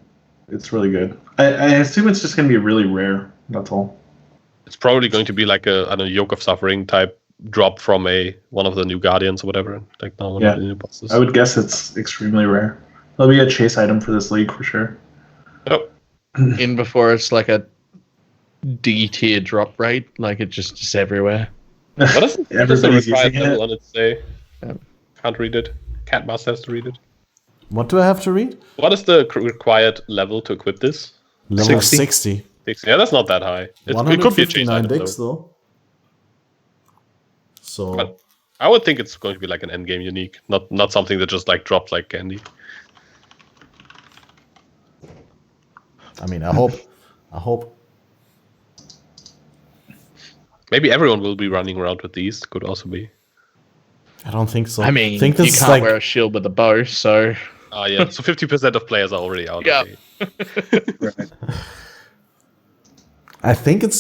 It's really good. I assume it's just going to be really rare. That's all. It's probably going to be like a Yoke of Suffering type drop from one of the new Guardians or whatever. Like one of the new bosses. I would guess it's extremely rare. It'll be a chase item for this league for sure. Oh, In before it's like a D tier drop rate, like it just is everywhere. what does the Everybody's required using level it. on it say? Yeah. Can't read it. CATMASTER has to read it. What do I have to read? What is the required level to equip this? Level 60. 60. 6. Yeah, that's not that high. It could be a chase 159 item, dicks though. though. So But I would think it's going to be like an endgame unique, not something that just like drops like candy. I mean, I hope. Maybe everyone will be running around with these. Could also be. I don't think so. I mean, think you this is can't like wear a shield with a bow, so Yeah. So 50% of players are already out. Yeah. Okay. Right. I think it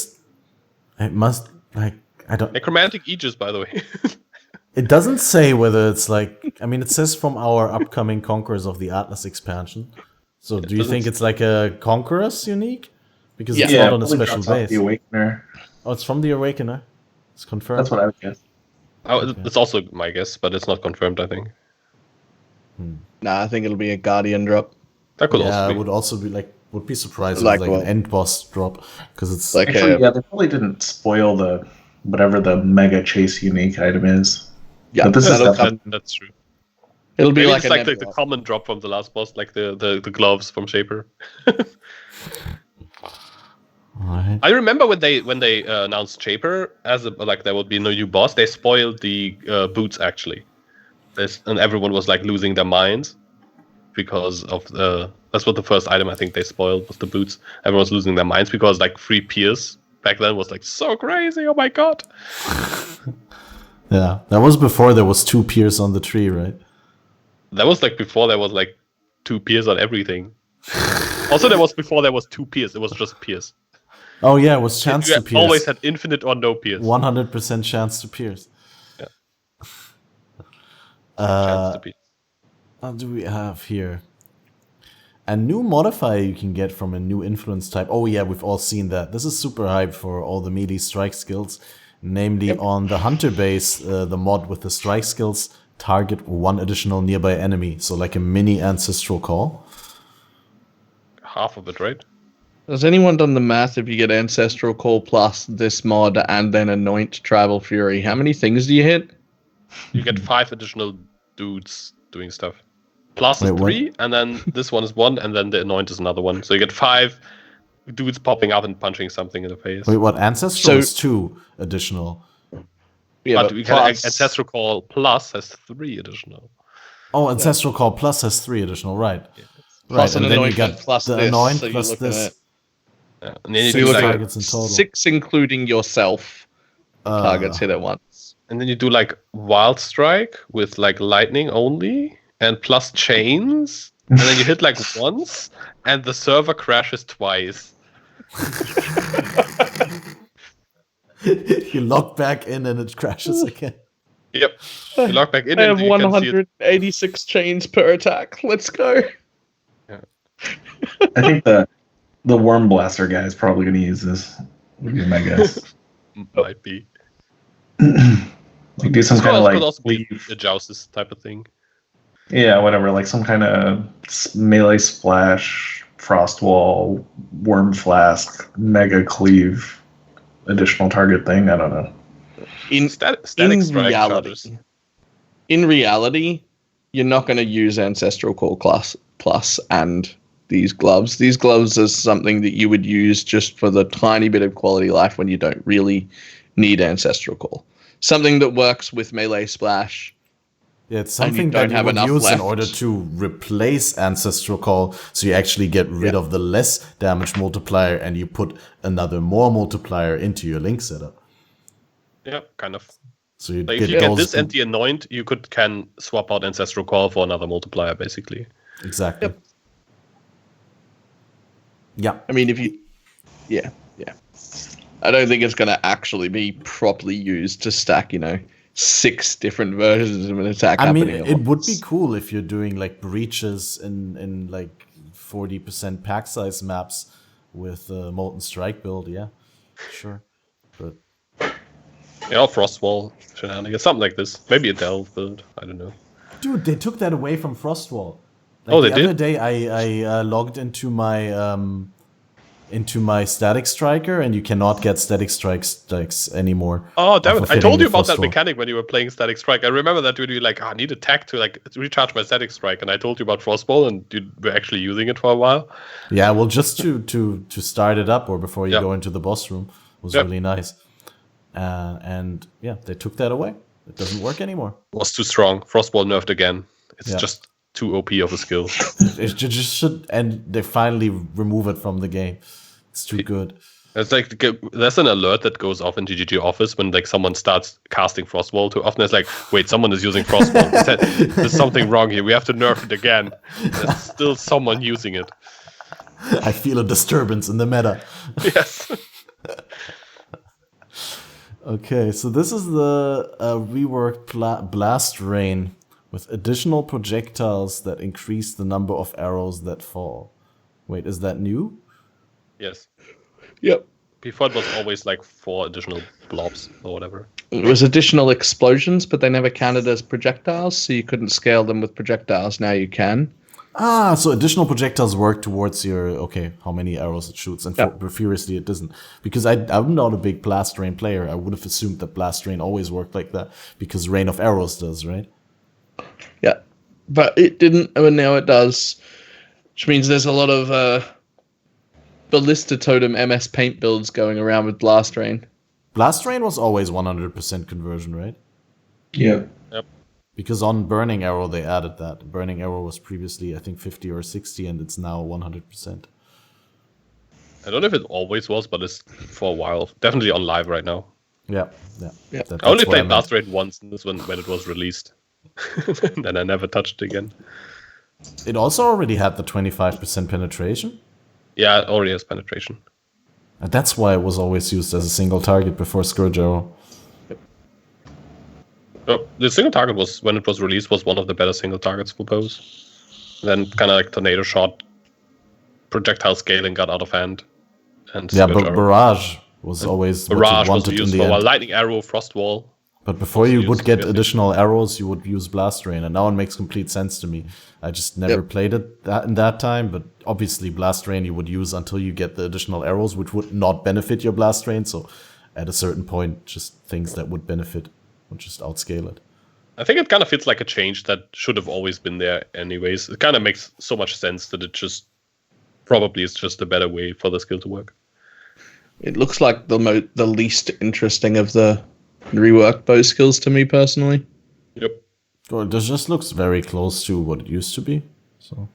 must like I don't. Necromantic Aegis, by the way. It doesn't say whether it's like. I mean, it says from our upcoming Conquerors of the Atlas expansion. So do you doesn't think it's like a Conquerors unique? Because Yeah. it's not on a probably special drops off base. The Awakener. Oh, it's from the Awakener. It's confirmed. That's what I would guess. It's also my guess, but it's not confirmed. I think nah, I think it'll be a Guardian drop. that could Yeah, also I be. would also be would be surprised Like if it's like what? an end boss drop because it's Like Actually, yeah, they probably didn't spoil the whatever the mega chase unique item is. yeah, But this is that'll definitely- come. That's true. It'll be Maybe like it's like an the common drop from the last boss, like the gloves from Shaper. Alright. I remember when they announced Shaper as like there would be no new boss, they spoiled the boots actually, and everyone was like losing their minds because of that's what the first item I think they spoiled was the boots. Everyone's losing their minds because like free Pierce back then was like so crazy. Oh my god! Yeah, that was before there was 2 Pierce on the tree, right? That was like before there was like 2 Pierce on everything. Also, there was before there was 2 Pierce. It was just Pierce. Oh yeah, it was chance You to pierce. always had infinite or no Pierce. 100% chance to pierce. Yeah. Uh, Chance to pierce. What do we have here? A new modifier you can get from a new influence type. Oh yeah, we've all seen that. This is super hype for all the melee strike skills. Namely on the hunter base, the mod with the strike skills target 1 additional nearby enemy. So like a mini ancestral call. Half of it, right? Has anyone done the math? If you get Ancestral Call plus this mod and then Anoint Tribal Fury, how many things do you hit? You get 5 additional dudes doing stuff. Plus Wait, is what? 3, and then this one is 1, and then the Anoint is another one. So you get 5 dudes popping up and punching something in the face. Wait, what? Ancestral So- is 2 additional. Yeah, but we can Ancestral Call Plus has 3 additional. Oh, Ancestral Call Plus has 3 additional, right. Plus Right, an and then you Anointment got plus the this, Anoint so you're plus looking this. at Yeah. And then you So do you're like, looking targets in total. 6 including yourself targets hit at once. and then you do like Wild Strike with like lightning only, and plus chains, and then you hit like once, and the server crashes twice. You log back in and it crashes again. Yep. You log back in I and have you can see it. 186 chains per attack. Let's go. I think the Worm Blaster guy is probably going to use this. Would be my guess. Might be. Like do some kind of Could like also be weave. a Joustus type of thing. Yeah, whatever. Like some kind of melee splash, frost wall, worm flask, mega cleave, additional target thing. I don't know. In Static strike reality, charges. in reality, you're not going to use Ancestral Call Plus and these gloves. These gloves are something that you would use just for the tiny bit of quality life when you don't really need Ancestral Call. Something that works with Melee Splash. Yeah, it's something that you would use in order to replace Ancestral Call, so you actually get rid of the less damage multiplier and you put another more multiplier into your link setup. Yeah, kind of. So you if you get this and the Anoint, you can swap out Ancestral Call for another multiplier, basically. Exactly. Yep. Yeah. I mean, if you... Yeah. I don't think it's going to actually be properly used to stack, 6 different versions of an attack. I mean, it would be cool if you're doing like breaches in like 40% pack size maps with Molten Strike build. Yeah, sure. But Frostwall shenanigans, something like this. Maybe a Delve build. I don't know. Dude, they took that away from Frostwall. They did? The other day, I logged into my Static Striker, and you cannot get Static Strikes anymore. Oh, damn it. I told you about that mechanic when you were playing Static Strike. I remember that when you were like, I need a tech to recharge my Static Strike, and I told you about Frostball, and you were actually using it for a while. Yeah, well, just to start it up or before you go into the boss room was really nice. And yeah, they took that away. It doesn't work anymore. It was too strong. Frostball nerfed again. It's just too OP of a skill. It just should, and they finally remove it from the game. It's too good. It's like there's an alert that goes off in GGG Office when like someone starts casting Frostwall too often. It's like, wait, someone is using Frostwall. There's something wrong here. We have to nerf it again. There's still someone using it. I feel a disturbance in the meta. Yes. Okay, so this is the reworked Blast Rain with additional projectiles that increase the number of arrows that fall. Wait, is that new? Yes. Yep. Before it was always like 4 additional blobs or whatever. It was additional explosions, but they never counted as projectiles, so you couldn't scale them with projectiles. Now you can. So additional projectiles work towards your, how many arrows it shoots, and previously it doesn't. Because I'm not a big Blast Rain player. I would have assumed that Blast Rain always worked like that, because Rain of Arrows does, right? Yeah, but it didn't, and now it does, which means there's a lot of Ballista Totem MS Paint builds going around with Blast Rain. Blast Rain was always 100% conversion, right? Yeah. Yep. Because on Burning Arrow, they added that. Burning Arrow was previously, I think, 50 or 60, and it's now 100%. I don't know if it always was, but it's for a while. Definitely on live right now. Yeah. I only played Blast Rain once, and this when it was released. Then I never touched it again. It also already had the 25% penetration? Yeah, it already has penetration. And that's why it was always used as a single target before Scourge Arrow. The single target was, when it was released, was one of the better single targets for pose. Then kind of like Tornado Shot, projectile scaling got out of hand. And but Barrage was always Barrage what you wanted was used in the for end. Lightning Arrow, Frostwall. But before you would get additional arrows, you would use Blast Rain, and now it makes complete sense to me. I just never played it in that time, but obviously Blast Rain you would use until you get the additional arrows, which would not benefit your Blast Rain, so at a certain point, just things that would benefit would just outscale it. I think it kind of feels like a change that should have always been there anyways. It kind of makes so much sense that it just probably is just a better way for the skill to work. It looks like the least interesting of the reworked bow skills to me personally. Yep. Well, it just looks very close to what it used to be, so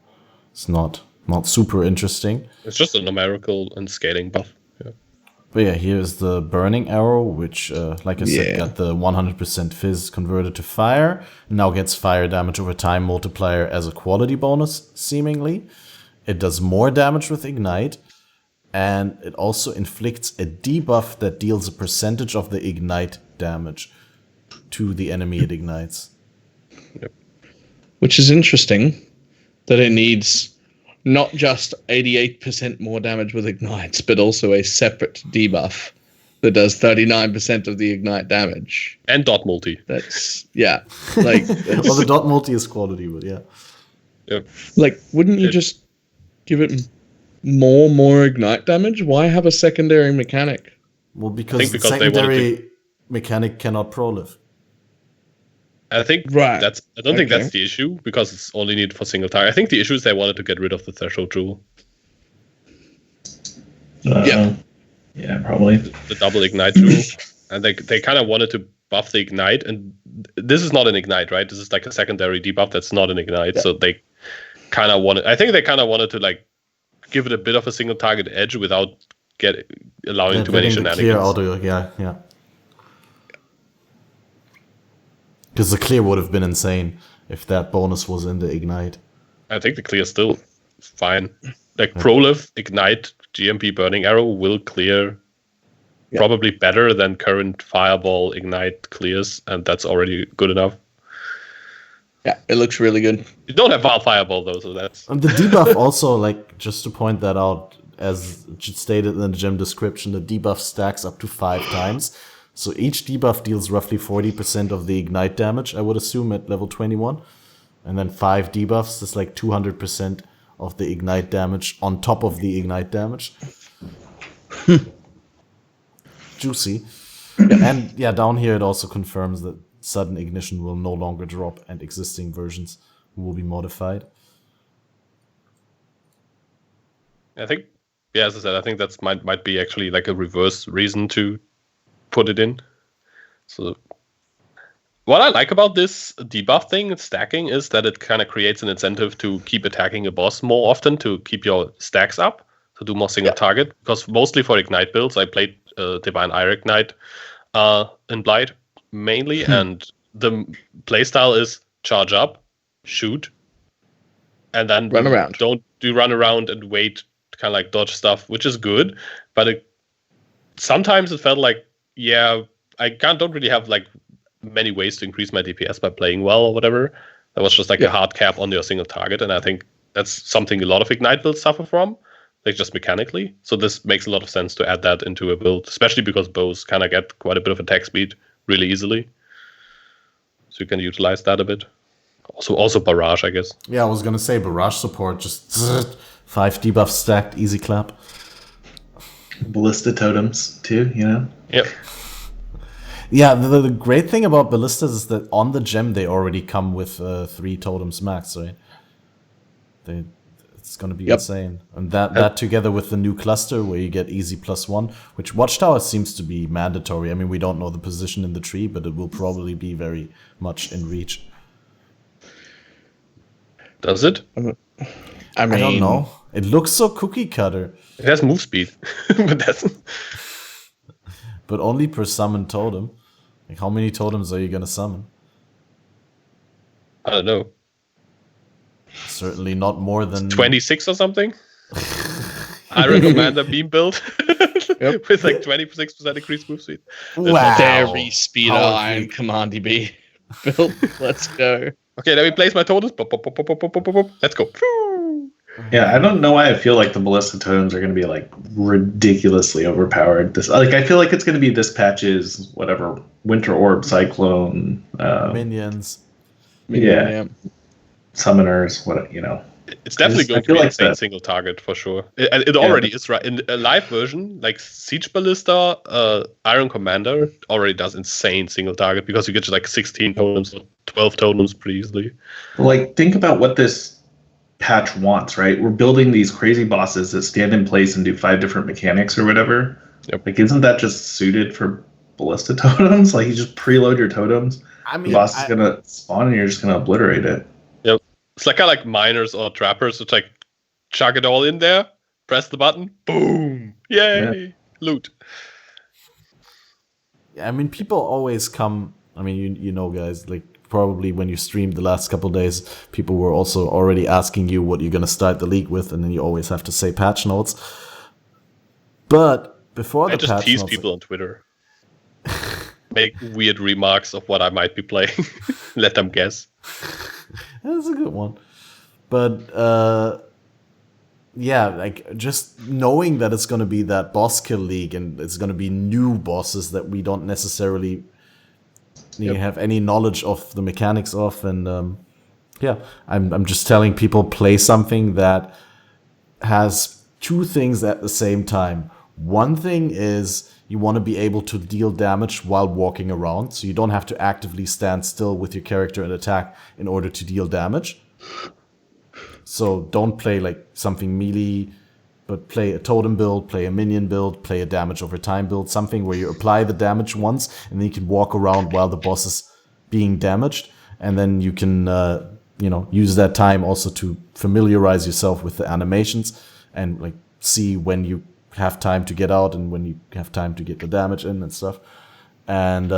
it's not super interesting. It's just a numerical and scaling buff. Yeah. But yeah, here's the Burning Arrow, which, like I said, got the 100% fizz converted to fire. Now gets fire damage over time multiplier as a quality bonus, seemingly. It does more damage with Ignite, and it also inflicts a debuff that deals a percentage of the Ignite damage to the enemy it ignites. Yep. Which is interesting, that it needs not just 88% more damage with Ignites, but also a separate debuff that does 39% of the Ignite damage. And dot multi. That's, well, the dot multi is quality, but yeah. Yep. Like, wouldn't you just give it more Ignite damage? Why have a secondary mechanic? Well, because the secondary mechanic cannot prolive. I think Right. I don't think that's the issue because it's only needed for single target. I think the issue is they wanted to get rid of the threshold rule. Yeah. Yeah, probably. The double ignite rule. And they kind of wanted to buff the ignite, and this is not an ignite, right? This is like a secondary debuff that's not an ignite. Yeah. So they kind of wanted to like give it a bit of a single target edge without allowing too many shenanigans. Clear auto, yeah. Because the clear would have been insane if that bonus was in the ignite. I think the clear is still fine. Like Prolif, ignite, GMP burning arrow will clear probably better than current fireball ignite clears, and that's already good enough. Yeah, it looks really good. You don't have Vaal fireball though, so that's. And the debuff also, like, just to point that out, as stated in the gem description, the debuff stacks up to 5 times. So each debuff deals roughly 40% of the ignite damage, I would assume, at level 21. And then 5 debuffs is like 200% of the ignite damage on top of the ignite damage. Juicy. And yeah, down here it also confirms that sudden ignition will no longer drop and existing versions will be modified. I think, as I said, I think that's might be actually like a reverse reason to put it in. So what I like about this debuff thing, stacking, is that it kind of creates an incentive to keep attacking a boss more often, to keep your stacks up, to do more single target. Because mostly for ignite builds, I played Divine Ire Ignite in Blight mainly, and the playstyle is charge up, shoot, and then run around. Don't do run around and wait, kind of like dodge stuff, which is good. But sometimes it felt like, I don't really have like many ways to increase my DPS by playing well or whatever. That was just like a hard cap on your single target, and I think that's something a lot of ignite builds suffer from, like just mechanically. So this makes a lot of sense to add that into a build, especially because bows kind of get quite a bit of attack speed really easily. So you can utilize that a bit. Also barrage, I guess. Yeah, I was gonna say barrage support, just 5 debuffs stacked, easy clap. Ballista totems too, you know? Yep. Yeah, the great thing about ballistas is that on the gem they already come with 3 totems max, right? It's gonna be insane. And that together with the new cluster where you get easy +1, which Watchtower seems to be mandatory. I mean, we don't know the position in the tree, but it will probably be very much in reach. Does it? I mean, I don't know. It looks so cookie cutter. It has move speed, but that's. But only per summon totem. Like, how many totems are you gonna summon? I don't know. Certainly not more than 26 or something. Iron Commander beam build with like 26% increased move speed. Wow. Very speed Iron Commander B build. Let's go. Okay, let me place my totems. Pop, pop, pop, pop, pop, pop, pop. Let's go. Yeah, I don't know why I feel like the ballista totems are going to be like ridiculously overpowered. I feel like it's going to be this patch's whatever Winter Orb, Cyclone, minions. Yeah, summoners. It's definitely going to be insane single target for sure. It already is, right? In a live version, like Siege Ballista, Iron Commander already does insane single target because you get like 16 totems or 12 totems pretty easily. Like, think about what this patch wants, right? We're building these crazy bosses that stand in place and do 5 different mechanics or whatever. Yep. Like, isn't that just suited for ballista totems? Like, you just preload your totems. I mean, the boss is gonna spawn and you're just gonna obliterate it. Yep. It's like kind of like miners or trappers. It's like chuck it all in there, press the button, boom, yay, loot. Yeah, I mean, people always come. I mean, you know, guys, like probably when you streamed the last couple of days, people were also already asking you what you're gonna start the league with, and then you always have to say patch notes. But before the patch notes, I just tease people on Twitter. Make weird remarks of what I might be playing. Let them guess. That's a good one. But yeah, like just knowing that it's going to be that boss kill league and it's going to be new bosses that we don't necessarily have any knowledge of the mechanics of, and yeah, I'm just telling people play something that has 2 things at the same time. One thing is you want to be able to deal damage while walking around, so you don't have to actively stand still with your character and attack in order to deal damage. So don't play like something melee, but play a totem build, play a minion build, play a damage over time build, something where you apply the damage once and then you can walk around while the boss is being damaged, and then you can use that time also to familiarize yourself with the animations and like see when you have time to get out and when you have time to get the damage in and stuff. And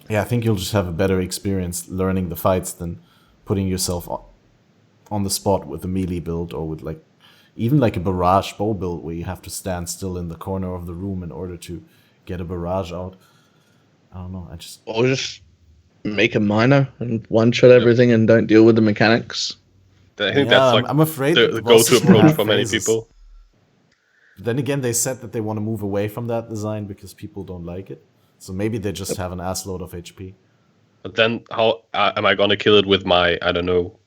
I think you'll just have a better experience learning the fights than putting yourself on the spot with a melee build or with like even like a barrage bow build where you have to stand still in the corner of the room in order to get a barrage out. I don't know. Or just make a minor and one-shot everything and don't deal with the mechanics. I think that's like I'm afraid the go-to approach for many people. Then again, they said that they want to move away from that design because people don't like it. So maybe they just have an assload of HP. But then how am I going to kill it with my, I don't know,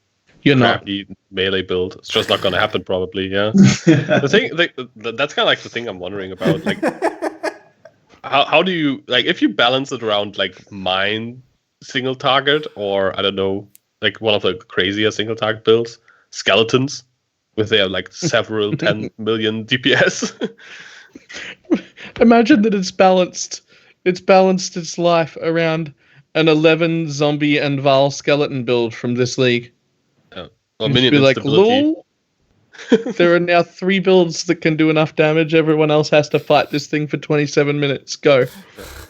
crappy melee build? It's just not going to happen probably, yeah. The thing, that's kind of like the thing I'm wondering about. Like, how do you, like, if you balance it around like mine single target or, I don't know, like one of the crazier single target builds, skeletons, with their like several 10 million DPS. Imagine that it's balanced its life around an 11 zombie and Vaal skeleton build from this league. Or minion be like, instability. lol, there are now 3 builds that can do enough damage. Everyone else has to fight this thing for 27 minutes. Go.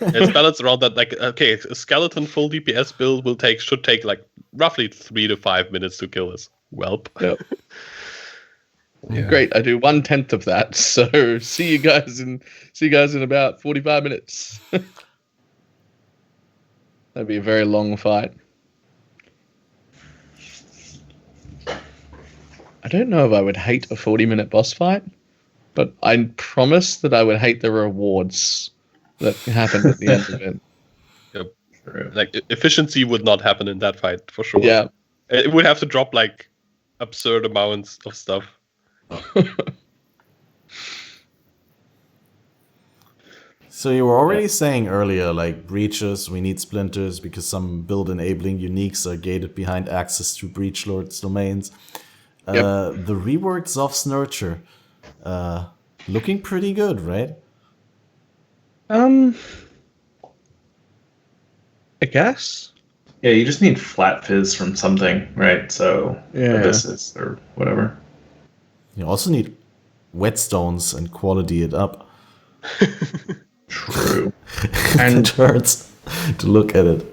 It's balanced around that. Like, okay, a skeleton full DPS build should take like roughly 3 to 5 minutes to kill this whelp. Yep. Yeah. Great, I do 1/10 of that. So see you guys in about 45 minutes. That'd be a very long fight. I don't know if I would hate a 40-minute boss fight, but I promise that I would hate the rewards that happen at the end of it. Yep. Like efficiency would not happen in that fight for sure. Yeah, it would have to drop like absurd amounts of stuff. So you were already saying earlier, like breaches, we need splinters because some build enabling uniques are gated behind access to breach lords' domains. The reworked Zoph's Nurture, looking pretty good, right? I guess. Yeah, you just need flat fizz from something, right? So abysses or whatever. You also need whetstones and quality it up. True. And it hurts to look at it.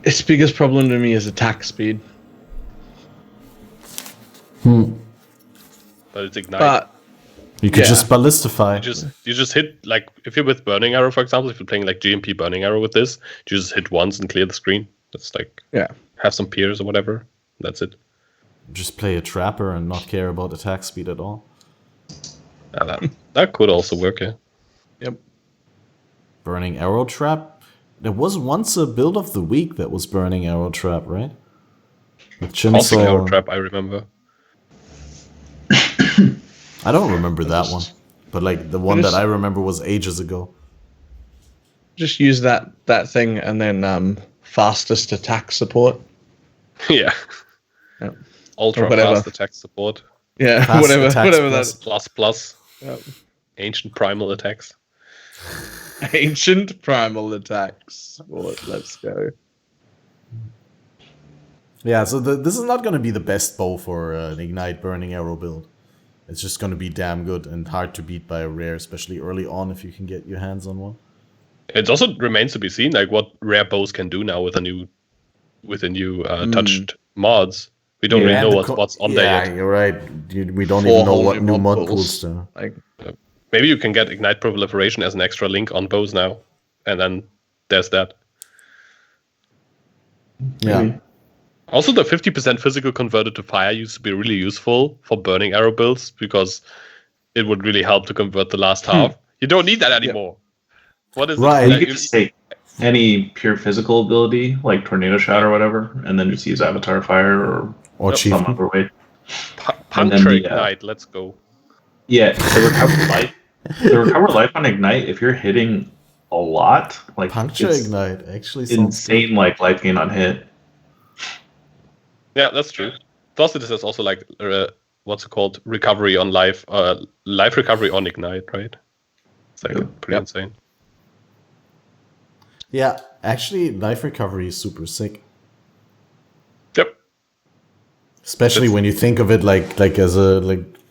Its biggest problem to me is attack speed. But it's ignite. But you could just ballistify. You just hit, like, if you're with Burning Arrow, for example, if you're playing like GMP Burning Arrow with this, you just hit once and clear the screen. That's like, have some peers or whatever. That's it. Just play a trapper and not care about attack speed at all. That could also work, yeah. Yep. Burning Arrow Trap? There was once a build of the week that was Burning Arrow Trap, right? With Tossing Arrow Trap, I remember. I don't remember that one. But like the one that I remember was ages ago. Just use that thing and then fastest attack support. Yeah. Yep. Ultra fast attack support. Yeah, fast whatever Plus plus. Yep. Ancient primal attacks. Ancient primal attacks. Well, let's go. Yeah, so this is not going to be the best bow for an Ignite Burning Arrow build. It's just going to be damn good and hard to beat by a rare, especially early on if you can get your hands on one. It also remains to be seen, like what rare bows can do now with a new touched mods. We don't really know what's on there yet. Yeah, you're right. We don't even know what new mod pools do. Like, maybe you can get Ignite Proliferation as an extra link on bows now, and then there's that. Yeah. Maybe. Also, the 50% physical converted to fire used to be really useful for burning arrow builds because it would really help to convert the last half. You don't need that anymore. What is right? You could just take any pure physical ability, like Tornado Shot or whatever, and then just use Avatar Fire or some other way. Puncture Ignite, let's go. Yeah, the recover life on Ignite, if you're hitting a lot, like Puncture it's Ignite actually sounds good. insane, like life gain on hit. Yeah, that's true. Plus, it is also like what's it called? Recovery on life, life recovery on Ignite, right? It's like pretty insane. Yeah, actually, life recovery is super sick. Yep. Especially when you think of it like as a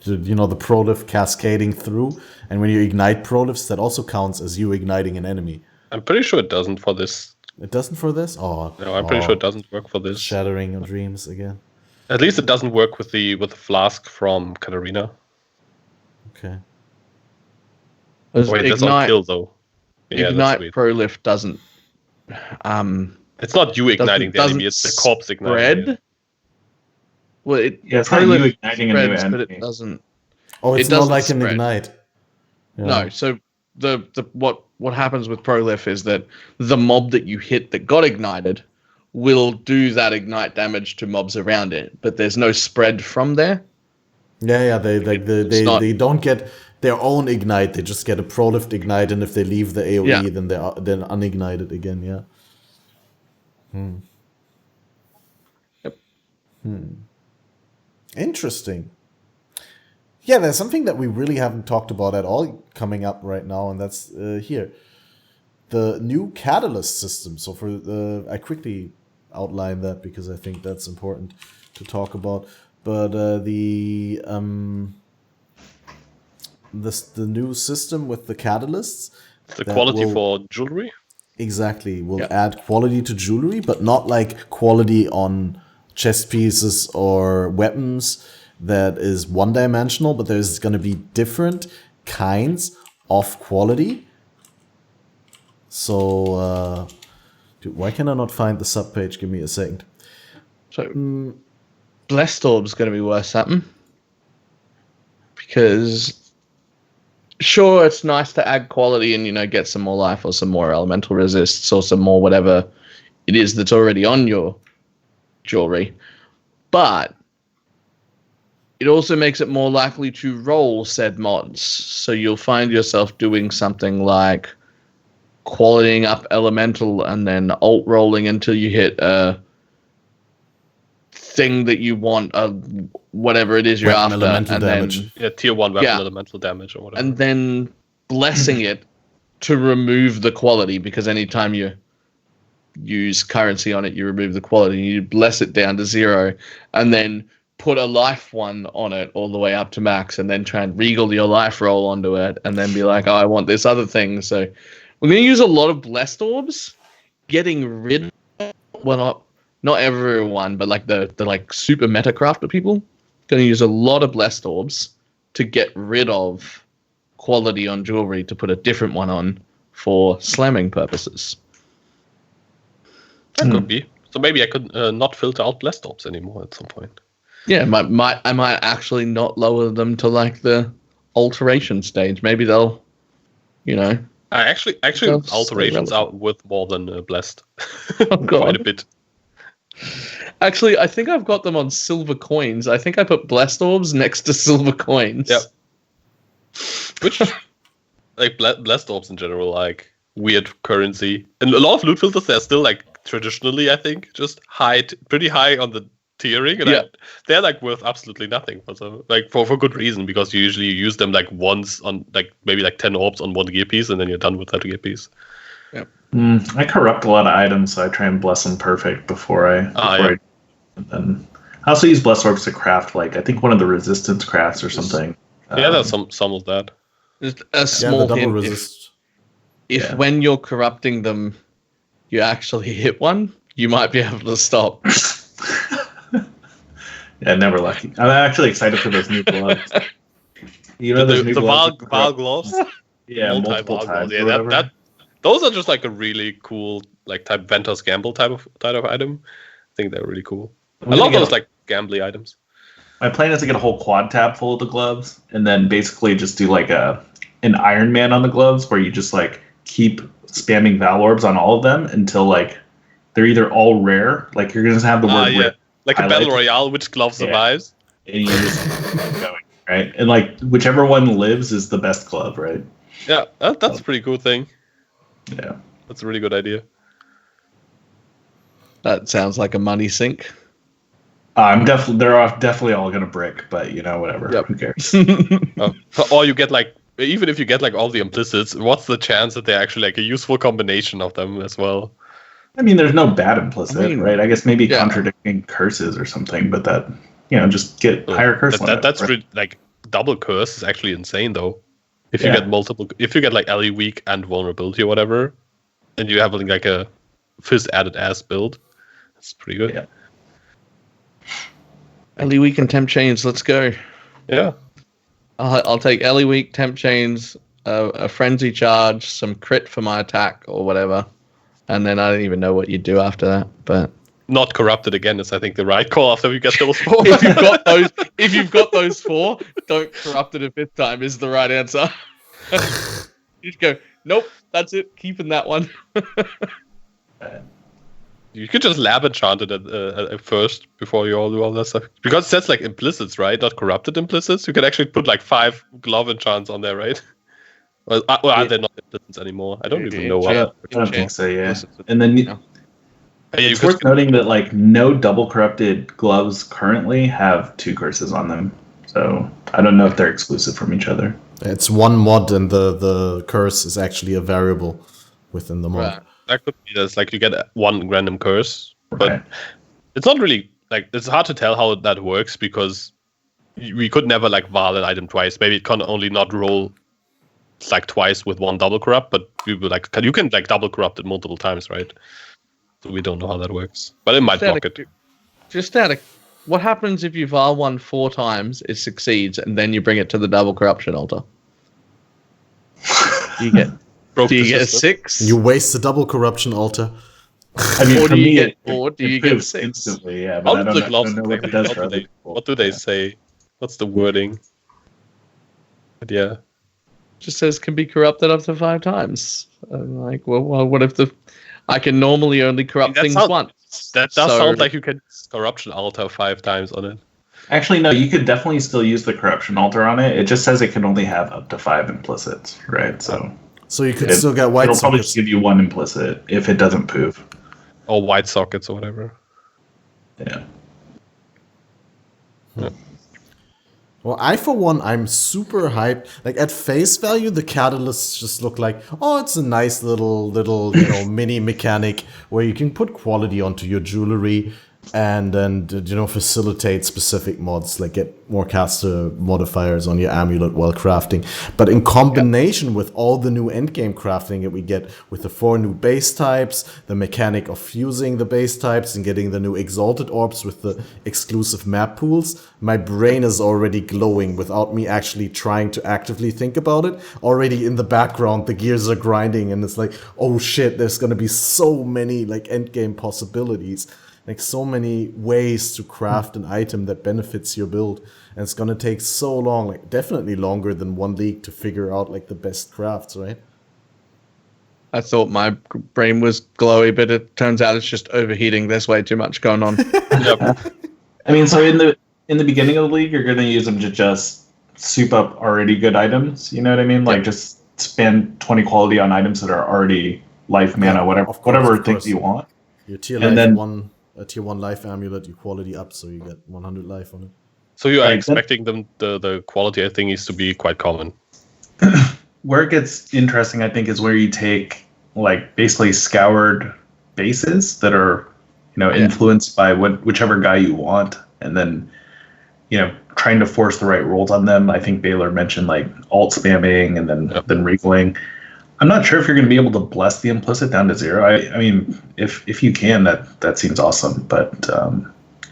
the prolift cascading through, and when you ignite prolifts, that also counts as you igniting an enemy. I'm pretty sure it doesn't for this. It doesn't for this? Oh. No, I'm pretty sure it doesn't work for this. Shattering of Dreams again. At least it doesn't work with the flask from Katarina. Okay. Wait, that's on kill though. Yeah, Ignite Prolift doesn't. It's not you igniting the enemy; it's the corpse igniting. Spread. Well, it's not you igniting a new enemy, but it doesn't. Oh, it's not like an ignite. Yeah. No, so what happens with Prolif is that the mob that you hit that got ignited will do that ignite damage to mobs around it, but there's no spread from there. Yeah, they don't get their own ignite. They just get a prolift ignite, and if they leave the AoE, then they're unignited again. Yeah. Yep. Interesting. Yeah, there's something that we really haven't talked about at all coming up right now, and that's here. The new catalyst system. So I quickly outline that because I think that's important to talk about. But the new system with the catalysts. The quality for jewelry? Exactly. Will add quality to jewelry, but not like quality on chest pieces or weapons that is one-dimensional, but there's going to be different kinds of quality. So, dude, why can I not find the subpage? Give me a second. So, Blessed Orb's going to be worth something. Because, sure, it's nice to add quality and, get some more life or some more elemental resists or some more whatever it is that's already on your jewelry. But it also makes it more likely to roll said mods. So you'll find yourself doing something like qualitying up elemental and then alt rolling until you hit a thing that you want, whatever it is you're after, elemental and damage. Then tier 1 weapon elemental damage or whatever, and then blessing it to remove the quality, because anytime you use currency on it, you remove the quality. You bless it down to 0, and then put a life one on it all the way up to max, and then try and regal your life roll onto it, and then be like, oh, I want this other thing. So we're going to use a lot of blessed orbs, getting rid of, well, not everyone, but like the like super meta crafter people, going to use a lot of blessed orbs to get rid of quality on jewelry to put a different one on for slamming purposes. That could be. So maybe I could not filter out blessed orbs anymore at some point. Yeah, I might actually not lower them to like the alteration stage. Maybe they'll, Actually, alterations are worth more than blessed. Oh god, quite a bit. Actually, I think I've got them on silver coins. I think I put blessed orbs next to silver coins. Yep. Which, like blessed orbs in general, like weird currency, and a lot of loot filters. They're still like traditionally, I think, just pretty high on the tiering, and they're like worth absolutely nothing. So like for good reason, because you usually use them like once on like maybe like 10 orbs on one gear piece, and then you're done with that gear piece. Yeah. I corrupt a lot of items, so I try and bless them perfect before I. And I also use bless orbs to craft, like I think one of the resistance crafts or something. Yeah, there's some of that. Just a small hint. If when you're corrupting them, you actually hit one, you might be able to stop. Yeah, never lucky. I'm actually excited for those new gloves. Those new Vaal gloves. Yeah, multiple times. Yeah, those are just like a really cool like type Ventus gamble type of item. I think they're really cool. I love those like gambly items. My plan is to get a whole quad tab full of the gloves, and then basically just do like an Iron Man on the gloves, where you just like keep spamming Vaal orbs on all of them until like they're either all rare, like you're gonna have the word rare, like a battle royale, which glove survives. And you just keep going. right? And like whichever one lives is the best club, right? Yeah, that's a pretty cool thing. Yeah, that's a really good idea. That sounds like a money sink. they're definitely all gonna brick, but whatever. Yep. Who cares? Or you get like, even if you get like all the implicits, what's the chance that they're actually like a useful combination of them as well? I mean, there's no bad implicit, right? I guess maybe contradicting curses or something, but that just get higher curse limit. That's right? really, like double curse is actually insane though. If you get multiple, if you get like ally weak and vulnerability or whatever, and you have like a fizz added ass build, that's pretty good. Yeah. Ally weak and temp chains. Let's go. Yeah. I'll take Ally weak, temp chains, a frenzy charge, some crit for my attack or whatever, and then I don't even know what you do after that. But not corrupted again is I think the right call after we get those 4. if you've got those 4, don't corrupt it a 5th time is the right answer. You just go, nope, that's it, keeping that one. You could just lab enchant it at first before you all do all that stuff. Because that's like implicits, right? Not corrupted implicits. You can actually put like 5 glove enchants on there, right? Well, are they not implicits anymore? I don't even know what. I don't think so, yeah. And then it's worth noting that like no double corrupted gloves currently have 2 curses on them. So I don't know if they're exclusive from each other. It's one mod and the curse is actually a variable within the mod. Right. That could be just like you get one random curse, but it's not really like, it's hard to tell how that works because we could never like Vaal an item twice. Maybe it can only not roll like twice with 1 double corrupt, but we would like you can like double corrupt it multiple times, right? So we don't know how that works, but it might block it. Just what happens if you Vaal one 4 times, it succeeds, and then you bring it to the double corruption altar? Do you get a 6? You waste the double corruption altar. I mean, or for do you me, get 4? Do you get 6? Instantly, yeah, but I don't know what it does for other people. What do they say? What's the wording? But yeah. Just says can be corrupted up to 5 times. I'm like, well, what if I can normally only corrupt things once? That does sound like you can corruption altar 5 times on it. Actually, no, you could definitely still use the corruption altar on it. It just says it can only have up to 5 implicits, right? So you could still get white it'll probably sockets. give you 1 implicit if it doesn't poof. Or white sockets or whatever. Yeah. Well, for one, I'm super hyped. Like at face value, the catalysts just look like, oh, it's a nice little mini mechanic where you can put quality onto your jewelry and then facilitate specific mods, like get more caster modifiers on your amulet while crafting. But in combination with all the new endgame crafting that we get with the 4 new base types, the mechanic of fusing the base types and getting the new exalted orbs with the exclusive map pools, my brain is already glowing without me actually trying to actively think about it. Already in the background, the gears are grinding and it's like, oh shit, there's gonna be so many like endgame possibilities. Like so many ways to craft an item that benefits your build, and it's gonna take so long, like definitely longer than 1 league to figure out like the best crafts, right? I thought my brain was glowy, but it turns out it's just overheating. There's way too much going on. Yep. I mean, so in the beginning of the league, you're gonna use them to just soup up already good items. You know what I mean? Like just spend 20 quality on items that are already life mana, whatever things you want. Your tier life a tier 1 life amulet, you quality up, so you get 100 life on it. So you are expecting the quality, I think, is to be quite common. Where it gets interesting, I think, is where you take like basically scoured bases that are, influenced by whichever guy you want, and then, trying to force the right rolls on them. I think Balor mentioned like alt spamming and then regaling. I'm not sure if you're going to be able to bless the implicit down to 0. I mean, if you can, that seems awesome. But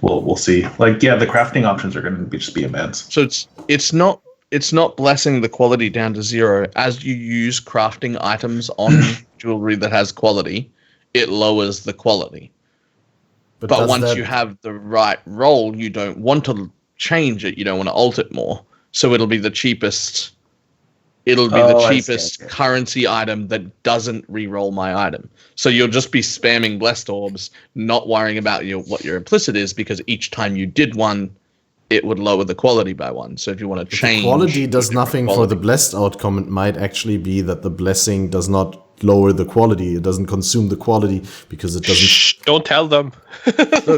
we'll see. Like, the crafting options are going to just be immense. So it's not blessing the quality down to 0. As you use crafting items on jewelry that has quality, it lowers the quality. But once you have the right roll, you don't want to change it. You don't want to alt it more. So it'll be the cheapest. It'll be the cheapest currency item that doesn't re-roll my item. So you'll just be spamming blessed orbs, not worrying about what your implicit is, because each time you did one, it would lower the quality by 1. So if you want to change... The quality does nothing for the blessed outcome. It might actually be that the blessing does not lower the quality. It doesn't consume the quality because it doesn't... Shh, don't tell them.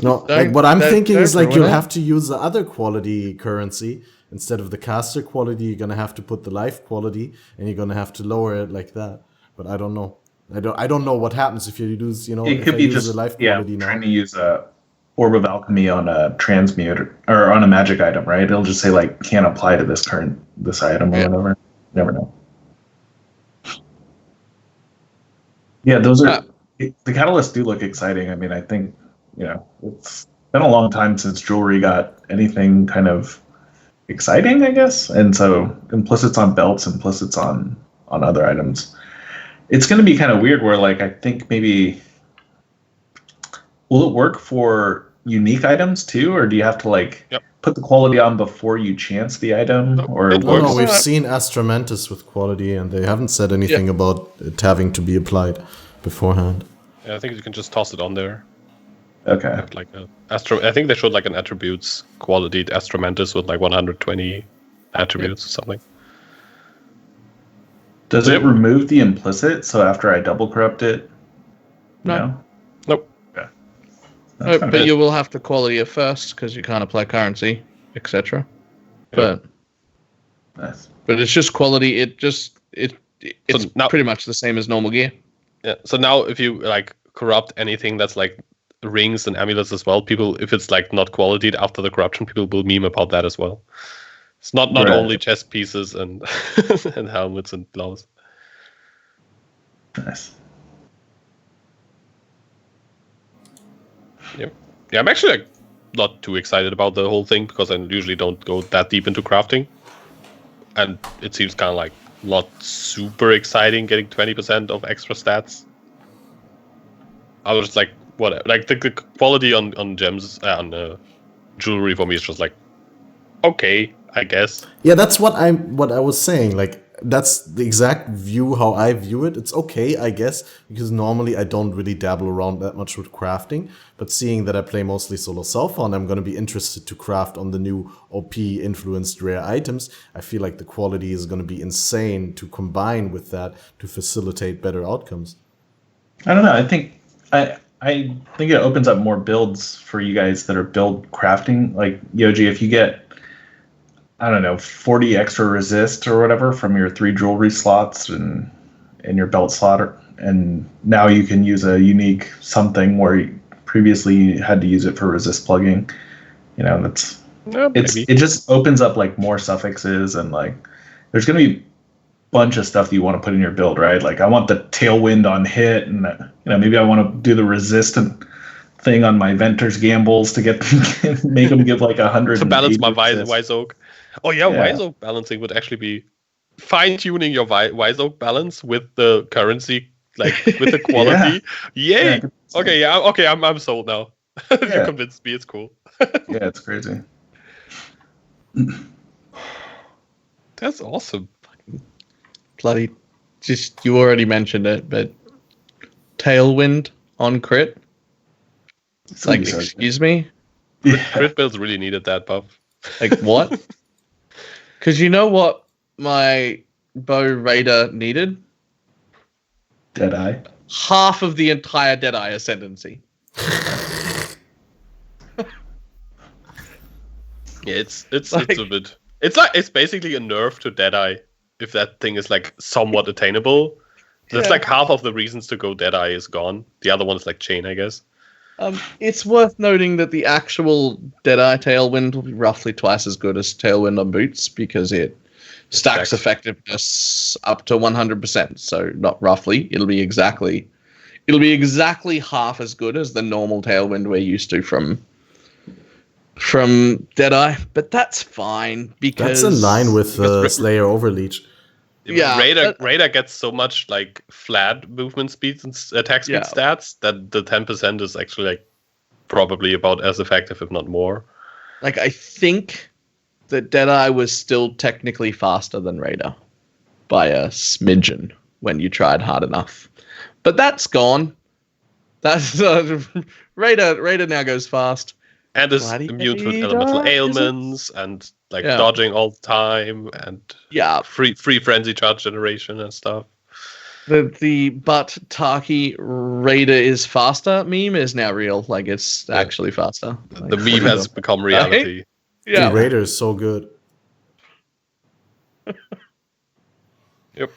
No, like what I'm thinking is like you'll have to use the other quality currency. Instead of the caster quality, you're going to have to put the life quality, and you're going to have to lower it like that. But I don't know. I don't know what happens if you use, It could be just the life quality now. Trying to use a Orb of Alchemy on a transmute or on a magic item, right? It'll just say like can't apply to this item or whatever. Never know. Yeah, those are the catalysts do look exciting. I mean, I think it's been a long time since jewelry got anything kind of exciting, I guess. And so implicits on belts, implicits on other items. It's going to be kind of weird where like I think maybe. Will it work for unique items too, or do you have to put the quality on before you chance the item? No, we've seen Astramantis with quality, and they haven't said anything about it having to be applied beforehand. Yeah, I think you can just toss it on there. Okay. I think they showed like an attributes quality Astramantis with like 120 attributes or something. Does it remove the implicit? So after I double corrupt it, no. Nope. But you will have to quality it first because you can't apply currency, etc. But it's just quality. It's pretty much the same as normal gear. Yeah. So now if you like corrupt anything that's like rings and amulets as well, people, if it's like not qualityed after the corruption, people will meme about that as well. It's not only chest pieces and and helmets and gloves. Nice. Yeah, I'm actually like not too excited about the whole thing because I usually don't go that deep into crafting, and it seems kind of like not super exciting getting 20% of extra stats. I was just like, whatever. Like the quality on gems on jewelry for me is just like, okay, I guess. Yeah, that's what I was saying. Like that's the exact view how I view it. It's okay, I guess, because normally I don't really dabble around that much with crafting. But seeing that I play mostly solo self-found, I'm going to be interested to craft on the new OP influenced rare items. I feel like the quality is going to be insane to combine with that to facilitate better outcomes. I don't know. I think it opens up more builds for you guys that are build crafting. Like Yoji, if you get 40 extra resist or whatever from your 3 jewelry slots and your belt slot, and now you can use a unique something where previously you had to use it for resist plugging. It just opens up like more suffixes, and like there's gonna be a bunch of stuff that you want to put in your build, right? Like I want the tailwind on hit, and maybe I want to do the resistant thing on my Venter's gambles to get make them give like 100 to balance my Wise Oak. Oh yeah, Wise Oak balancing would actually be fine-tuning your Wise Oak balance with the currency, like with the quality. Yay! Okay, I'm sold now. You convinced me. It's cool. Yeah, it's crazy. That's awesome. Bloody, just you already mentioned it, but tailwind on crit. It's like, excuse me. Crit builds really needed that buff. Like what? Because you know what my bow raider needed? Deadeye. Half of the entire Deadeye ascendancy. Yeah, it's a bit. It's basically a nerf to Deadeye if that thing is like somewhat attainable. That's like half of the reasons to go Deadeye is gone. The other one is like Chain, I guess. It's worth noting that the actual Deadeye Tailwind will be roughly twice as good as Tailwind on Boots because it stacks effectiveness up to 100%. So not roughly, it'll be exactly half as good as the normal Tailwind we're used to from Deadeye. But that's fine because that's in line with Slayer Overleech. Yeah, Raider gets so much like flat movement speeds and attack speed stats that the 10% is actually like probably about as effective, if not more. Like I think that Deadeye was still technically faster than Raider by a smidgen when you tried hard enough, but that's gone. That's Raider now goes fast. And is immune to elemental ailments and like dodging all the time and free frenzy charge generation and stuff. The but Taki Raider is faster meme is now real. Like it's actually faster. The meme has become reality. Right? Yeah, the Raider is so good. Yep.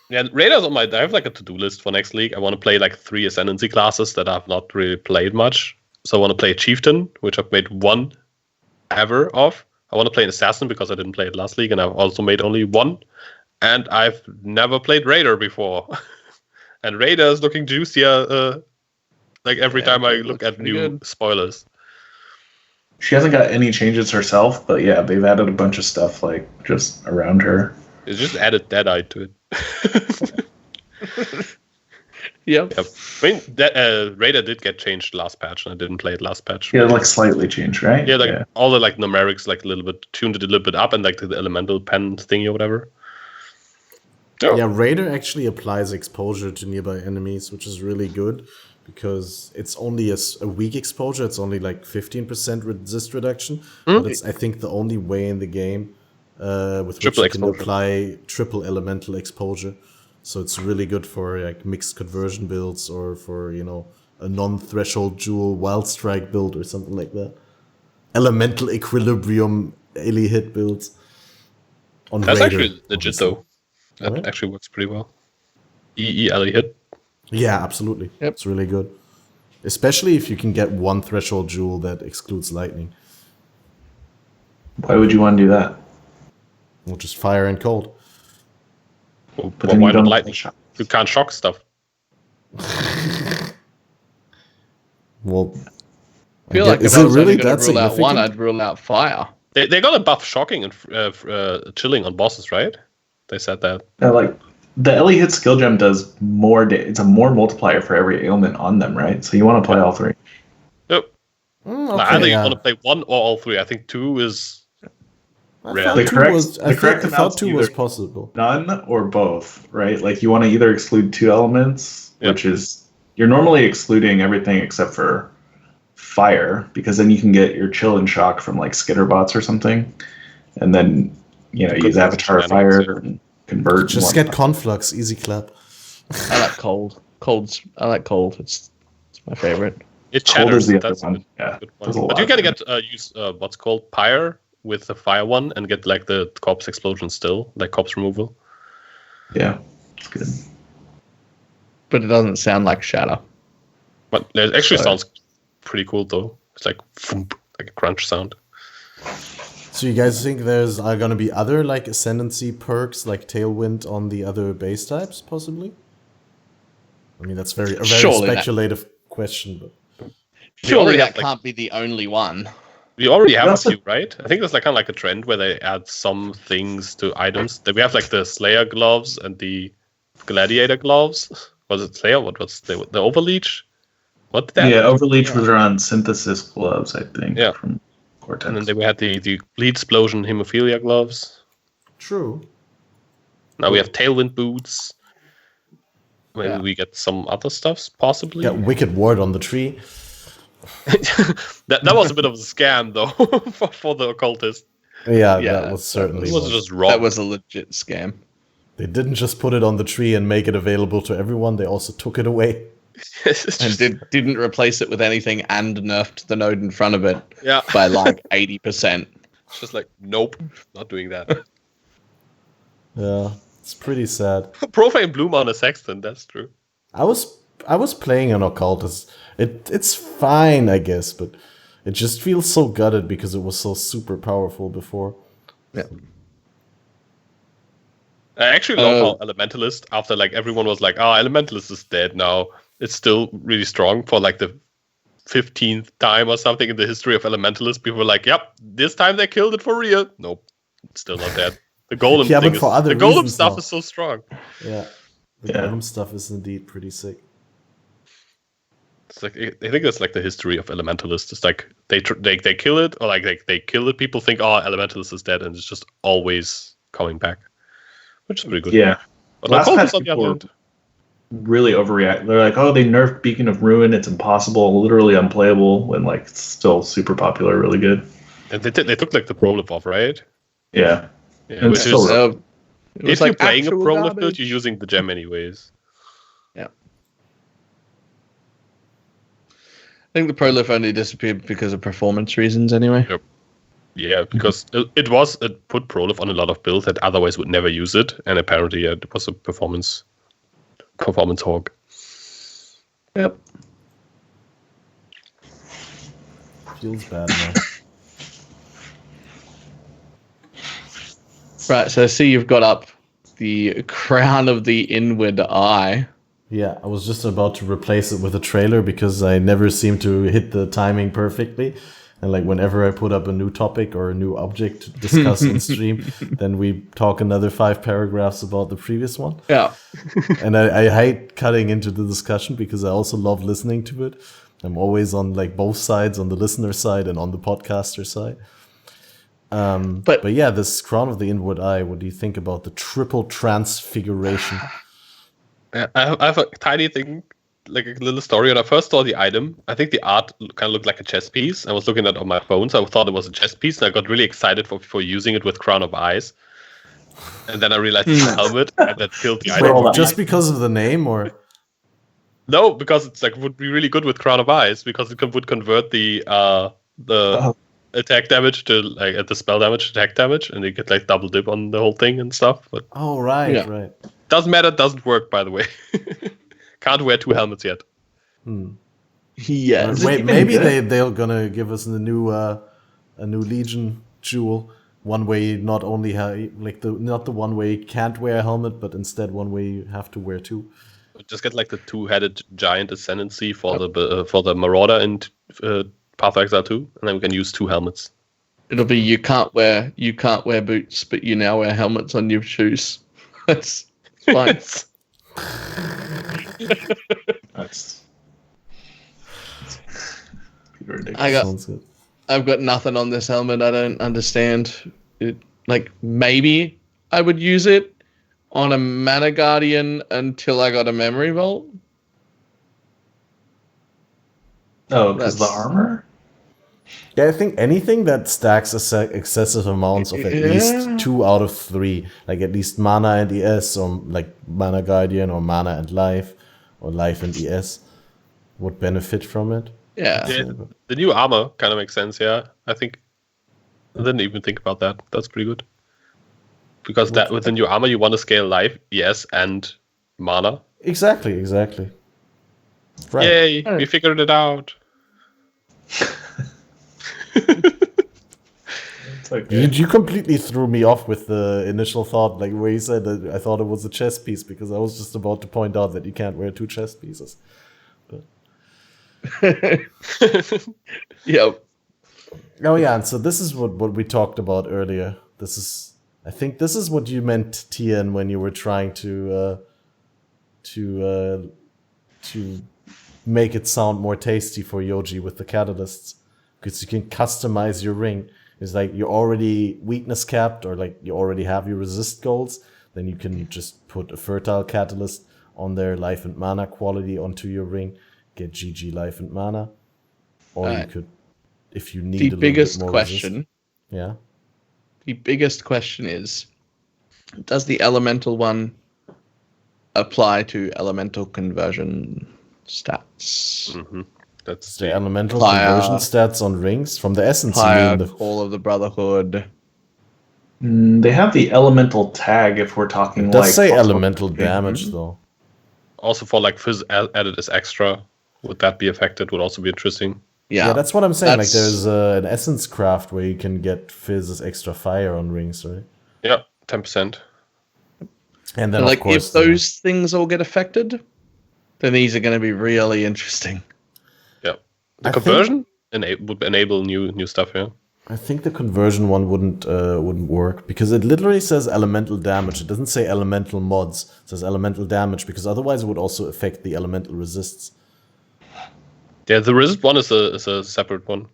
Yeah, Raider's on I have like a to-do list for next league. I want to play like 3 Ascendancy classes that I've not really played much. So I want to play Chieftain, which I've made 1 ever of. I want to play an Assassin because I didn't play it last league, and I've also made only 1. And I've never played Raider before. And Raider is looking juicier like every time I look at new spoilers. She hasn't got any changes herself, but yeah, they've added a bunch of stuff like just around her. It's just added Deadeye to it. Yep. I mean, Raider did get changed last patch, and I didn't play it last patch. Yeah, like slightly changed, right? Yeah, all the like numerics like a little bit tuned it a little bit up, and like the elemental pen thingy or whatever. Oh. Yeah, Raider actually applies exposure to nearby enemies, which is really good because it's only a weak exposure. It's only like 15% resist reduction, but it's I think the only way in the game with which you can apply triple elemental exposure. So it's really good for like mixed conversion builds or for, you know, a non-threshold jewel wild strike build or something like that. Elemental equilibrium ali hit builds. On That's Raider, actually legit though. That actually works pretty well. EE ali hit. Yeah, absolutely. Yep. It's really good. Especially if you can get 1 threshold jewel that excludes lightning. Why would you want to do that? Well, just fire and cold. Well, but why not lightning? You can't shock stuff. Well, I feel like if I was really going to rule out one, I'd rule out fire. They're gonna buff shocking and chilling on bosses, right? They said that. Yeah, like the Ellie hit skill gem does more. It's a more multiplier for every ailment on them, right? So you want to play all 3. Yep. Okay, I think you want to play 1 or all 3. I think 2 is. I thought 2 was possible. None or both, right? Like you want to either exclude 2 elements, which is you're normally excluding everything except for fire, because then you can get your chill and shock from like skitterbots or something, and then use Avatar Fire and convert. Just get Conflux, easy clap. I like cold. I like cold. It's my favorite. It chatters. That's one. Good one. But you gotta get use what's called Pyre with the fire one and get like the corpse explosion still, like corpse removal. Yeah, it's good. But it doesn't sound like Shatter. But it actually sounds pretty cool though. It's like a crunch sound. So you guys think there's going to be other like ascendancy perks like Tailwind on the other base types possibly? I mean that's a very speculative question, but surely that can't be the only one. We already have a few, right? I think there's like kind of like a trend where they add some things to items. That we have like the Slayer gloves and the Gladiator gloves. Was it Slayer? What was the Overleech? What did that? Yeah, Overleech was around Synthesis gloves, I think. Yeah. From Cortex. And then we had the Bleed Explosion Hemophilia gloves. True. Now we have Tailwind boots. Maybe we get some other stuffs, possibly. Yeah, Wicked Ward on the tree. that was a bit of a scam, though, for the occultist. Yeah, that was certainly. It was just wrong. That was a legit scam. They didn't just put it on the tree and make it available to everyone. They also took it away. And didn't replace it with anything and nerfed the node in front of it by like 80%. It's just like, nope, not doing that. Yeah, it's pretty sad. Profane Bloom on a Sexton, that's true. I was playing an occultist. It's fine, I guess, but it just feels so gutted because it was so super powerful before. Yeah. I actually love how Elementalist, after like everyone was like, Elementalist is dead now. It's still really strong for like the 15th time or something in the history of Elementalist. People were like, yep, this time they killed it for real. Nope, it's still not dead. The Golem thing is, the Golem stuff is so strong. Yeah, the Golem stuff is indeed pretty sick. It's like I think that's like the history of Elementalist. It's like they kill it, or like they kill it. People think, Elementalist is dead, and it's just always coming back, which is pretty good. Yeah. But Occultist on the other hand. really overreact. They're like, oh, they nerfed Beacon of Ruin. It's impossible, literally unplayable, when like it's still super popular, really good. And they took like the prolif off, right? Yeah. Yeah, which So, is if you're like playing a actual prolif build, garbage. you're using the gem anyways. Yeah. I think the prolif only disappeared because of performance reasons anyway. Yep. Yeah, because it put prolif on a lot of builds that otherwise would never use it, and apparently it was a performance hog. Yep. Feels bad now. Right, so I see you've got up the Crown of the Inward Eye. Yeah, I was just about to replace it with a trailer because I never seem to hit the timing perfectly. And like whenever I put up a new topic or a new object to discuss on stream, then we talk another 5 paragraphs about the previous one. Yeah. And I hate cutting into the discussion because I also love listening to it. I'm always on like both sides, on the listener side and on the podcaster side. But yeah, this Crown of the Inward Eye, what do you think about the triple transfiguration? I have a tiny thing, like a little story. When I first saw the item, I think the art kind of looked like a chess piece. I was looking at it on my phone, so I thought it was a chess piece, and I got really excited for using it with Crown of Eyes. And then I realized it's a helmet, and that killed the item. Just because of the name, or? No, because it's like would be really good with Crown of Eyes, because it would convert the attack damage to like the spell damage to attack damage, and you get like double dip on the whole thing and stuff. But oh right. Doesn't matter. Doesn't work, by the way. Can't wear 2 helmets yet. Yeah. Wait, maybe they're gonna give us a new Legion jewel. One way you not only not the one way you can't wear a helmet, but instead one way you have to wear 2. Just get like the 2-headed giant ascendancy for the Marauder in Path of Exile 2, and then we can use 2 helmets. It'll be you can't wear boots, but you now wear helmets on your shoes. That's fine. That's ridiculous. I've got nothing on this helmet. I don't understand it. Like maybe I would use it on a Mana Guardian until I got a Memory Vault. Oh, because the armor? Yeah, I think anything that stacks excessive amounts of at least 2 out of 3, like at least Mana and ES, or like Mana Guardian, or Mana and Life, or Life and ES, would benefit from it. Yeah. The new armor kind of makes sense, yeah. I think I didn't even think about that. That's pretty good. Because that with the new armor, you want to scale Life, ES, and Mana. Exactly. Right. Yay, we figured it out. You completely threw me off with the initial thought, like where you said that I thought it was a chess piece, because I was just about to point out that you can't wear 2 chess pieces. Yep. Oh yeah, and so this is what we talked about earlier. I think this is what you meant, Thi3n, when you were trying to make it sound more tasty for Yoji with the catalysts, because you can customize your ring. It's like you're already weakness capped, or like you already have your resist goals, then you can just put a fertile catalyst on their life and mana quality onto your ring, get GG life and mana. Or you could, if you need the a little biggest bit more question. resist. Yeah. The biggest question is, does the elemental one apply to elemental conversion stats? Mm-hmm. That's the elemental conversion stats on rings from the essence. Call of the Brotherhood. They have the elemental tag if we're talking. It does say elemental damage though. Also for like fizz added as extra, would that be affected? Would also be interesting. Yeah, that's what I'm saying. Like there's an essence craft where you can get fizz as extra fire on rings, right? Yeah, 10%. And then like of course, if those things all get affected, then these are going to be really interesting. Yeah, the conversion would enable new stuff. Yeah, I think the conversion one wouldn't work, because it literally says elemental damage. It doesn't say elemental mods. It says elemental damage, because otherwise it would also affect the elemental resists. Yeah, the resist one is a separate one.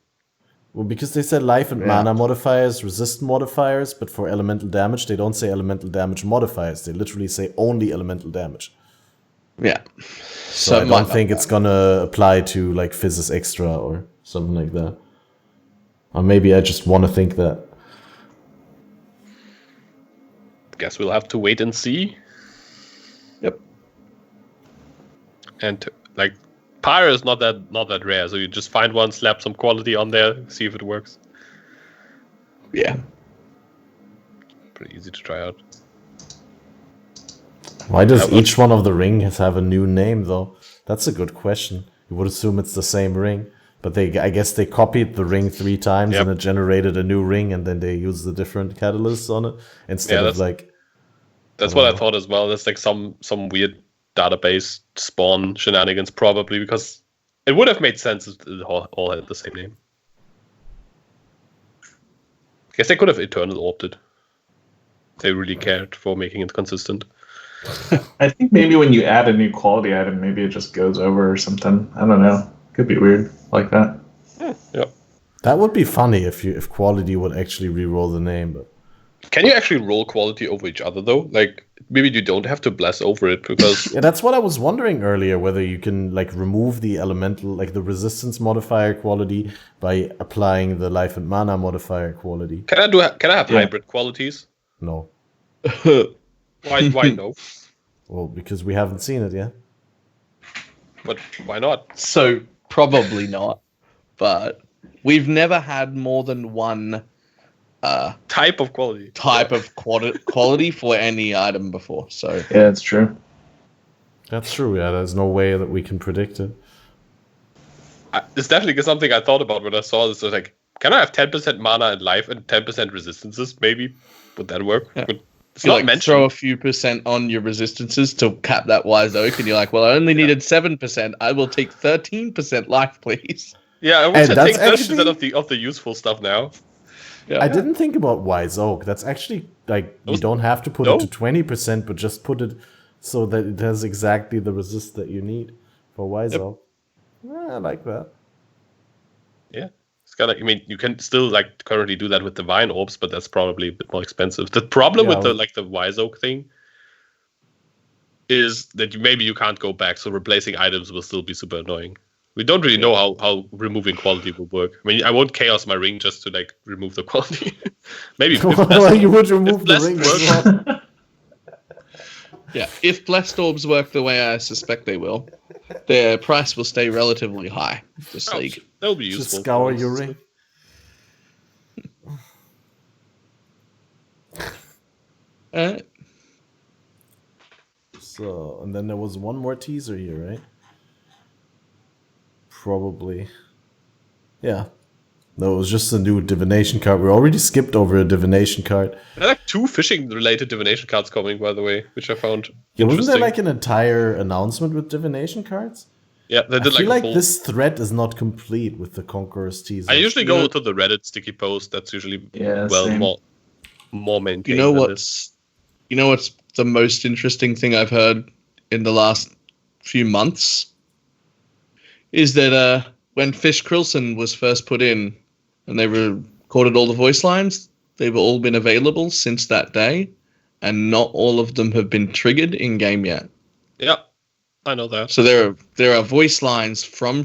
Well, because they said life and mana modifiers, resist modifiers, but for elemental damage, they don't say elemental damage modifiers. They literally say only elemental damage. Yeah. So I don't think it's gonna apply to like Physis Extra or something like that. Or maybe I just want to think that. Guess we'll have to wait and see. Yep. And like Pyre is not that rare, so you just find one, slap some quality on there, see if it works. Yeah. Pretty easy to try out. Why does each one of the rings have a new name though? That's a good question. You would assume it's the same ring, but I guess they copied the ring 3 times and it generated a new ring, and then they used the different catalysts on it instead of like. That's what I thought as well. That's like some weird database spawn shenanigans probably, because it would have made sense if it all had the same name. I guess they could have Eternal Orbed it. They really cared for making it consistent. I think maybe when you add a new quality item, maybe it just goes over or something. I don't know. Could be weird like that. Yeah. That would be funny if quality would actually re-roll the name. But can you actually roll quality over each other though? Like maybe you don't have to bless over it because yeah, that's what I was wondering earlier. Whether you can like remove the elemental, like the resistance modifier quality by applying the life and mana modifier quality. Can I have hybrid qualities? No. Why no? Well, because we haven't seen it yet. But why not? So probably not. But we've never had more than one type of quality quality for any item before. So yeah, it's true. That's true. Yeah, there's no way that we can predict it. It's definitely something I thought about when I saw this. So like, can I have 10% mana and life and 10% resistances? Maybe would that work? Yeah. But it's you not like mentioned. Throw a few percent on your resistances to cap that wise oak, and you're like, well, I only needed 7%. I will take 13% life, please. Yeah, I would take 30% of the useful stuff now. Yeah. I didn't think about Wise Oak. That's actually like you don't have to put it to 20%, but just put it so that it has exactly the resist that you need for Wise Oak. I like that. Yeah. It's kind of, I mean, you can still like currently do that with Divine Orbs, but that's probably a bit more expensive. The problem with the Wise Oak thing is that maybe you can't go back, so replacing items will still be super annoying. We don't really know how removing quality will work. I mean, I won't chaos my ring just to like remove the quality. Maybe you would remove the ring. Yeah, if Blessed Orbs work the way I suspect they will, their price will stay relatively high. This league. That'll be useful. Just scour your ring. So, and then there was one more teaser here, right? Probably. Yeah. No, it was just a new divination card. We already skipped over a divination card. There are like 2 fishing-related divination cards coming, by the way, which I found interesting. Wasn't there like an entire announcement with divination cards? Yeah, they did I feel like this thread is not complete with the Conquerors teaser. I usually go to the Reddit sticky post. That's usually more maintained. You know what's the most interesting thing I've heard in the last few months is that when Fish Krilson was first put in and they recorded all the voice lines, they've all been available since that day, and not all of them have been triggered in game yet. Yeah, I know that. So there are voice lines from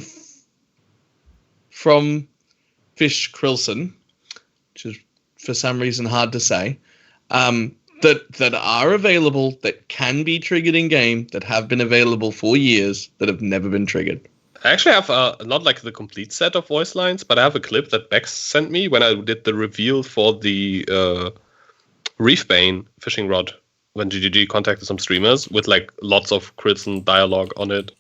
Fish Krilson, which is for some reason hard to say, that are available, that can be triggered in game, that have been available for years, that have never been triggered. I actually have not like the complete set of voice lines, but I have a clip that Bex sent me when I did the reveal for the Reefbane fishing rod when GGG contacted some streamers with like lots of crits and dialogue on it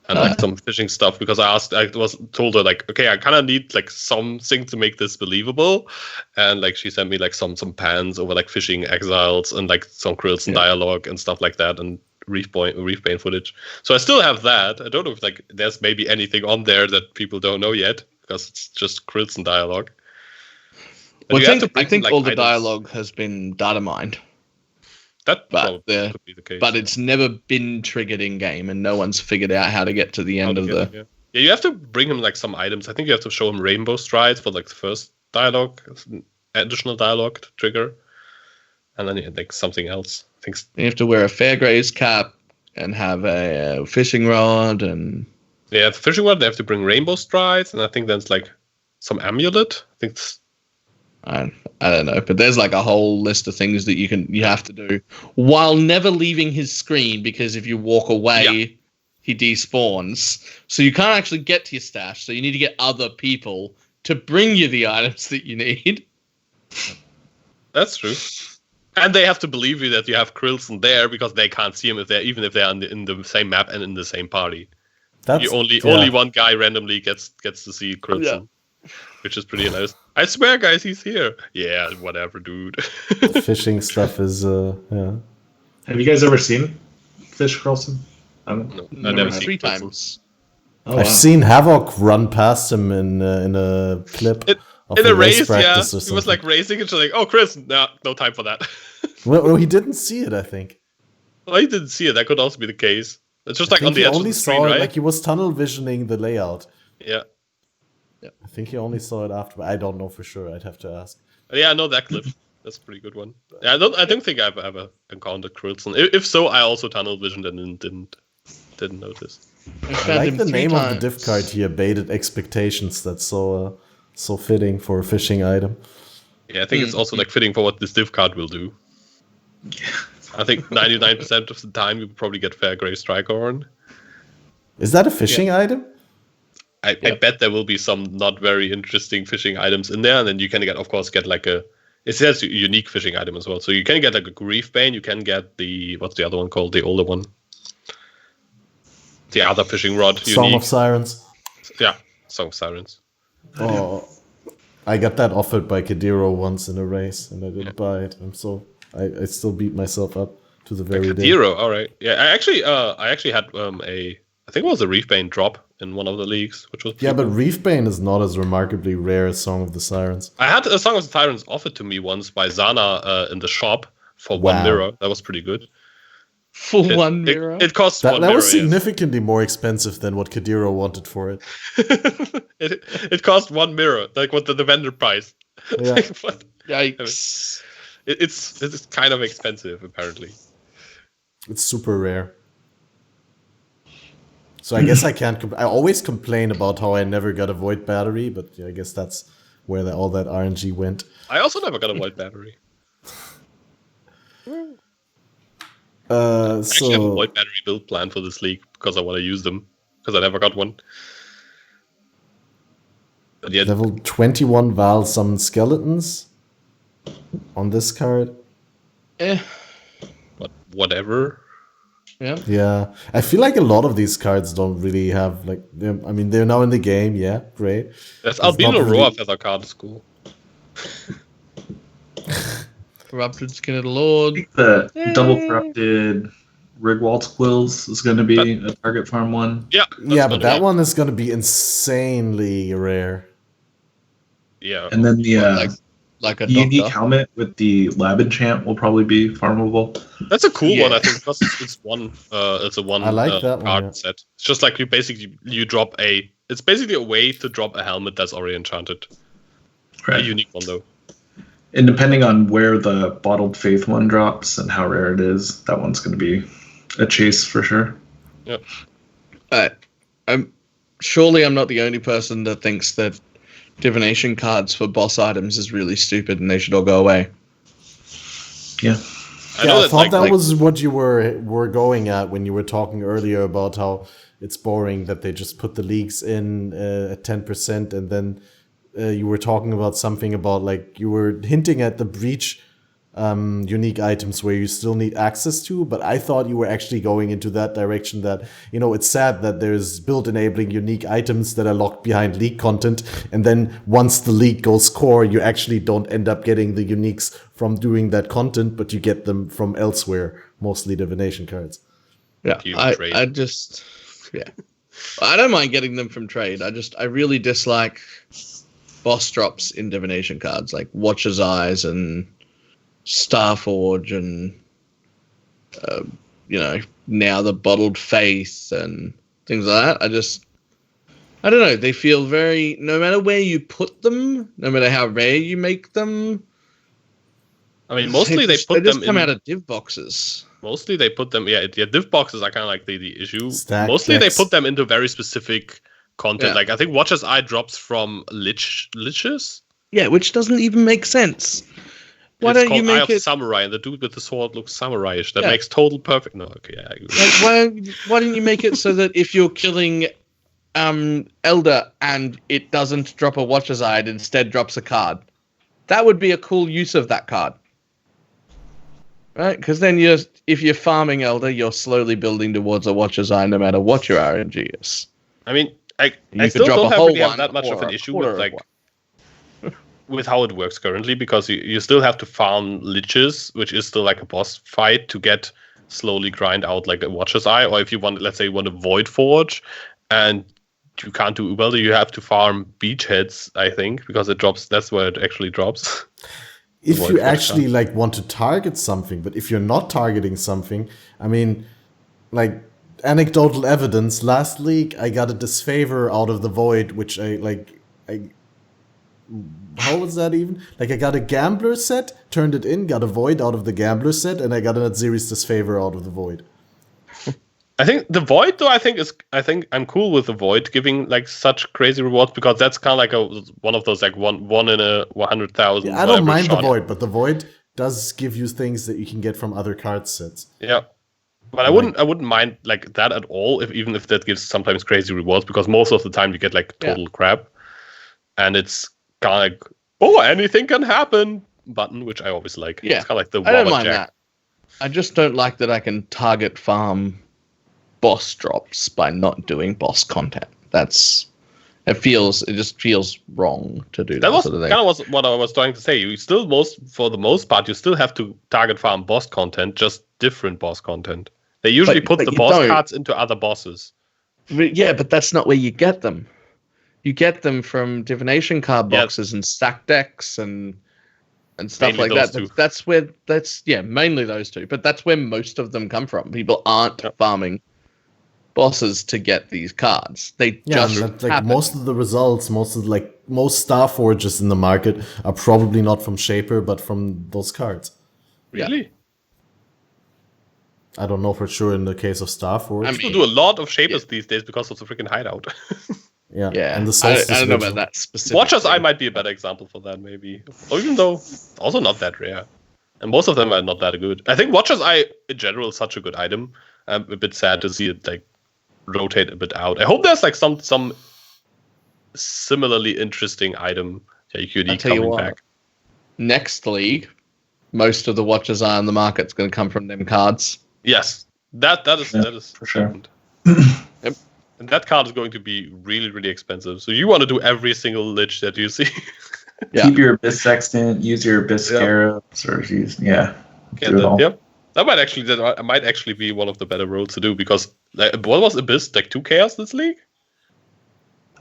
and like some fishing stuff, because I was told her like, okay, I kind of need like something to make this believable, and like she sent me like some pans over like fishing exiles and like some crits and dialogue and stuff like that, and Reefbane footage. So I still have that. I don't know if like there's maybe anything on there that people don't know yet, because it's just crits and dialogue. Well, I think all the dialogue has been data mined. That probably could be the case. But it's never been triggered in game, and no one's figured out how to get to the end of the. Yeah, you have to bring him like some items. I think you have to show him Rainbow Strides for like the first dialogue, additional dialogue to trigger, and then like something else. You have to wear a Fairgraze cap, and have a fishing rod and the fishing rod. They have to bring rainbow strides, and I think there's like some amulet. I think I don't know, but there's like a whole list of things that you have to do while never leaving his screen, because if you walk away, he despawns. So you can't actually get to your stash. So you need to get other people to bring you the items that you need. That's true. And they have to believe you that you have Krillson there, because they can't see him even if they're in the same map and in the same party. Only one guy randomly gets to see Krillson, which is pretty nice. I swear, guys, he's here. Yeah, whatever, dude. The fishing stuff is Have you guys ever seen Fish Krillson? No, I've never seen 3 Krillson. times. I've seen Havoc run past him in a clip. In a race, practice or he was like racing and she's like, "Oh, Chris, no time for that." Well, he didn't see it, I think. Well, he didn't see it. That could also be the case. It's just like on the edge of the screen, saw it, right? like he was tunnel visioning the layout. Yeah. I think he only saw it after. I don't know for sure. I'd have to ask. Yeah, I know that clip. That's a pretty good one. I don't think I've ever encountered Krillson. If so, I also tunnel visioned and didn't notice. I like the name of the div card here. Baited expectations. That's so fitting for a fishing item. Yeah, I think it's also like fitting for what this div card will do. I think 99% of the time you probably get Fair Grey Strikerhorn. Is that a fishing item? I bet there will be some not very interesting fishing items in there, and then you can get like a. It says a unique fishing item as well, so you can get like a Grief Bane. You can get what's the other one called? The older one. The other fishing rod. Song of Sirens. Yeah, Song of Sirens. Oh, I got that offered by Kadiro once in a race, and I didn't buy it. I still beat myself up to the very day. Kadiro, all right. Yeah, I actually had I think it was a Reef Bane drop in one of the leagues, which was but Reef Bane is not as remarkably rare as Song of the Sirens. I had a Song of the Sirens offered to me once by Zana in the shop for 1 mirror. That was pretty good. For 1 mirror? It cost 1 mirror. That was significantly more expensive than what Kadiro wanted for it. It cost 1 mirror, like what the vendor price. Yeah. Yikes. It's kind of expensive, apparently. It's super rare. So I guess I can't. I always complain about how I never got a Void Battery, but I guess that's where all that RNG went. I also never got a Void Battery. I actually have a Void Battery build plan for this league because I want to use them, because I never got one. But yeah, level 21 Vaal summon skeletons on this card. But whatever. Yeah. I feel like a lot of these cards don't really have they're now in the game. Yeah, great. There's Albino Roa Feather card is cool. Corrupted Skin of the Lord. I think the double corrupted Rigwald's Quills is going to be a target farm one. Yeah. But that one is going to be insanely rare. Yeah. And then the like a unique helmet with the lab enchant will probably be farmable. That's a cool one, I think, because it's a one I like that card set. It's just like you drop it's basically a way to drop a helmet that's already enchanted. Right. A unique one though. And depending on where the Bottled Faith one drops and how rare it is, that one's going to be a chase for sure. Yeah. Surely I'm not the only person that thinks that divination cards for boss items is really stupid and they should all go away. Yeah. I thought that was what you were going at when you were talking earlier about how it's boring that they just put the leagues in at 10%, and then you were talking about something about you were hinting at the breach unique items where you still need access to, but I thought you were actually going into that direction that, it's sad that there's build enabling unique items that are locked behind league content, and then once the league goes core, you actually don't end up getting the uniques from doing that content, but you get them from elsewhere, mostly divination cards. Yeah, I don't mind getting them from trade. I really dislike boss drops in divination cards like Watcher's Eyes and Starforge and now the Bottled Faith and things like that. I don't know, they feel very, no matter where you put them, no matter how rare you make them, I mean, mostly they just come out of div boxes. Mostly they put them, div boxes are kind of like the issue. Stack Mostly decks. they put them into very specific content. Yeah. Like I think Watcher's Eye drops from liches. Yeah, which doesn't even make sense. Why It's don't called you Eye make of it? Samurai, and the dude with the sword looks samurai-ish. That Yeah. makes total perfect. No, okay, yeah, I agree. Like, why don't you make it so that if you're killing Elder and it doesn't drop a Watcher's Eye, it instead drops a card? That would be a cool use of that card. Right? Because then if you're farming Elder, you're slowly building towards a Watcher's Eye no matter what your RNG is. I mean, I could still drop don't a whole really have one that much of or an a issue quarter with of like with how it works currently, because you still have to farm liches, which is still like a boss fight to get slowly grind out like a Watcher's Eye, or if you want, let's say you want a Void Forge, and you can't do well, you have to farm beachheads, I think, because it drops. That's where it actually drops. If Void you Forge actually card. like want to target something, but if you're not targeting something, I mean, like anecdotal evidence. Last league, I got a disfavor out of the void, which I how was that even? Like I got a gambler set, turned it in, got a void out of the gambler set, and I got a series disfavor out of the void. I think the Void, though, I think I'm cool with the Void giving like such crazy rewards, because that's kind of like one of those like one in a 100,000. Yeah, I don't whatever mind the shot. void, but the void does give you things that you can get from other card sets. Yeah, but I wouldn't mind like that at all, even if that gives sometimes crazy rewards, because most of the time you get like total crap, and it's kind of like anything can happen button, which I always like. Yeah, it's kind of like the I don't Wobber mind Jack. that. I just don't like that I can target farm boss drops by not doing boss content. It just feels wrong to do that. That was sort of thing. kind of what I was trying to say. You still for the most part, you still have to target farm boss content, just different boss content. They usually put the you boss don't. cards into other bosses. Yeah, but that's not where you get them. You get them from divination card Yeah. boxes and stack decks and stuff Mainly like those that. two. Mainly those two. But that's where most of them come from. People aren't farming bosses to get these cards. They Yeah, just and that's, like happen. most of the results, most Star Forges in the market are probably not from Shaper, but from those cards. Really? I don't know for sure in the case of Star Forge. I People mean, do a lot of shapers these days because of the freaking hideout. yeah, Yeah, and the I Solstice don't know Vigil. about that specific. Watcher's Eye might be a better example for that, maybe. Or even though, also not that rare. And most of them are not that good. I think Watcher's Eye, in general, is such a good item. I'm a bit sad to see it, like, rotate a bit out. I hope there's, like, some similarly interesting item that you could I'll tell you coming what. back. Next league, most of the Watchers Eye on the market's going to come from them cards. Yes. That is for sure. Yep. And that card is going to be really, really expensive. So you want to do every single lich that you see. Yeah. Keep your Abyss Sextant, use your Abyss Yeah. Scarabs, or use, do it that, all. yep. That might actually be one of the better roles to do, because like, what was Abyss, like 2 chaos this league?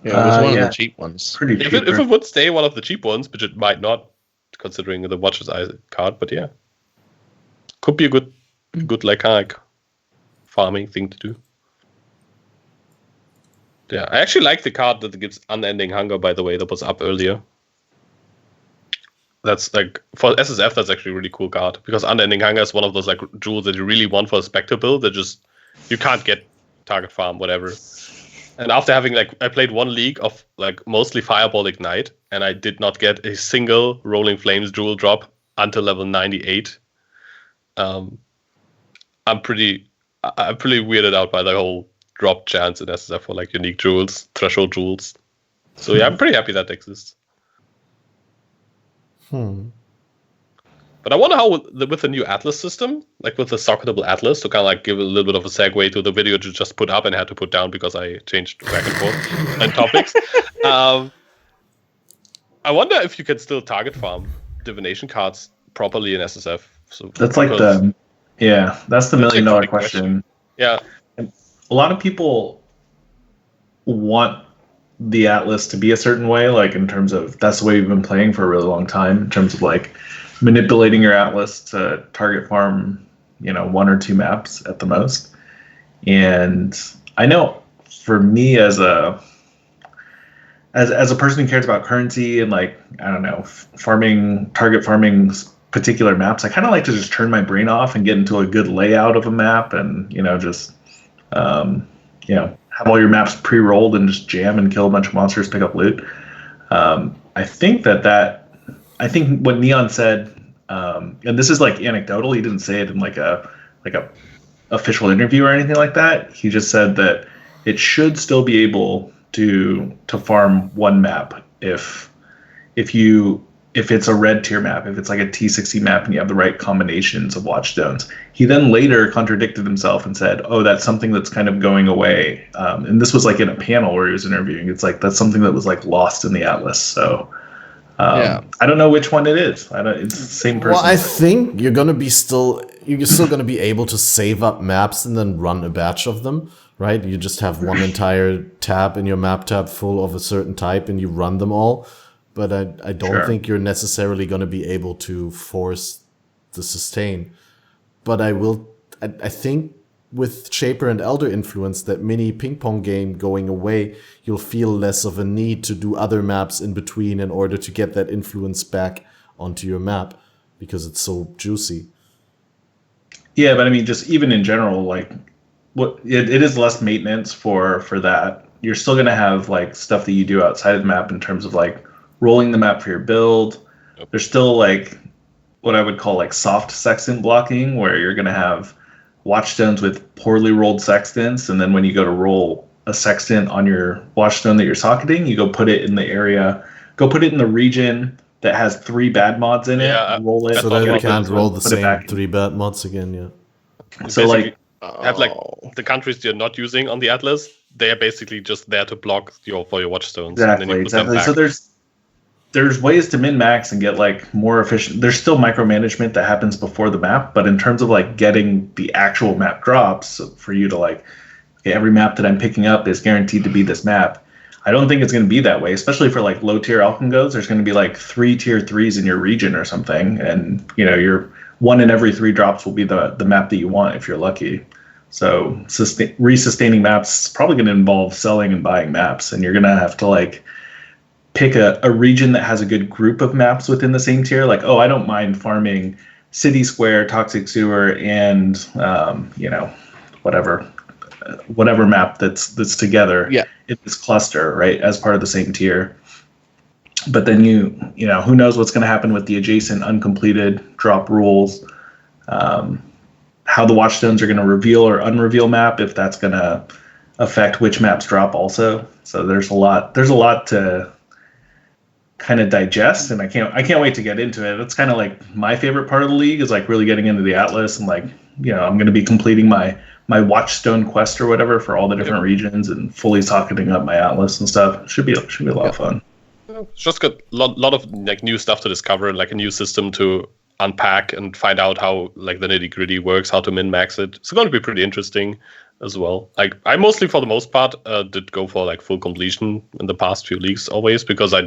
Yeah, it was one yeah. of the cheap ones. Pretty If cheap. it would stay one of the cheap ones, which it might not, considering the Watcher's Eye card, but yeah, could be a good like kind of like farming thing to do. Yeah, I actually like the card that gives Unending Hunger, by the way, that was up earlier. That's like, for SSF, that's actually a really cool card, because Unending Hunger is one of those like jewels that you really want for a Spectre build that just, you can't get target farm, whatever. And after having like, I played one league of like mostly Fireball Ignite, and I did not get a single Rolling Flames jewel drop until level 98. I'm pretty weirded out by the whole drop chance in SSF for like unique jewels, threshold jewels. So yeah, I'm pretty happy that exists. But I wonder how with the new Atlas system, like with the socketable Atlas, to kind of like give a little bit of a segue to the video you just put up and had to put down because I changed back and forth on topics. I wonder if you can still target farm divination cards properly in SSF. So That's like that's the That's $1 million like the big question. Yeah. A lot of people want the Atlas to be a certain way, like in terms of that's the way we've been playing for a really long time, in terms of like manipulating your Atlas to target farm, 1 or 2 maps at the most. And I know for me as a person who cares about currency and like, I don't know, target farming particular maps, I kind of like to just turn my brain off and get into a good layout of a map, and just have all your maps pre-rolled and just jam and kill a bunch of monsters, pick up loot. I think what Neon said, and this is like anecdotal. He didn't say it in like a official interview or anything like that. He just said that it should still be able to farm one map if it's a red tier map, if it's like a T60 map and you have the right combinations of watchstones. He then later contradicted himself and said, oh, that's something that's kind of going away. And this was like in a panel where he was interviewing. It's like that's something that was like lost in the Atlas. So I don't know which one it is. It's the same person. Well, I think you're still gonna be able to save up maps and then run a batch of them, right? You just have one entire tab in your map tab full of a certain type and you run them all. But I don't think you're necessarily going to be able to force the sustain. But I think with Shaper and Elder influence, that mini ping pong game going away, you'll feel less of a need to do other maps in between in order to get that influence back onto your map because it's so juicy. Yeah, but I mean, just even in general, like it is less maintenance for that. You're still going to have like stuff that you do outside of the map in terms of like rolling the map for your build. There's still like what I would call like soft sextant blocking, where you're going to have watchstones with poorly rolled sextants, and then when you go to roll a sextant on your watchstone that you're socketing, you go put it in the region that has 3 bad mods in it, roll it. So that you can't roll the same 3 bad mods again, yeah. So like have like the countries you're not using on the Atlas, they are basically just there to block your watchstones. Exactly, and then you put them back. So there's ways to min-max and get like more efficient. There's still micromanagement that happens before the map, but in terms of like getting the actual map drops for you to like, okay, every map that I'm picking up is guaranteed to be this map. I don't think it's going to be that way, especially for like low tier Alchemgods. There's going to be like 3 tier 3s in your region or something, and your 1 in every 3 drops will be the map that you want if you're lucky. So resustaining maps is probably going to involve selling and buying maps, and you're going to have to like pick a region that has a good group of maps within the same tier. Like, oh, I don't mind farming City Square, Toxic Sewer, and whatever map that's together in this cluster, right, as part of the same tier. But then who knows what's going to happen with the adjacent uncompleted drop rules, how the watchstones are going to reveal or unreveal map, if that's going to affect which maps drop also. So there's a lot to kind of digest, and I can't wait to get into it. It's kind of like my favorite part of the league is like really getting into the Atlas, and like I'm going to be completing my watchstone quest or whatever for all the different regions and fully socketing up my Atlas and stuff. It should be a lot of fun. It's just got a lot of like new stuff to discover, like a new system to unpack and find out how like the nitty gritty works, how to min max it. It's going to be pretty interesting as well. Like I mostly, for the most part, did go for like full completion in the past few leagues always, because I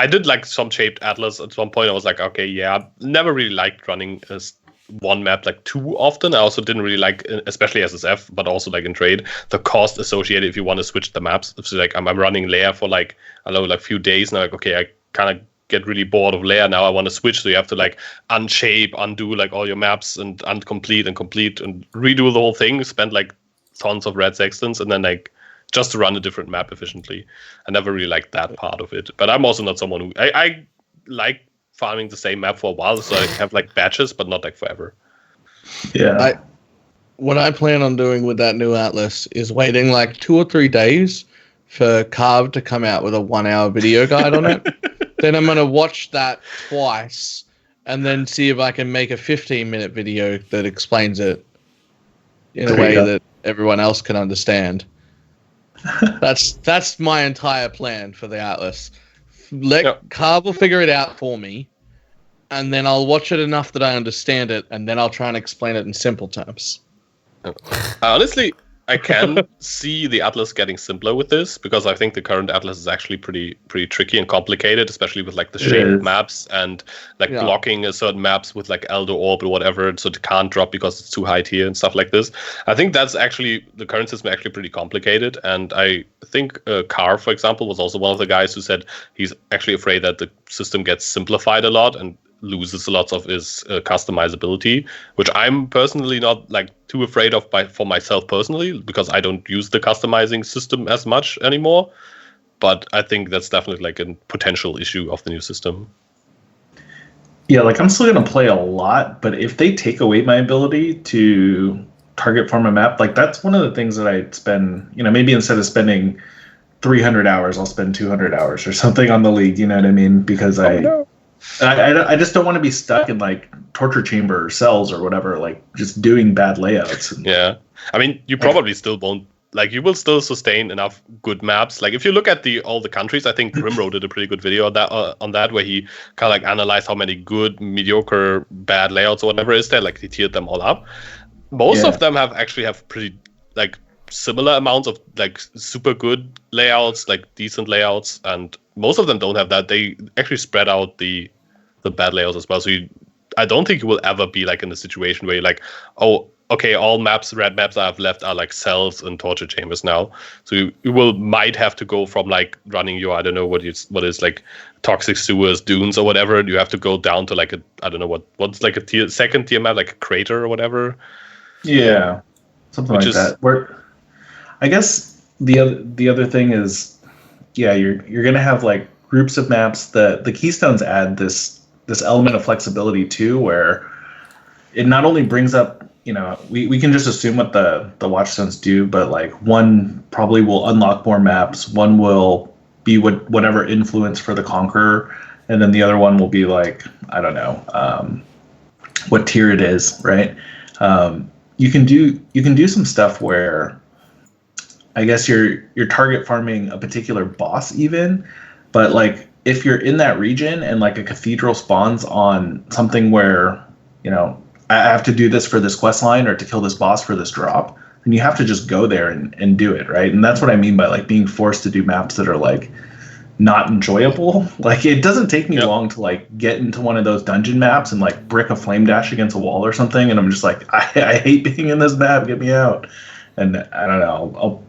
did like some shaped Atlas at one point. I was like, okay, yeah, I never really liked running one map like too often. I also didn't really like, especially SSF, but also like in trade, the cost associated if you want to switch the maps. So like I'm running layer for like, I don't know, like few days now. Like, okay, I kind of get really bored of layer now. I want to switch. So you have to like unshape, undo like all your maps and complete and redo the whole thing. Spend like tons of red sextants and then like just to run a different map efficiently. I never really liked that part of it. But I'm also not someone who I like farming the same map for a while, so I have like batches, but not like forever. Yeah. What I plan on doing with that new Atlas is waiting like 2 or 3 days for Carve to come out with a 1-hour video guide on it. Then I'm going to watch that twice and then see if I can make a 15-minute video that explains it in a way that everyone else can understand. That's my entire plan for the Atlas. Carve will figure it out for me, and then I'll watch it enough that I understand it, and then I'll try and explain it in simple terms. Honestly, I can see the Atlas getting simpler with this, because I think the current Atlas is actually pretty tricky and complicated, especially with like the shaped maps and like blocking certain maps with like Elder Orb or whatever, so it can't drop because it's too high tier and stuff like this. I think that's actually, the current system actually pretty complicated, and I think Carr, for example, was also one of the guys who said he's actually afraid that the system gets simplified a lot, and loses lots of is customizability, which I'm personally not like too afraid of for myself personally, because I don't use the customizing system as much anymore. But I think that's definitely like a potential issue of the new system. Yeah, like I'm still gonna play a lot, but if they take away my ability to target farm a map, like that's one of the things that I spend, maybe instead of spending 300 hours, I'll spend 200 hours or something on the league, you know what I mean? Because I just don't want to be stuck in like torture chamber or cells or whatever, like just doing bad layouts. Yeah. I mean, you probably still won't, like, you will still sustain enough good maps. Like, if you look at all the countries, I think Grimro did a pretty good video on that, where he kind of like analyzed how many good, mediocre, bad layouts or whatever is there. Like, he tiered them all up. Most of them have pretty like similar amounts of like super good layouts, like decent layouts, and most of them don't have that. They actually spread out the bad layouts as well. So I don't think you will ever be like in a situation where you're like, oh, okay, all red maps I have left are like cells and torture chambers now. So you might have to go from like running your, I don't know what is like toxic sewers, dunes or whatever. You have to go down to like I don't know what's like a second tier map, like a crater or whatever. Yeah, something like that. Where I guess the other thing is, yeah, you're gonna have like groups of maps. The keystones add this element of flexibility too, where it not only brings up, we can just assume what the watchstones do, but like one probably will unlock more maps, one will be whatever influence for the Conqueror, and then the other one will be like, I don't know, what tier it is, right? You can do some stuff where I guess you're target farming a particular boss even, but like if you're in that region and like a cathedral spawns on something where, I have to do this for this quest line or to kill this boss for this drop, then you have to just go there and do it, right? And that's what I mean by like being forced to do maps that are like not enjoyable. Like it doesn't take me long to like get into one of those dungeon maps and like brick a flame dash against a wall or something, and I'm just like, I hate being in this map, get me out. And I don't know,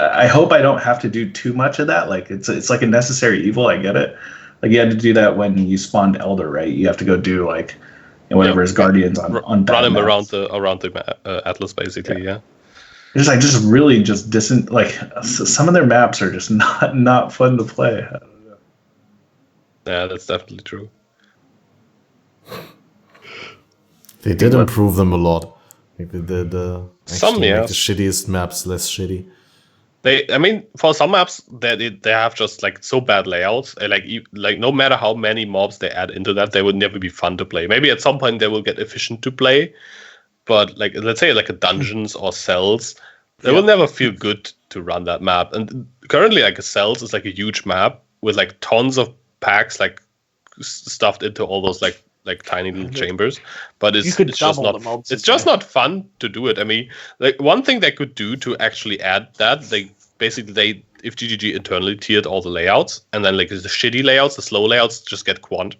I hope I don't have to do too much of that. Like it's like a necessary evil, I get it. Like you had to do that when you spawned Elder, right? You have to go do like whatever his guardians on run him around the Atlas basically. Yeah. It's like just really just like some of their maps are just not fun to play. I don't know. Yeah, that's definitely true. They did improve them a lot. Like they did some, make the shittiest maps less shitty. I mean, for some maps, they have just like so bad layouts. Like no matter how many mobs they add into that, they would never be fun to play. Maybe at some point they will get efficient to play, but like let's say like a dungeons or cells, they will never feel good to run that map. And currently, like a cells is like a huge map with like tons of packs like stuffed into all those like tiny little chambers, but it's just not fun to do it. I mean, like one thing they could do to actually add that, if GGG internally tiered all the layouts, and then like the shitty layouts, the slow layouts just get quant,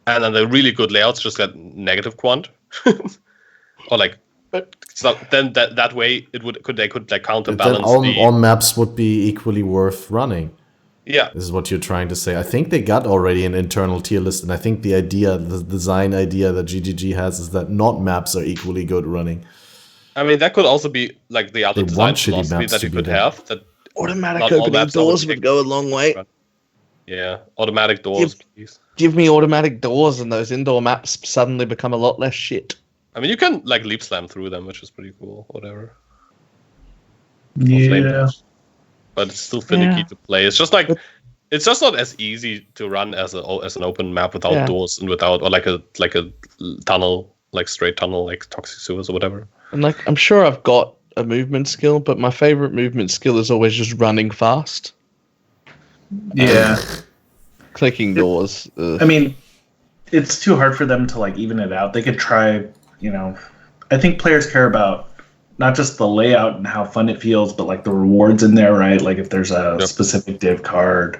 and then the really good layouts just get negative quant, or like. So then that way they could like counterbalance. Then all maps would be equally worth running. Yeah, this is what you're trying to say. I think they got already an internal tier list, and I think the design idea that GGG has is that not maps are equally good running. I mean, that could also be like the other design philosophy that you could have. That automatic opening doors would go a long way. Yeah, automatic doors, please. Give me automatic doors, and those indoor maps suddenly become a lot less shit. I mean, you can like leap slam through them, which is pretty cool. Whatever. Yeah. But it's still finicky to play. It's just like it's just not as easy to run as an open map without doors and without or like a tunnel, like straight tunnel, like toxic sewers or whatever. And like I'm sure I've got a movement skill, but my favorite movement skill is always just running fast. Yeah. Clicking doors. I mean, it's too hard for them to like even it out. They could try, I think players care about not just the layout and how fun it feels, but like the rewards in there, right? Like if there's a specific div card,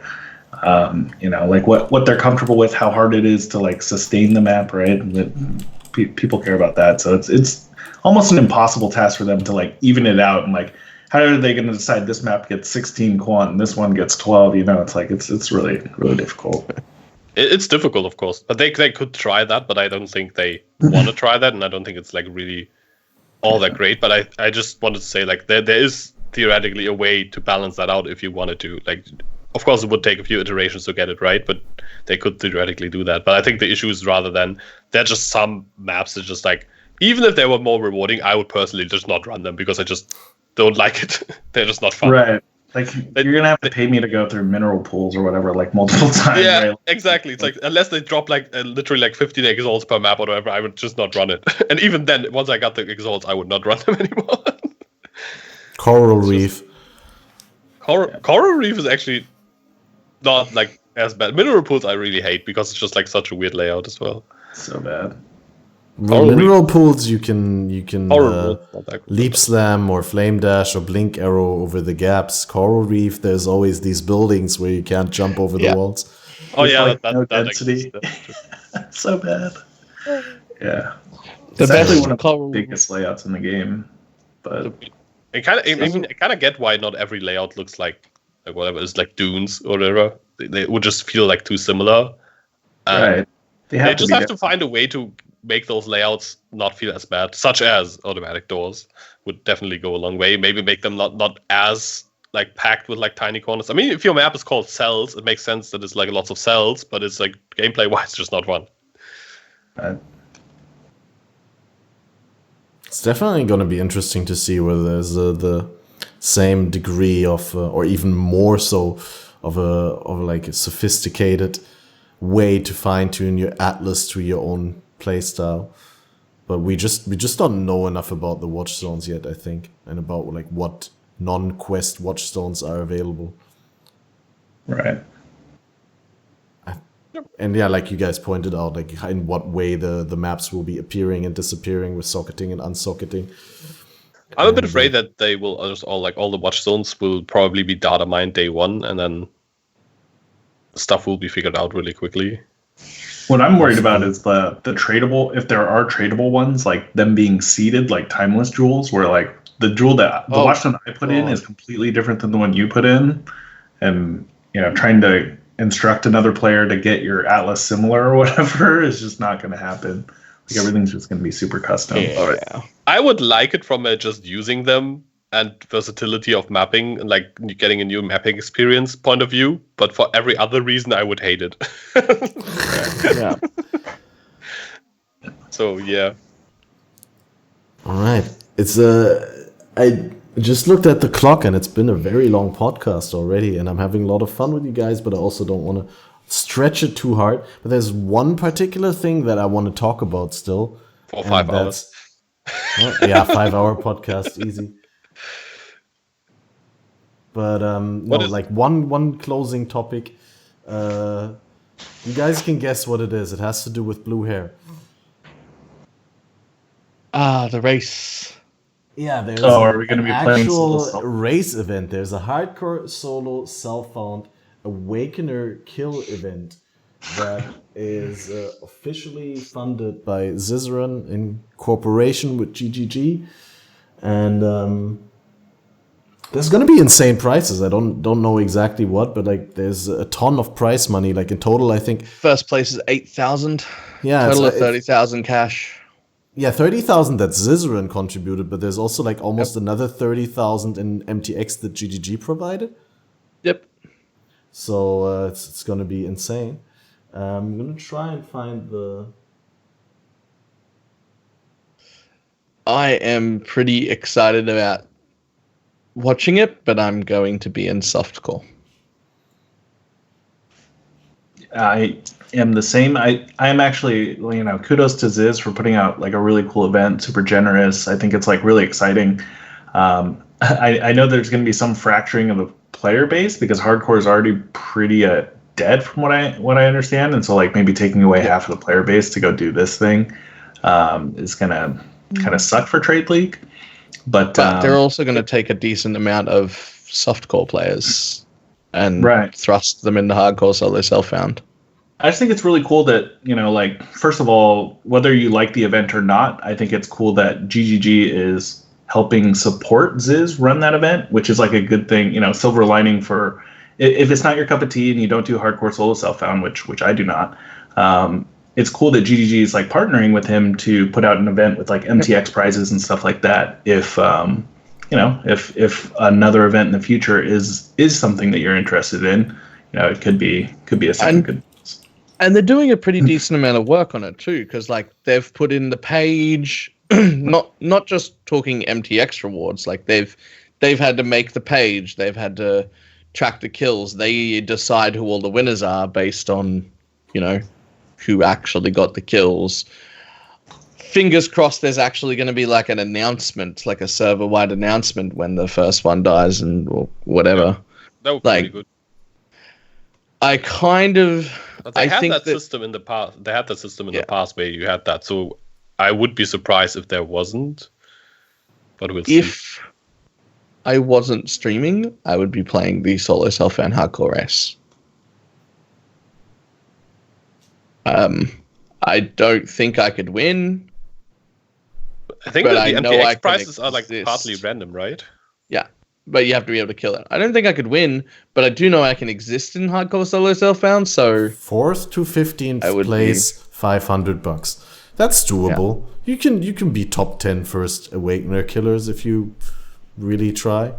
like what they're comfortable with, how hard it is to like sustain the map, right? People care about that. So it's almost an impossible task for them to like even it out and like how are they going to decide this map gets 16 quant and this one gets 12? It's like it's really really difficult. It's difficult, of course, but they could try that, but I don't think they want to try that, and I don't think it's like really all that great. But I just wanted to say like there is theoretically a way to balance that out if you wanted to. Like, of course, it would take a few iterations to get it right, but they could theoretically do that. But I think the issue is rather than there are just some maps that just like, even if they were more rewarding, I would personally just not run them because I just don't like it. They're just not fun. Right. Like, you're going to have to pay me to go through mineral pools or whatever, like, multiple times. Yeah, right? exactly. It's like, unless they drop, like, literally, like, 15 exalts per map or whatever, I would just not run it. And even then, once I got the exalts, I would not run them anymore. Coral Reef. Coral Reef is actually not, like, as bad. Mineral pools I really hate because it's just, like, such a weird layout as well. So bad. Well, mineral pools you can leap slam or flame dash or blink arrow over the gaps. Coral Reef, there's always these buildings where you can't jump over the walls. Oh yeah, like, that no density. So bad. Yeah, it's actually one of the biggest layouts in the game. But I kind of get why not every layout looks like whatever is like dunes or whatever. They would just feel like too similar. Right. They just have to find a way to make those layouts not feel as bad, such as automatic doors would definitely go a long way. Maybe make them not as like packed with like tiny corners. I mean, if your map is called cells, it makes sense that it's like lots of cells, but it's like gameplay wise just not fun. It's definitely going to be interesting to see whether there's the same degree of, or even more so, of like a sophisticated way to fine tune your Atlas to your own playstyle. But we just don't know enough about the watch zones yet, I think, and about like what non-quest watch zones are available. Right. And yeah, like you guys pointed out, like in what way the maps will be appearing and disappearing with socketing and unsocketing. I'm a bit afraid that they will just all the watch zones will probably be data mined day one, and then stuff will be figured out really quickly. What I'm worried about is the tradable, if there are tradable ones, like them being seeded like timeless jewels, where like the jewel that the watch zone I put in is completely different than the one you put in, and trying to instruct another player to get your Atlas similar or whatever is just not going to happen. Like everything's just going to be super custom. Yeah. I would like it from just using them and versatility of mapping, and like getting a new mapping experience point of view. But for every other reason, I would hate it. Yeah. So yeah. All right. It's I just looked at the clock and it's been a very long podcast already, and I'm having a lot of fun with you guys, but I also don't want to stretch it too hard. But there's one particular thing that I want to talk about still. For 5 hours. Yeah, 5-hour podcast, easy. But like one closing topic. You guys can guess what it is. It has to do with blue hair. The race. Yeah, there's are we going to be playing actual race event. There's a hardcore solo self-found Awakener kill event that is officially funded by Thi3n in cooperation with GGG, and there's going to be insane prices. I don't know exactly what, but like there's a ton of prize money. Like in total, I think First place is 8,000. Yeah, Total of 30,000 cash. Yeah, 30,000 that Thi3n contributed, but there's also like almost another 30,000 in MTX that GGG provided. Yep. So it's going to be insane. I'm going to try and find the... I am pretty excited about watching it, but I'm going to be in softcore. I am the same. I am actually, kudos to Ziz for putting out like a really cool event, super generous. I think it's like really exciting. I know there's going to be some fracturing of the player base because hardcore is already pretty dead from what I understand, and so like maybe taking away half of the player base to go do this thing is gonna kind of suck for Trade League. But they're also going to take a decent amount of softcore players and thrust them into hardcore so they're self-found. I just think it's really cool that, first of all, whether you like the event or not, I think it's cool that GGG is helping support Ziz run that event, which is like a good thing, silver lining for if it's not your cup of tea and you don't do hardcore solo self-found, which I do not, it's cool that GGG is like partnering with him to put out an event with like MTX prizes and stuff like that. If if another event in the future is something that you're interested in, it could be a second good. And they're doing a pretty decent amount of work on it too, because like they've put in the page, not just talking MTX rewards. Like they've had to make the page, they've had to track the kills. They decide who all the winners are based on, who actually got the kills. Fingers crossed there's actually going to be like an announcement, like a server-wide announcement when the first one dies and whatever. That would be really good. I kind of... But they had that system in the past. They had that system in the past where you had that. So I would be surprised if there wasn't. But we'll see. If I wasn't streaming, I would be playing the solo self-found hardcore S. I don't think I could win. I think that the MTX prices are like partly random, right? Yeah, but you have to be able to kill it. I don't think I could win, but I do know I can exist in hardcore solo self-found, so... 4th to 15th place, $500. That's doable. Yeah. You can be top 10 first Awakener killers if you really try.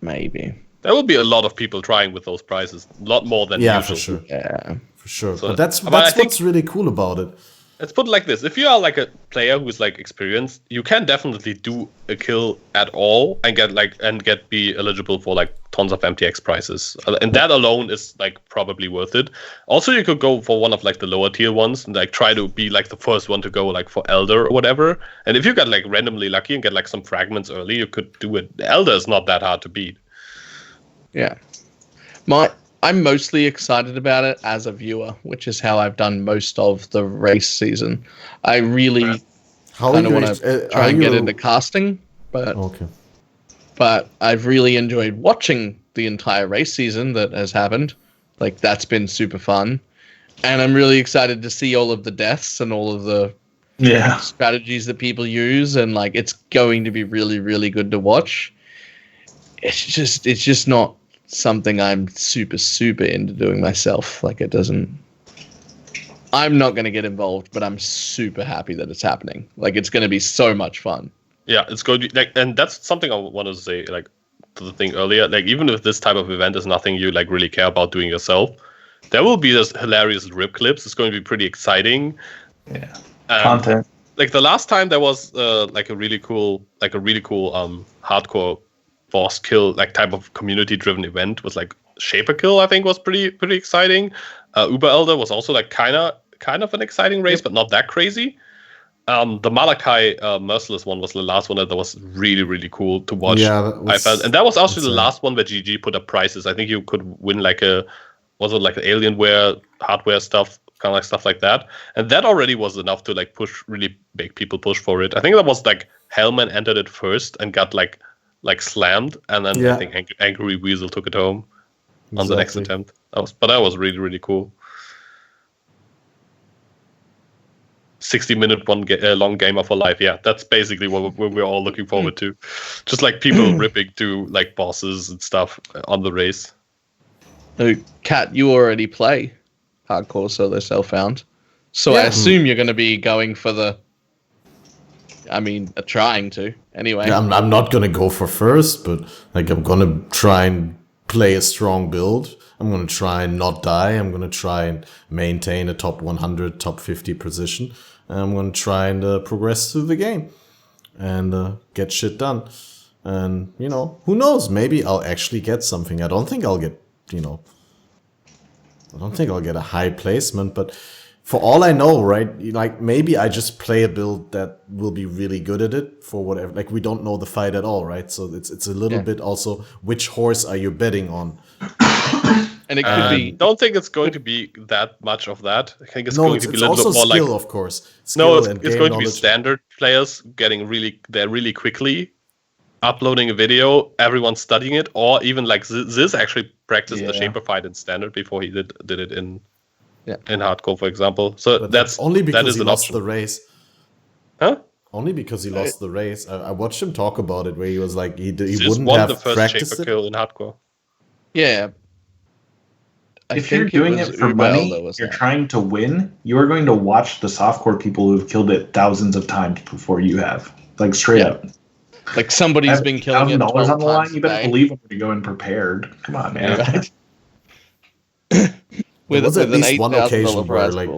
Maybe. There will be a lot of people trying with those prizes. A lot more than usual. For sure. Yeah. For sure. So, but that's what's really cool about it. Let's put it like this. If you are like a player who's like experienced, you can definitely do a kill at all and be eligible for like tons of MTX prizes. And that alone is like probably worth it. Also, you could go for one of like the lower tier ones and like try to be like the first one to go like for Elder or whatever. And if you got like randomly lucky and get like some fragments early, you could do it. Elder is not that hard to beat. Yeah. I'm mostly excited about it as a viewer, which is how I've done most of the race season. I really kind of want to try and get into casting, but I've really enjoyed watching the entire race season that has happened. Like, that's been super fun. And I'm really excited to see all of the deaths and all of the strategies that people use, and like it's going to be really, really good to watch. It's just not something I'm super into doing myself. Like, it doesn't... I'm not going to get involved, but I'm super happy that it's happening. Like, it's going to be so much fun. Yeah, it's going to be like, and that's something I wanted to say, like, to the thing earlier. Like, even if this type of event is nothing you like really care about doing yourself, there will be this hilarious rip clips. It's going to be pretty exciting. Yeah, content. Like the last time there was like a really cool hardcore boss kill, like type of community driven event was like Shaper Kill. I think was pretty exciting. Uber Elder was also like kind of an exciting race, but not that crazy. The Malachi Merciless one was the last one that was really cool to watch. Yeah, I felt, and that was also the last one where GG put up prices. I think you could win like an Alienware hardware stuff, kind of like stuff like that, and that already was enough to like make people push for it. I think that was like Hellman entered it first and got like slammed, and then I think Angry Weasel took it home on the next attempt. That was really cool. 60-minute long game of our life. Yeah, that's basically what we're all looking forward to. Just like people ripping to like bosses and stuff on the race. So, Cat, you already play hardcore solo self-found, so I assume you're going to be going for trying to anyway. Yeah, I'm not gonna go for first, but like I'm gonna try and play a strong build. I'm gonna try and not die. I'm gonna try and maintain a top 100, top 50 position. And I'm gonna try and progress through the game and get shit done. And who knows? Maybe I'll actually get something. I don't think I'll get a high placement, but for all I know, right, like maybe I just play a build that will be really good at it for whatever. Like, we don't know the fight at all, right? So it's a little bit also which horse are you betting on? And it could be. Don't think it's going to be that much of that. I think it's going to be a little bit more skill, like, of course. It's going to be standard players getting really quickly, uploading a video, everyone studying it, or even like Ziz actually practiced the Shaper fight in standard before he did it in hardcore, for example. So that's only because he lost option. the race. Huh? Only because he lost the race. I watched him talk about it, where he was like he Ziz wouldn't won have the first practiced Shaper kill in hardcore. Yeah, if you're doing it for money, you're trying to win, you're going to watch the softcore people who've killed it thousands of times before you have. Like, straight up. Like, somebody's been killing it $12 on the line, you better believe I'm going to go in prepared. Come on, man. With at least one occasion where, like...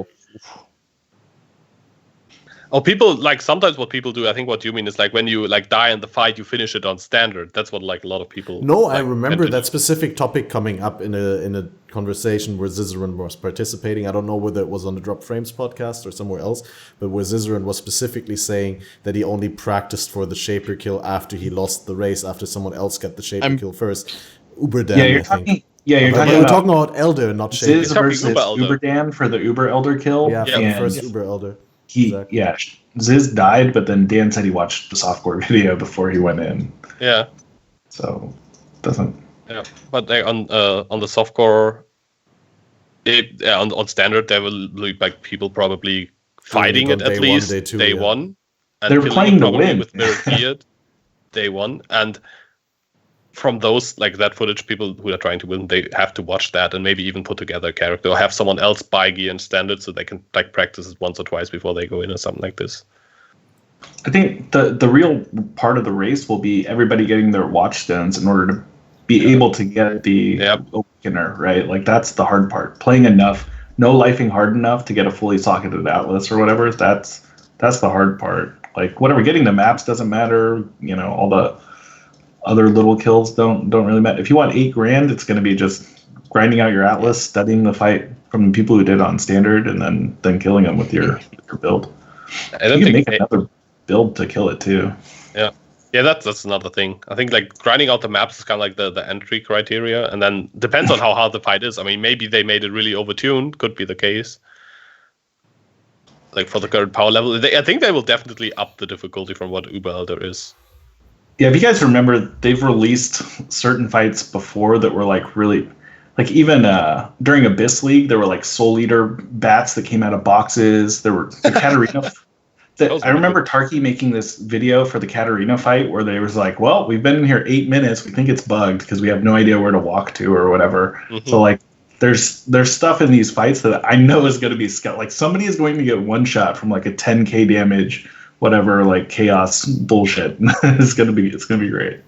Oh, people, like, sometimes what people do, I think what you mean is, like, when you, like, die in the fight, you finish it on standard. That's what, like, a lot of people... No, like, I remember that specific topic coming up in a conversation where Thi3n was participating. I don't know whether it was on the Drop Frames podcast or somewhere else, but where Thi3n was specifically saying that he only practiced for the Shaper kill after he lost the race, after someone else got the Shaper kill first. Uberdan, you're talking about Elder, not Shaper. Ziz versus Uberdan for the Uber Elder kill. Yeah, for the first Uber Elder. Ziz died, but then Dan said he watched the softcore video before he went in. Yeah. So, doesn't... Yeah, but on the softcore, on standard, there will be, like, people probably fighting it at least day one. And they're playing to win. With Mirrored Beard, day one. And from those, like, that footage, people who are trying to win, they have to watch that and maybe even put together a character or have someone else buy gear in standard so they can, like, practice it once or twice before they go in or something like this. I think the real part of the race will be everybody getting their watch stones in order to be able to get the Awakener, right? Like, that's the hard part. Playing enough, no lifing hard enough to get a fully socketed Atlas or whatever, that's the hard part. Like, whatever, getting the maps doesn't matter, you know, all the other little kills don't really matter. If you want $8,000, it's going to be just grinding out your Atlas, studying the fight from the people who did on standard, and then killing them with your build. You can make another build to kill it too. Yeah, that's another thing. I think, like, grinding out the maps is kind of like the entry criteria, and then depends on how hard the fight is. I mean, maybe they made it really overtuned, could be the case. Like, for the current power level, I think they will definitely up the difficulty from what Uber Elder is. Yeah, if you guys remember, they've released certain fights before that were, like, really, like, even during Abyss League, there were, like, Soul Eater bats that came out of boxes. There were the Katarina. I remember Tarky making this video for the Katarina fight where they was like, well, we've been in here 8 minutes. We think it's bugged because we have no idea where to walk to or whatever. Mm-hmm. So, like, there's stuff in these fights that I know is going to be like, somebody is going to get one shot from, like, a 10k damage, whatever, like, chaos bullshit. It's gonna be great.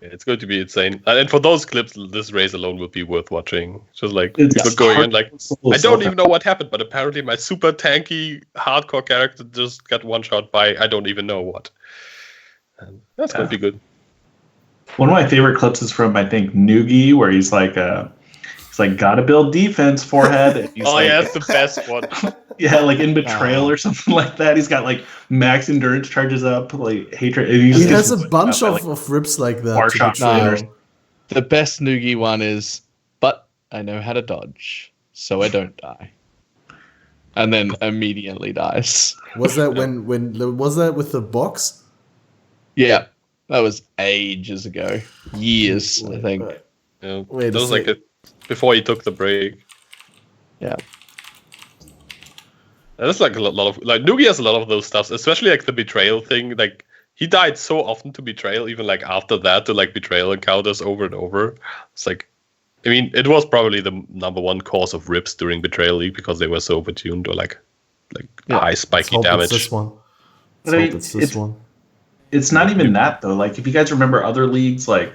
Yeah, it's going to be insane. And for those clips, this race alone will be worth watching. Just, like, it's people going in, like, I don't even know what happened, but apparently my super tanky hardcore character just got one shot by I don't even know what. And that's going to be good. One of my favorite clips is from, I think, Noogie, where he's like, gotta build defense, forehead. And he's that's the best one. Yeah, like in Betrayal or something like that. He's got, like, max endurance charges up, like hatred. He has a bunch of rips like that. The best Noogie one is, but I know how to dodge, so I don't die. And then immediately dies. Was that was that with the box? Yeah, that was ages ago. Years, I think. Yeah, that was like before he took the break. Yeah. That's like a lot of, like, Noogie has a lot of those stuffs, especially like the Betrayal thing. Like, he died so often to Betrayal, even like after that, to like Betrayal encounters over and over. It's like, I mean, it was probably the number one cause of rips during Betrayal League because they were so overtuned or like high spiky damage. It's this one. It's this one. It's not even that though. Like, if you guys remember other leagues, like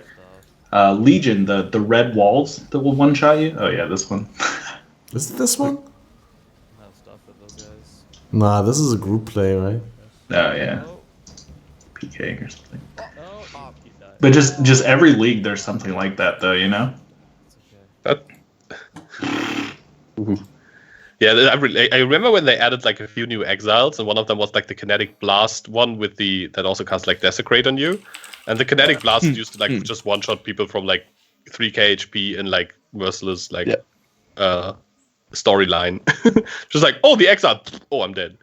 Legion, the red walls that will one shot you. Oh yeah, this one. Is it this one? Nah, this is a group play, right? Oh yeah, PK or something. But just every league, there's something like that, though. You know. Yeah, I remember when they added like a few new exiles, and one of them was like the kinetic blast one with that also casts like desecrate on you, and the kinetic blast used to like just one shot people from like 3k HP in like merciless like storyline. Just like, oh, the exile, oh, I'm dead.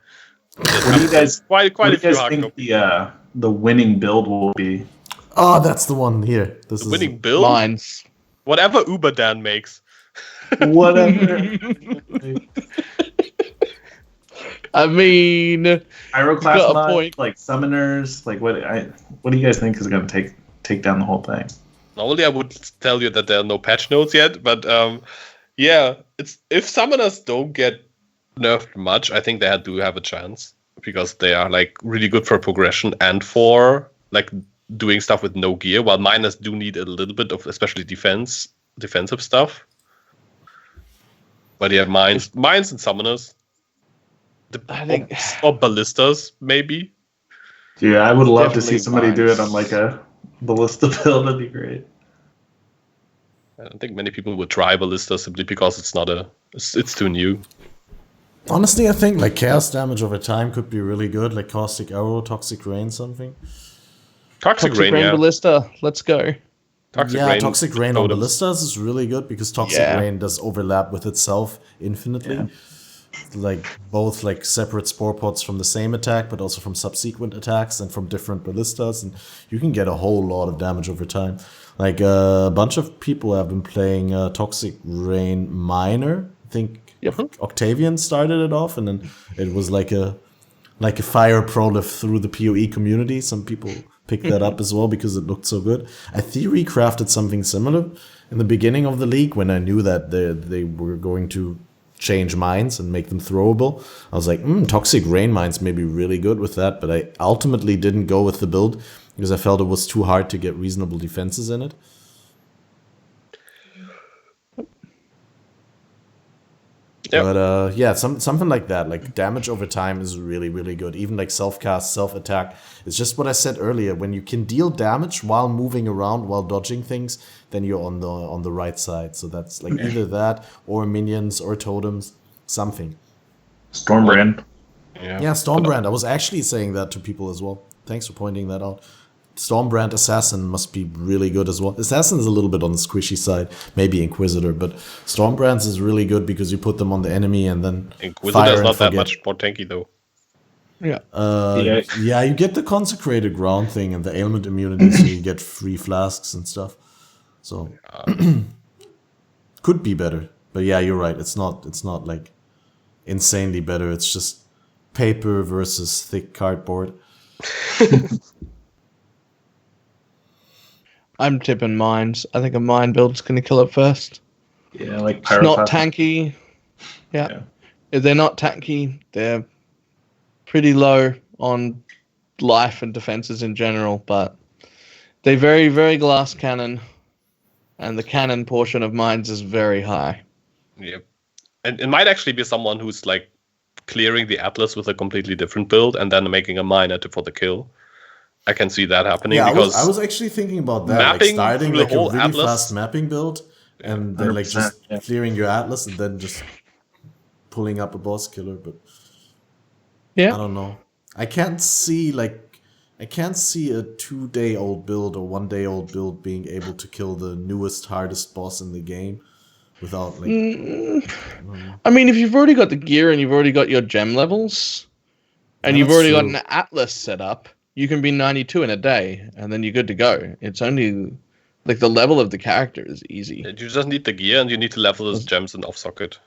What do you guys quite a few think the winning build will be? Oh, that's the one here. This is winning build. Lines. Whatever Uber Dan makes. Whatever. I mean, Pyroclast mod, like summoners, like what do you guys think is going to take down the whole thing? Normally, I would tell you that there are no patch notes yet, but Yeah, it's if summoners don't get nerfed much, I think they do have a chance because they are like really good for progression and for like doing stuff with no gear. While miners do need a little bit of especially defensive stuff. But yeah, mines and summoners. I think or ballistas maybe. Yeah, I would love to see Definitely somebody do mines. it on like a ballista build. That'd be great. I don't think many people would try ballista simply because it's too new. Honestly, I think like chaos damage over time could be really good, like caustic arrow, toxic rain, something. Toxic rain, yeah. ballista. Let's go. Toxic rain on ballistas is really good because toxic Yeah. rain does overlap with itself infinitely. Yeah. Like both like separate spore pods from the same attack, but also from subsequent attacks and from different ballistas, and you can get a whole lot of damage over time. Like a bunch of people have been playing Toxic Rain Minor. I think Octavian started it off, and then it was like a fire prolife through the POE community. Some people picked that up as well because it looked so good. I theory crafted something similar in the beginning of the league when I knew that they were going to change mines and make them throwable. I was like, Toxic Rain Mines may be really good with that, but I ultimately didn't go with the build because I felt it was too hard to get reasonable defenses in it. Yep. But yeah, something like that, like damage over time is really, really good. Even like self-cast, self-attack. It's just what I said earlier. When you can deal damage while moving around, while dodging things, then you're on the right side. So that's like either that or minions or totems, something. Stormbrand. Yeah, Stormbrand. I was actually saying that to people as well. Thanks for pointing that out. Stormbrand Assassin must be really good as well. Assassin's a little bit on the squishy side, maybe Inquisitor, but Stormbrands is really good because you put them on the enemy and then Inquisitor is not that much more tanky though. Yeah. Yeah, you get the consecrated ground thing and the ailment immunity, so you get free flasks and stuff. So could be better, but yeah, you're right. It's not like insanely better. It's just paper versus thick cardboard. I'm tipping mines. I think a mine build's going to kill it first. Yeah, like It's not Pyroclastic. tanky. Yeah. If they're not tanky, they're pretty low on life and defenses in general, but they very, very glass cannon, and the cannon portion of mines is very high. Yep. And it might actually be someone who's like clearing the Atlas with a completely different build and then making a miner for the kill. I can see that happening because I was actually thinking about that, like mapping starting through the like a whole really Atlas- fast mapping build, and then like 100%, just yeah. clearing your Atlas and then just pulling up a boss killer. But Yeah. I don't know. I can't see a 2-day-old build or 1-day-old build being able to kill the newest, hardest boss in the game without like. I mean, if you've already got the gear and you've already got your gem levels, and Yeah, you've that's already got true. an Atlas set up, you can be 92 in a day, and then you're good to go. It's only like the level of the character is easy. you just need the gear and you need to level those gems in off socket.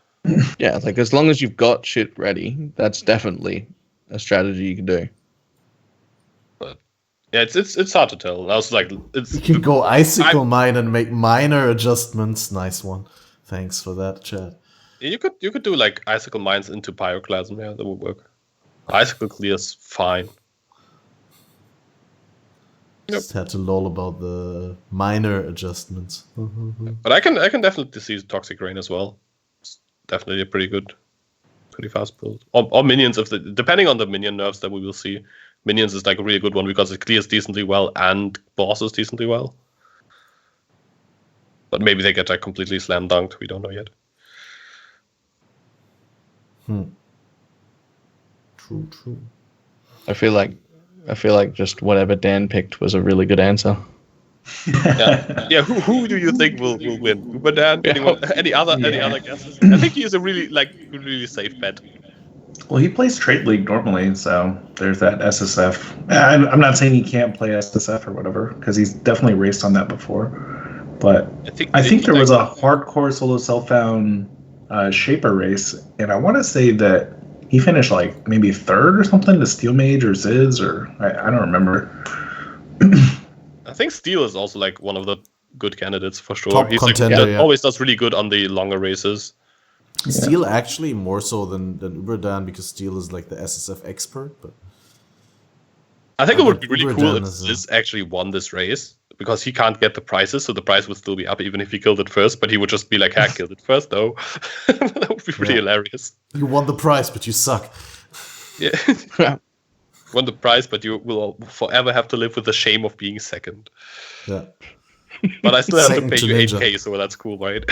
Yeah, like as long as you've got shit ready, that's definitely a strategy you can do. But yeah, it's hard to tell. I was like, You can go Icicle Mine and make minor adjustments. Nice one. Thanks for that, chat. you could do like icicle mines into pyroclasm. Yeah, that would work. Icicle clears fine. Just had to lol about the minor adjustments. But I can definitely see Toxic Rain as well. It's definitely a pretty fast build. Or minions, depending on the minion nerfs that we will see. Minions is like a really good one because it clears decently well and bosses decently well. But maybe they get like completely slam dunked. We don't know yet. True. I feel like just whatever Dan picked was a really good answer. Yeah. Who do you think will win? Uber Dan? Anyone? Any other guesses? I think he is a really safe bet. Well, he plays Trade League normally, so there's that SSF. I'm not saying he can't play SSF or whatever, because he's definitely raced on that before. But I think there was a hardcore solo self-found Shaper race, and I want to say that he finished like maybe third or something to Steel Mage or Ziz, or I don't remember. I think Steel is also like one of the good candidates for sure. Top He's contender, yeah. always does really good on the longer races. Steel actually more so than Uberdan, because Steel is like the SSF expert. But I think it would be really cool Uberdan if is, Liz actually won this race, because he can't get the prizes, so the prize would still be up even if he killed it first, but he would just be like, I killed it first, though. That would be pretty hilarious. You won the prize, but you suck. Yeah. Won the prize, but you will forever have to live with the shame of being second. Yeah. But I still have to Second pay to you Ninja. 8k, so that's cool, right?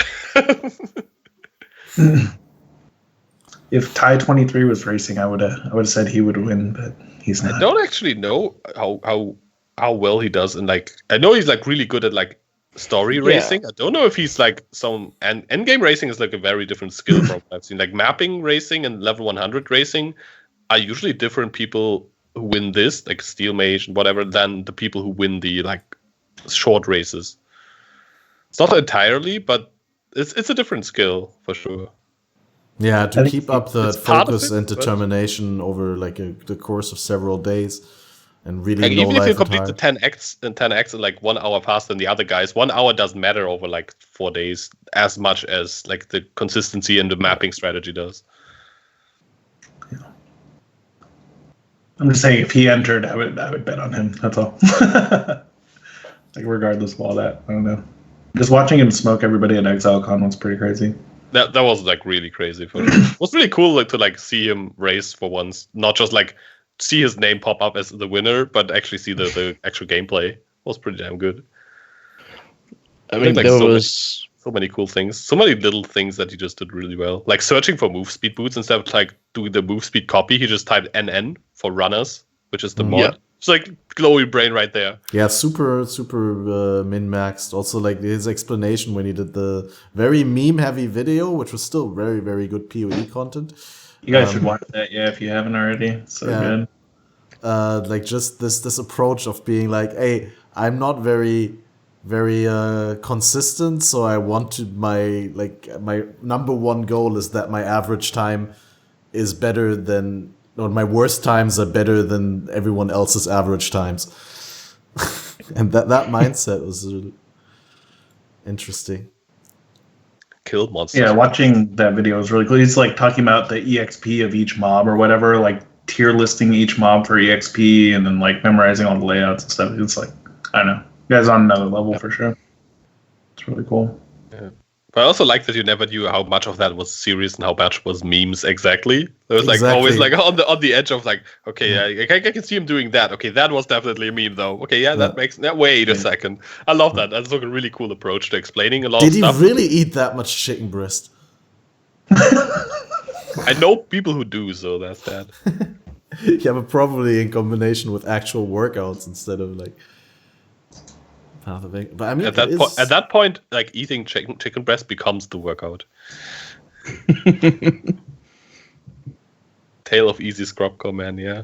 If Thi3n was racing, I would have said he would win, but he's not. I don't actually know how well he does, and like I know he's like really good at like story racing. I don't know if he's like some endgame racing is like a very different skill from what I've seen. Like mapping racing and level 100 racing are usually different people who win this, like Steel Mage and whatever, than the people who win the like short races. It's not entirely, but it's a different skill for sure. Yeah, to keep up the it's part of focus it, and but- determination over like the course of several days, and really Like no even if you life complete the retired. 10x in like 1 hour faster than the other guys, 1 hour doesn't matter over like 4 days as much as like the consistency and the mapping strategy does. I'm just saying, if he entered, I would bet on him. That's all. Like regardless of all that, I don't know. Just watching him smoke everybody at Exilecon was pretty crazy. That was like really crazy for sure. It was really cool like to like see him race for once, not just like see his name pop up as the winner, but actually see the actual gameplay. It was pretty damn good. I mean, like, there so was... So many cool things, so many little things that he just did really well. Like searching for move speed boots instead of like doing the move speed copy, he just typed NN for runners, which is the mod. Yeah. It's like glowy brain right there. Yeah, super min-maxed. Also, like his explanation when he did the very meme-heavy video, which was still very, very good POE content. You guys should watch that, if you haven't already. It's so good. Like just this approach of being like, hey, I'm not very consistent, so I want to my number one goal is that my average time is better than, or my worst times are better than everyone else's average times. And that mindset was really interesting. Killed monsters. Yeah, watching that video was really cool. He's like talking about the EXP of each mob or whatever, like tier listing each mob for EXP and then like memorizing all the layouts and stuff. It's like, I don't know. You guys on another level for sure. It's really cool. Yeah. But I also like that you never knew how much of that was serious and how much was memes exactly. It was like always like on the edge of like, okay, I can see him doing that. Okay, that was definitely a meme though. Okay, that makes wait a second. I love that. That's like a really cool approach to explaining a lot of stuff. Did he really eat that much chicken breast? I know people who do, so that's that. Yeah, but probably in combination with actual workouts instead of like Path of Exile. But I mean, At that point, like eating chicken breast becomes the workout. Tale of Easy Scrubco, man. Yeah.